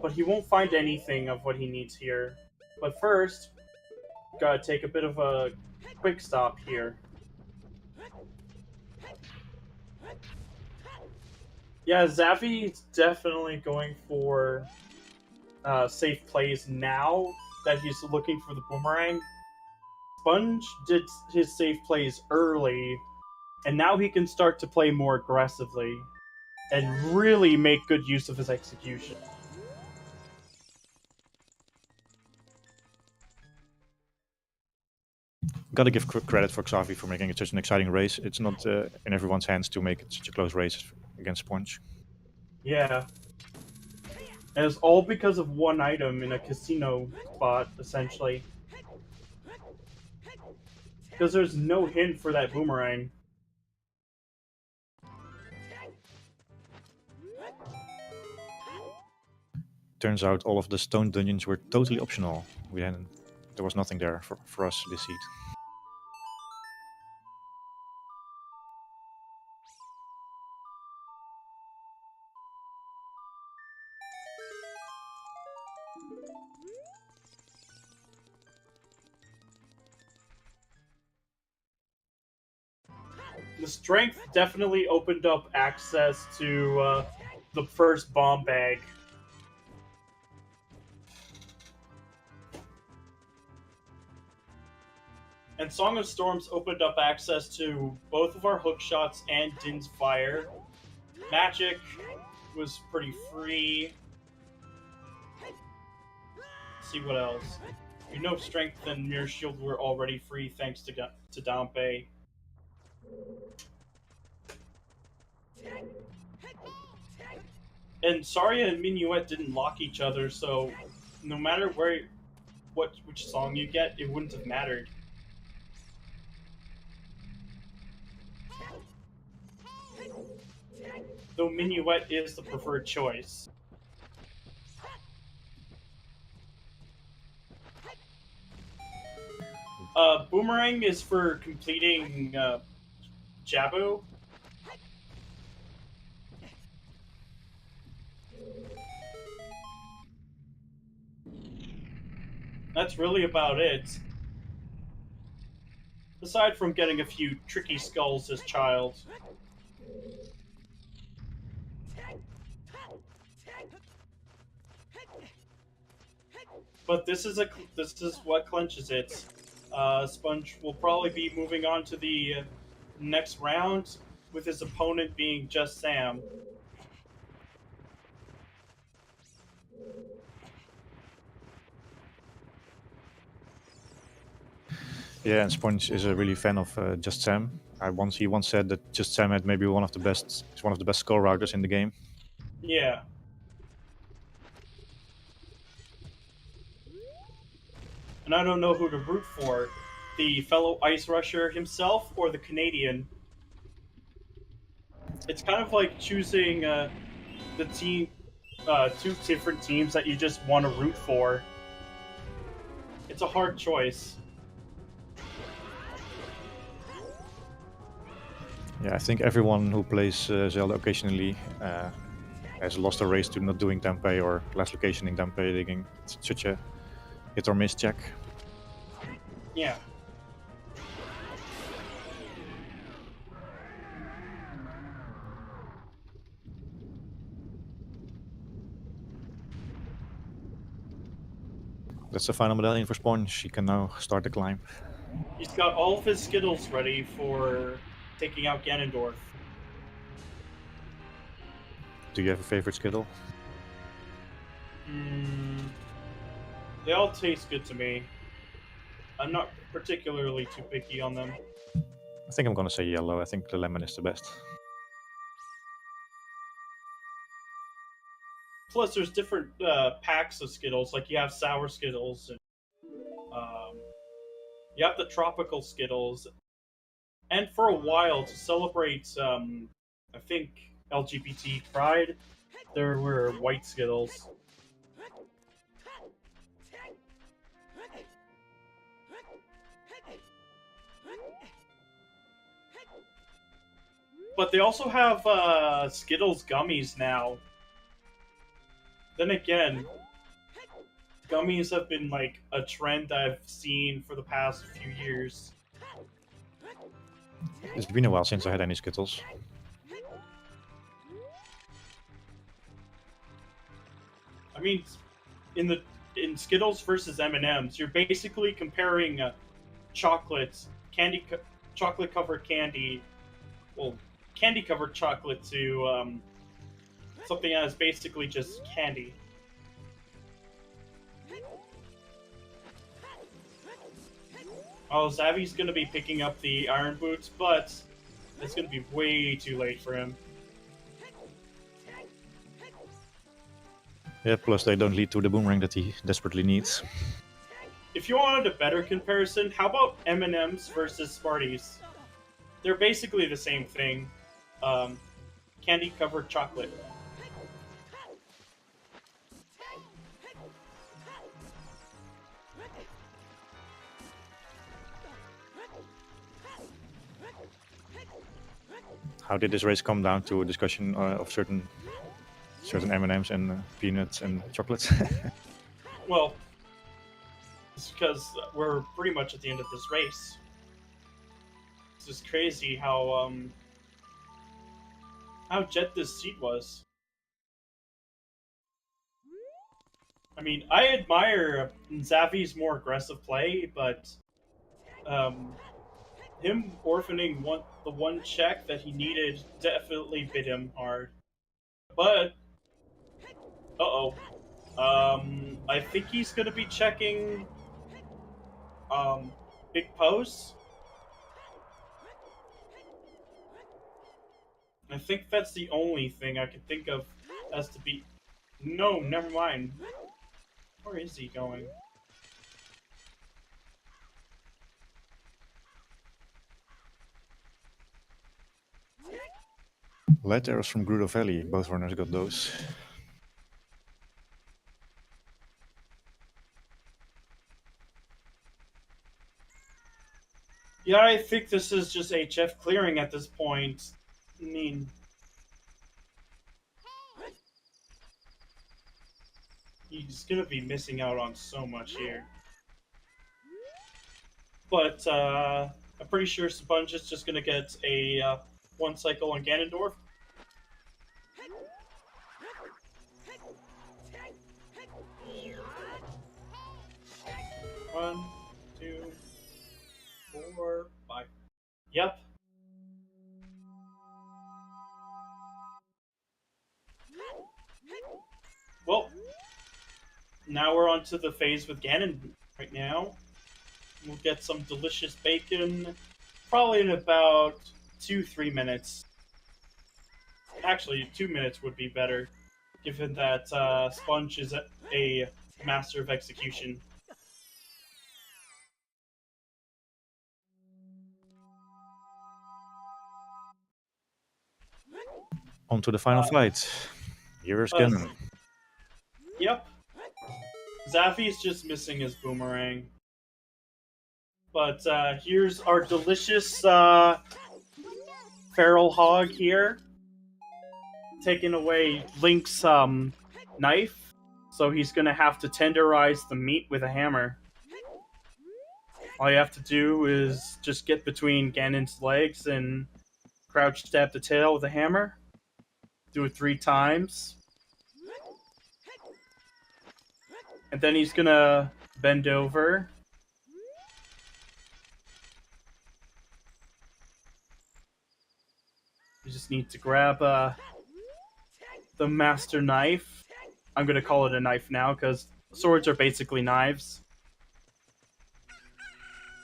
S2: But he won't find anything of what he needs here. But first, gotta take a bit of a quick stop here. Yeah, Xavi's definitely going for safe plays now that he's looking for the boomerang. Sponge did his safe plays early, and now he can start to play more aggressively and really make good use of his execution.
S3: Gotta give credit for Xavi for making it such an exciting race. It's not in everyone's hands to make it such a close race against Sponge.
S2: Yeah. And it's all because of one item in a casino spot, essentially. Because there's no hint for that boomerang.
S3: Turns out all of the stone dungeons were totally optional. There was nothing there for us this seed.
S2: The strength definitely opened up access to the first bomb bag. And Song of Storms opened up access to both of our hook shots and Din's Fire. Magic was pretty free. Let's see what else. You know, Strength and Mirror Shield were already free thanks to Dampe. And Saria and Minuet didn't lock each other, so no matter which song you get, it wouldn't have mattered. Though Minuet is the preferred choice. Boomerang is for completing Jabu. That's really about it. Aside from getting a few tricky skulls as child. But this is what clinches it. Sponge will probably be moving on to the next round, with his opponent being just Sam.
S3: Yeah, and Sponge is a really fan of Just Sam. He once said that Just Sam had maybe one of the best skull routers in the game.
S2: Yeah. And I don't know who to root for. The fellow Ice Rusher himself or the Canadian. It's kind of like choosing the team, two different teams that you just want to root for. It's a hard choice.
S3: Yeah, I think everyone who plays Zelda occasionally has lost a race to not doing Dampe or last location in Dampe digging. It's such a hit or miss check.
S2: Yeah.
S3: That's the final medallion for Sponge. He can now start the climb.
S2: He's got all of his Skittles ready for taking out Ganondorf.
S3: Do you have a favorite Skittle?
S2: They all taste good to me. I'm not particularly too picky on them.
S3: I think I'm gonna say yellow. I think the lemon is the best.
S2: Plus, there's different packs of Skittles. Like you have sour Skittles, and you have the tropical Skittles. And for a while, to celebrate, I think LGBT Pride, there were white Skittles. But they also have Skittles gummies now. Then again, gummies have been like a trend I've seen for the past few years.
S3: It's been a while since I had any Skittles.
S2: I mean, in Skittles versus M&Ms, you're basically comparing chocolate covered candy, well, candy covered chocolate to something that is basically just candy. Oh, Xavi's gonna be picking up the Iron Boots, but it's gonna be way too late for him.
S3: Yeah, plus they don't lead to the boomerang that he desperately needs.
S2: If you wanted a better comparison, how about M&M's versus Smarties? They're basically the same thing. Candy-covered chocolate.
S3: How did this race come down to a discussion of certain M&Ms and peanuts and chocolates?
S2: Well, it's because we're pretty much at the end of this race. just crazy how jet this seed was. I mean, I admire Xavi's more aggressive play, but him orphaning the one check that he needed definitely bit him hard. But I think he's gonna be checking big posts. I think that's the only thing I can think of as to be. No, never mind. Where is he going?
S3: Light arrows from Grudo Valley. Both runners got those.
S2: Yeah, I think this is just HF clearing at this point. I mean, he's gonna be missing out on so much here. But I'm pretty sure Sponge is just gonna get a one cycle on Ganondorf. One, two, 4, 5. Yep. Well, now we're on to the phase with Ganon right now. We'll get some delicious bacon, probably in about 2-3 minutes. Actually, 2 minutes would be better, given that Sponge is a master of execution.
S3: On to the final fight. Here is Ganon.
S2: Yep. Xavi's just missing his boomerang. But here's our delicious feral hog here, taking away Link's knife, so he's gonna have to tenderize the meat with a hammer. All you have to do is just get between Ganon's legs and crouch stab the tail with a hammer. Do it 3 times. And then he's gonna bend over. You just need to grab the master knife. I'm gonna call it a knife now, because swords are basically knives.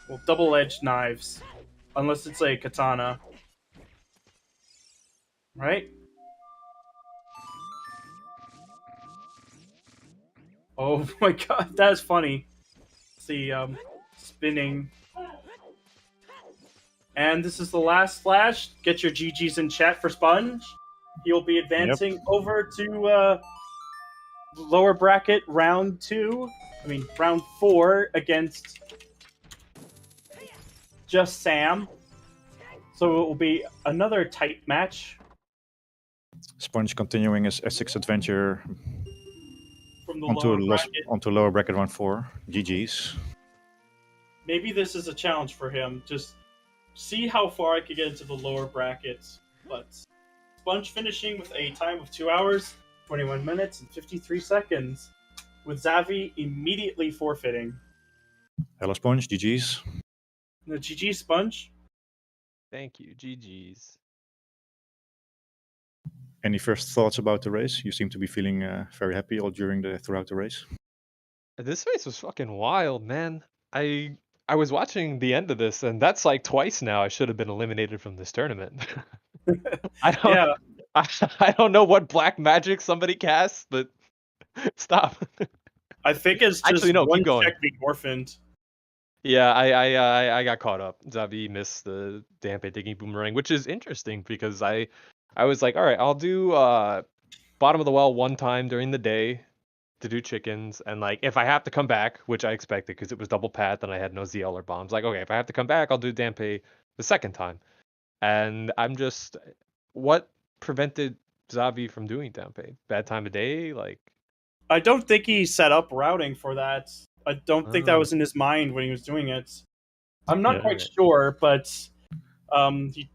S2: Well, double-edged knives. Unless it's a katana. Right? Oh my god, that's funny. See, spinning. And this is the last flash. Get your GGs in chat for Sponge. He'll be advancing over to lower bracket round 4 against just Sam. So it will be another tight match.
S3: Sponge continuing his S6 adventure
S2: From the
S3: onto lower bracket round 4. GG's.
S2: Maybe this is a challenge for him. Just see how far I could get into the lower brackets. But Sponge finishing with a time of 2 hours, 21 minutes, and 53 seconds, with Xavi immediately forfeiting.
S3: Hello, Sponge. GG's.
S2: The GG Sponge.
S4: Thank you. GG's.
S3: Any first thoughts about the race? You seem to be feeling very happy throughout the race.
S4: This race was fucking wild, man. I was watching the end of this, and that's like twice now I should have been eliminated from this tournament. I don't know what black magic somebody casts, but stop.
S2: I think it's just
S4: Actually, no,
S2: one
S4: keep going.
S2: check being orphaned.
S4: Yeah, I got caught up. Xavi missed the Dampe digging boomerang, which is interesting because I was like, all right, I'll do bottom of the well one time during the day to do chickens, and like if I have to come back, which I expected because it was double path and I had no ZL or bombs, like okay, if I have to come back, I'll do Dampe the second time. And I'm just, what prevented Xavi from doing Dampe? Bad time of day, like.
S2: I don't think he set up routing for that. I don't think that was in his mind when he was doing it. I'm not quite sure, but He,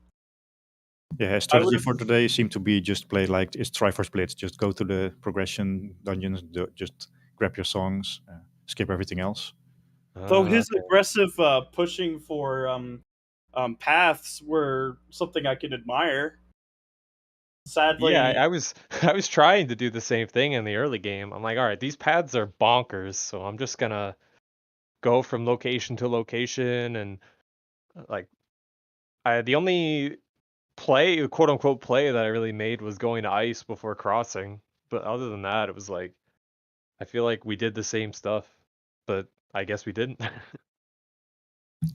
S3: Yeah, his
S2: I
S3: strategy
S2: would've-
S3: for today seemed to be just play like it's Triforce Blitz. Just go to the progression dungeons, just grab your songs, skip everything else.
S2: though his
S4: Okay.
S2: aggressive pushing for paths were something I could admire. Sadly,
S4: Yeah, I was I was trying to do the same thing in the early game. I'm like, all right, these paths are bonkers, so I'm just gonna go from location to location and like the only play, quote unquote play that I really made was going to ice before crossing. But other than that, it was like I feel like we did the same stuff, but I guess we didn't.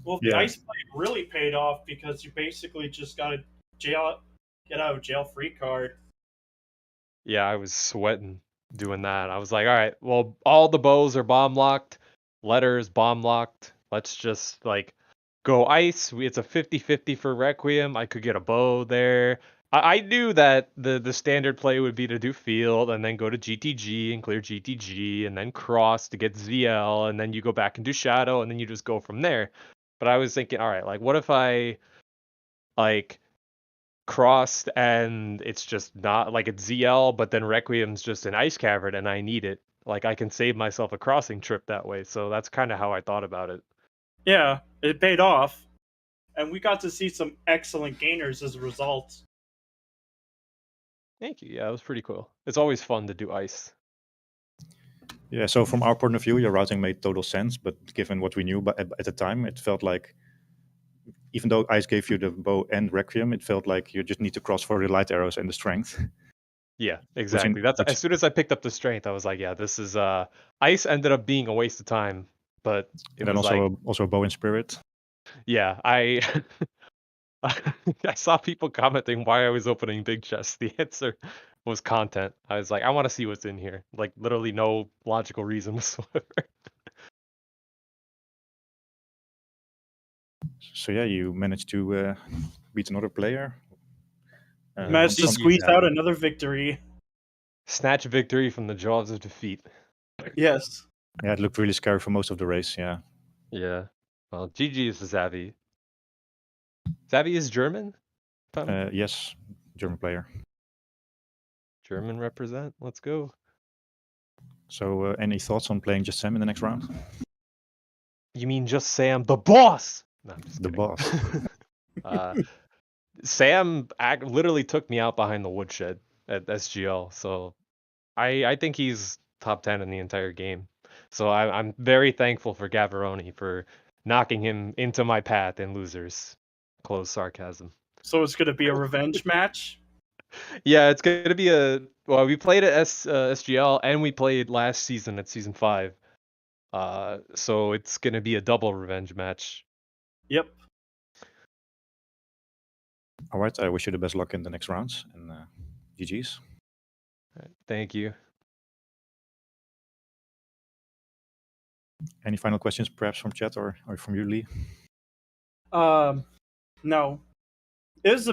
S2: well, the
S3: Yeah.
S2: ice play really paid off because you basically just got a get out of jail free card.
S4: Yeah, I was sweating doing that. I was like, all right, well, all the bows are bomb locked, letters bomb locked. Let's just like go ice. It's a 50-50 for Requiem. I could get a bow there. I knew that the standard play would be to do field and then go to GTG and clear GTG and then cross to get ZL and then you go back and do shadow and then you just go from there. But I was thinking, all right, like what if I like crossed and it's just not like it's ZL, but then Requiem's just an ice cavern and I need it. Like I can save myself a crossing trip that way. So that's kind of how I thought about it.
S2: Yeah, it paid off, and we got to see some excellent gainers as a result.
S4: Thank you. Yeah, it was pretty cool. It's always fun to do ice.
S3: Yeah, so from our point of view, your routing made total sense, but given what we knew at the time, it felt like, even though Ice gave you the bow and Requiem, it felt like you just need to cross for the light arrows and the strength.
S4: Yeah, exactly. That's as soon as I picked up the strength, I was like, yeah, this is ice ended up being a waste of time, but it
S3: then
S4: was
S3: also
S4: like
S3: also a bow and spirit.
S4: yeah, I I saw people commenting why I was opening big chests. The answer was content. I was like, I want to see what's in here. Like literally no logical reason whatsoever.
S3: So yeah, you managed to beat another player.
S2: Managed to
S4: GG,
S2: squeeze out
S4: Xavi.
S2: another victory.
S4: Snatch victory from the jaws of defeat.
S2: Yes.
S3: Yeah, it looked really scary for most of the race. Yeah.
S4: Yeah. Well, GG is Xavi. Xavi is German?
S3: Yes, German player.
S4: German represent. Let's go.
S3: So any thoughts on playing just Sam in the next round?
S4: You mean just Sam, the boss? No, I'm just
S3: The
S4: kidding.
S3: boss.
S4: Sam literally took me out behind the woodshed at SGL, so I think he's top 10 in the entire game. So I'm very thankful for Gavaroni for knocking him into my path in losers. Close sarcasm.
S2: So it's going to be a revenge match.
S4: Yeah, it's gonna be well, we played at SGL and we played last season at season 5. So it's gonna be a double revenge match.
S2: Yep.
S3: All right, I wish you the best luck in the next rounds, and GG's.
S4: All right, thank you.
S3: Any final questions, perhaps from chat or from you, Lee?
S2: No. It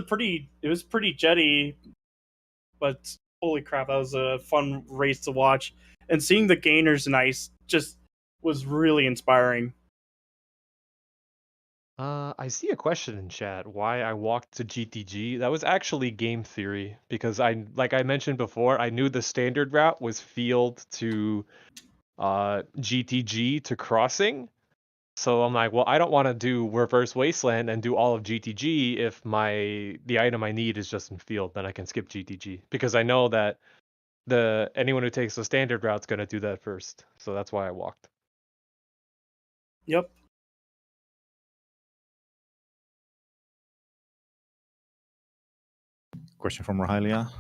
S2: was pretty jetty, but holy crap, that was a fun race to watch. And seeing the gainers in ice just was really inspiring.
S4: I see a question in chat. Why I walked to GTG? That was actually game theory because like I mentioned before, I knew the standard route was field to GTG to crossing. So I'm like, well, I don't want to do reverse wasteland and do all of GTG if the item I need is just in field, then I can skip GTG because I know that anyone who takes the standard route's gonna do that first. So that's why I walked.
S2: Yep.
S3: Question from Rahalia.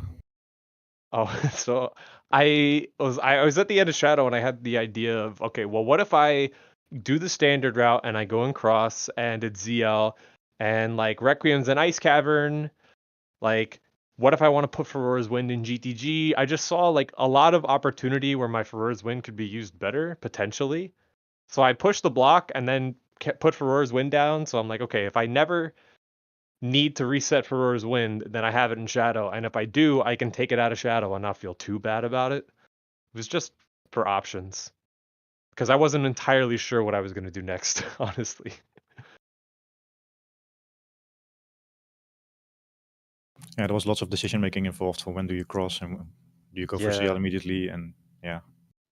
S4: Oh, so I was at the end of Shadow and I had the idea of, okay, well, what if I do the standard route and I go and cross and it's ZL and like Requiem's an ice cavern, like what if I want to put Furor's Wind in GTG? I just saw like a lot of opportunity where my Furor's Wind could be used better potentially. So I pushed the block and then put Furor's Wind down. So I'm like, okay, if I never need to reset Furor's Wind, then I have it in Shadow. And if I do, I can take it out of Shadow and not feel too bad about it. It was just for options. Because I wasn't entirely sure what I was going to do next, honestly.
S3: Yeah, there was lots of decision making involved for when do you cross and do you go for ZL immediately, and yeah.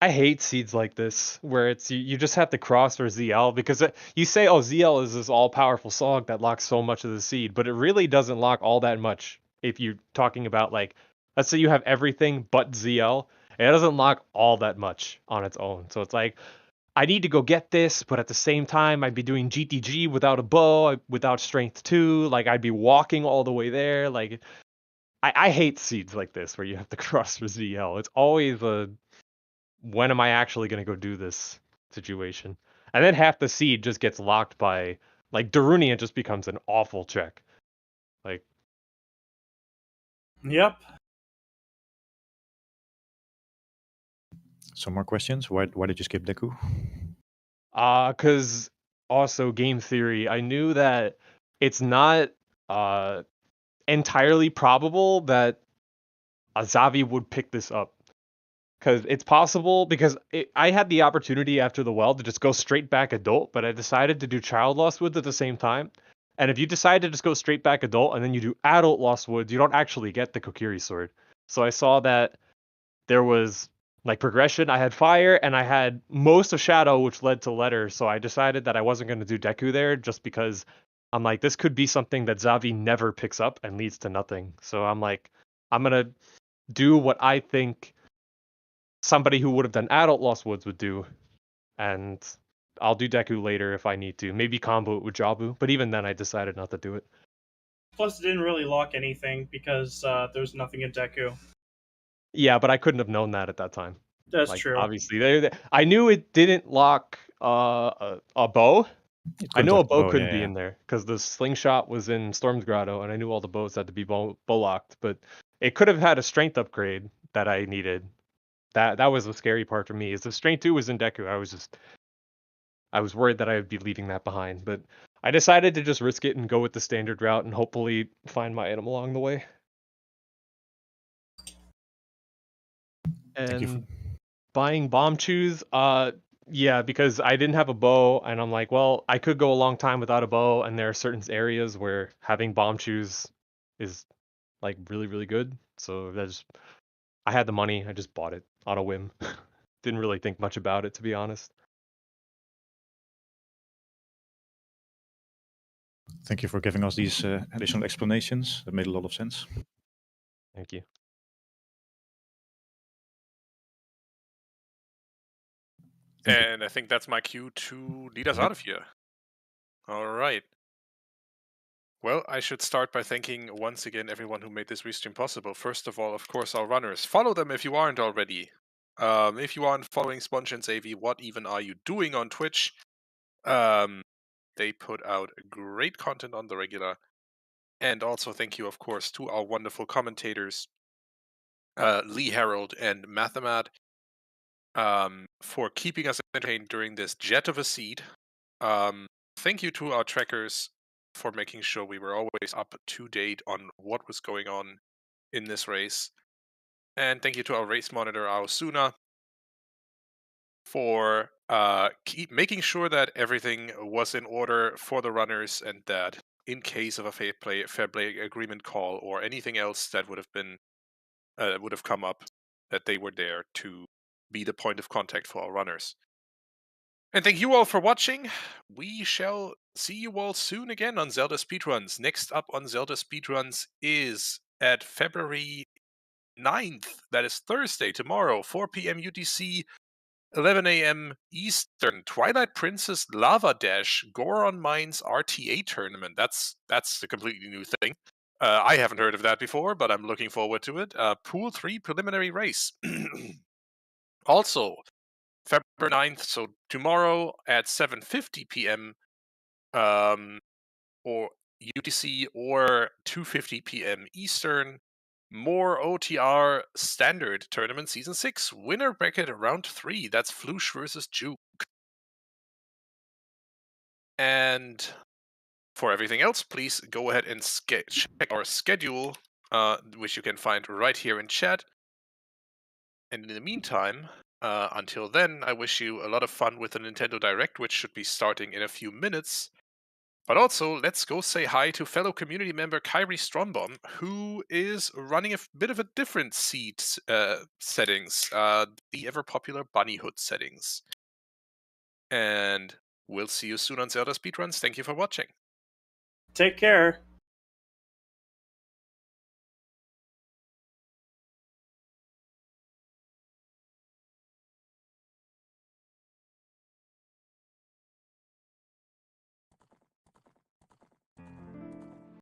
S4: I hate seeds like this, where it's you just have to cross for ZL, because you say, oh, ZL is this all-powerful song that locks so much of the seed, but it really doesn't lock all that much. If you're talking about, like, let's say you have everything but ZL, it doesn't lock all that much on its own. So it's like, I need to go get this, but at the same time, I'd be doing GTG without a bow, without strength 2, like, I'd be walking all the way there. Like, I hate seeds like this, where you have to cross for ZL. It's always a when am I actually going to go do this situation? And then half the seed just gets locked by, like, Darunian just becomes an awful check. Like,
S2: Yep.
S3: Some more questions? Why did you skip Deku?
S4: cause also game theory, I knew that it's not entirely probable that Xavi would pick this up. Because it's possible, because I had the opportunity after the well to just go straight back adult, but I decided to do child Lost Woods at the same time. And if you decide to just go straight back adult and then you do adult Lost Woods, you don't actually get the Kokiri sword. So I saw that there was, like, progression. I had fire and I had most of shadow, which led to letter. So I decided that I wasn't going to do Deku there, just because I'm like, this could be something that Xavi never picks up and leads to nothing. So I'm like, I'm going to do what I think somebody who would have done adult Lost Woods would do, and I'll do Deku later if I need to. Maybe combo it with Jabu, but even then I decided not to do it.
S2: Plus, it didn't really lock anything because there's nothing in Deku.
S4: Yeah, but I couldn't have known that at that time.
S2: That's
S4: like,
S2: true.
S4: Obviously, I knew it didn't lock a bow. I know a bow couldn't be in there because the slingshot was in Storm's Grotto, and I knew all the bows had to be bow locked. But it could have had a strength upgrade that I needed. That was the scary part for me. Is if strength 2 was in Deku, I was worried that I would be leaving that behind. But I decided to just risk it and go with the standard route and hopefully find my item along the way. And buying bomb chews, yeah, because I didn't have a bow, and I'm like, well, I could go a long time without a bow, and there are certain areas where having bomb chews is, like, really, really good. So I had the money, I just bought it on a whim. Didn't really think much about it, to be honest.
S3: Thank you for giving us these additional explanations. That made a lot of sense.
S4: Thank you.
S1: And I think that's my cue to lead us out of here. All right. Well, I should start by thanking once again everyone who made this restream possible. First of all, of course, our runners. Follow them if you aren't already. If you aren't following Sponge and Xavi, what even are you doing on Twitch? They put out great content on the regular. And also thank you, of course, to our wonderful commentators, Lee Harold and Mathamat, for keeping us entertained during this jet of a seed. Thank you to our trackers for making sure we were always up to date on what was going on in this race. And thank you to our race monitor, Aosuna, for keep making sure that everything was in order for the runners, and that in case of a fair play agreement call or anything else that would have come up, that they were there to be the point of contact for our runners. And thank you all for watching. We shall see you all soon again on Zelda Speedruns. Next up on Zelda Speedruns is at February 9th. That is Thursday, tomorrow, 4 p.m. UTC, 11 a.m. Eastern. Twilight Princess Lava Dash Goron Mines RTA tournament. That's a completely new thing. I haven't heard of that before, but I'm looking forward to it. Pool 3 preliminary race. Also, February 9th, so tomorrow at 7:50 p.m. Or UTC or 2:50 p.m. Eastern, more OTR Standard Tournament Season 6 winner bracket round 3. That's Floosh versus Juke. And for everything else, please go ahead and check our schedule, which you can find right here in chat. And in the meantime, until then, I wish you a lot of fun with the Nintendo Direct, which should be starting in a few minutes. But also, let's go say hi to fellow community member Kyrie Strombom, who is running a bit of a different seed settings, the ever popular bunny hood settings. And we'll see you soon on Zelda Speedruns. Thank you for watching.
S2: Take care.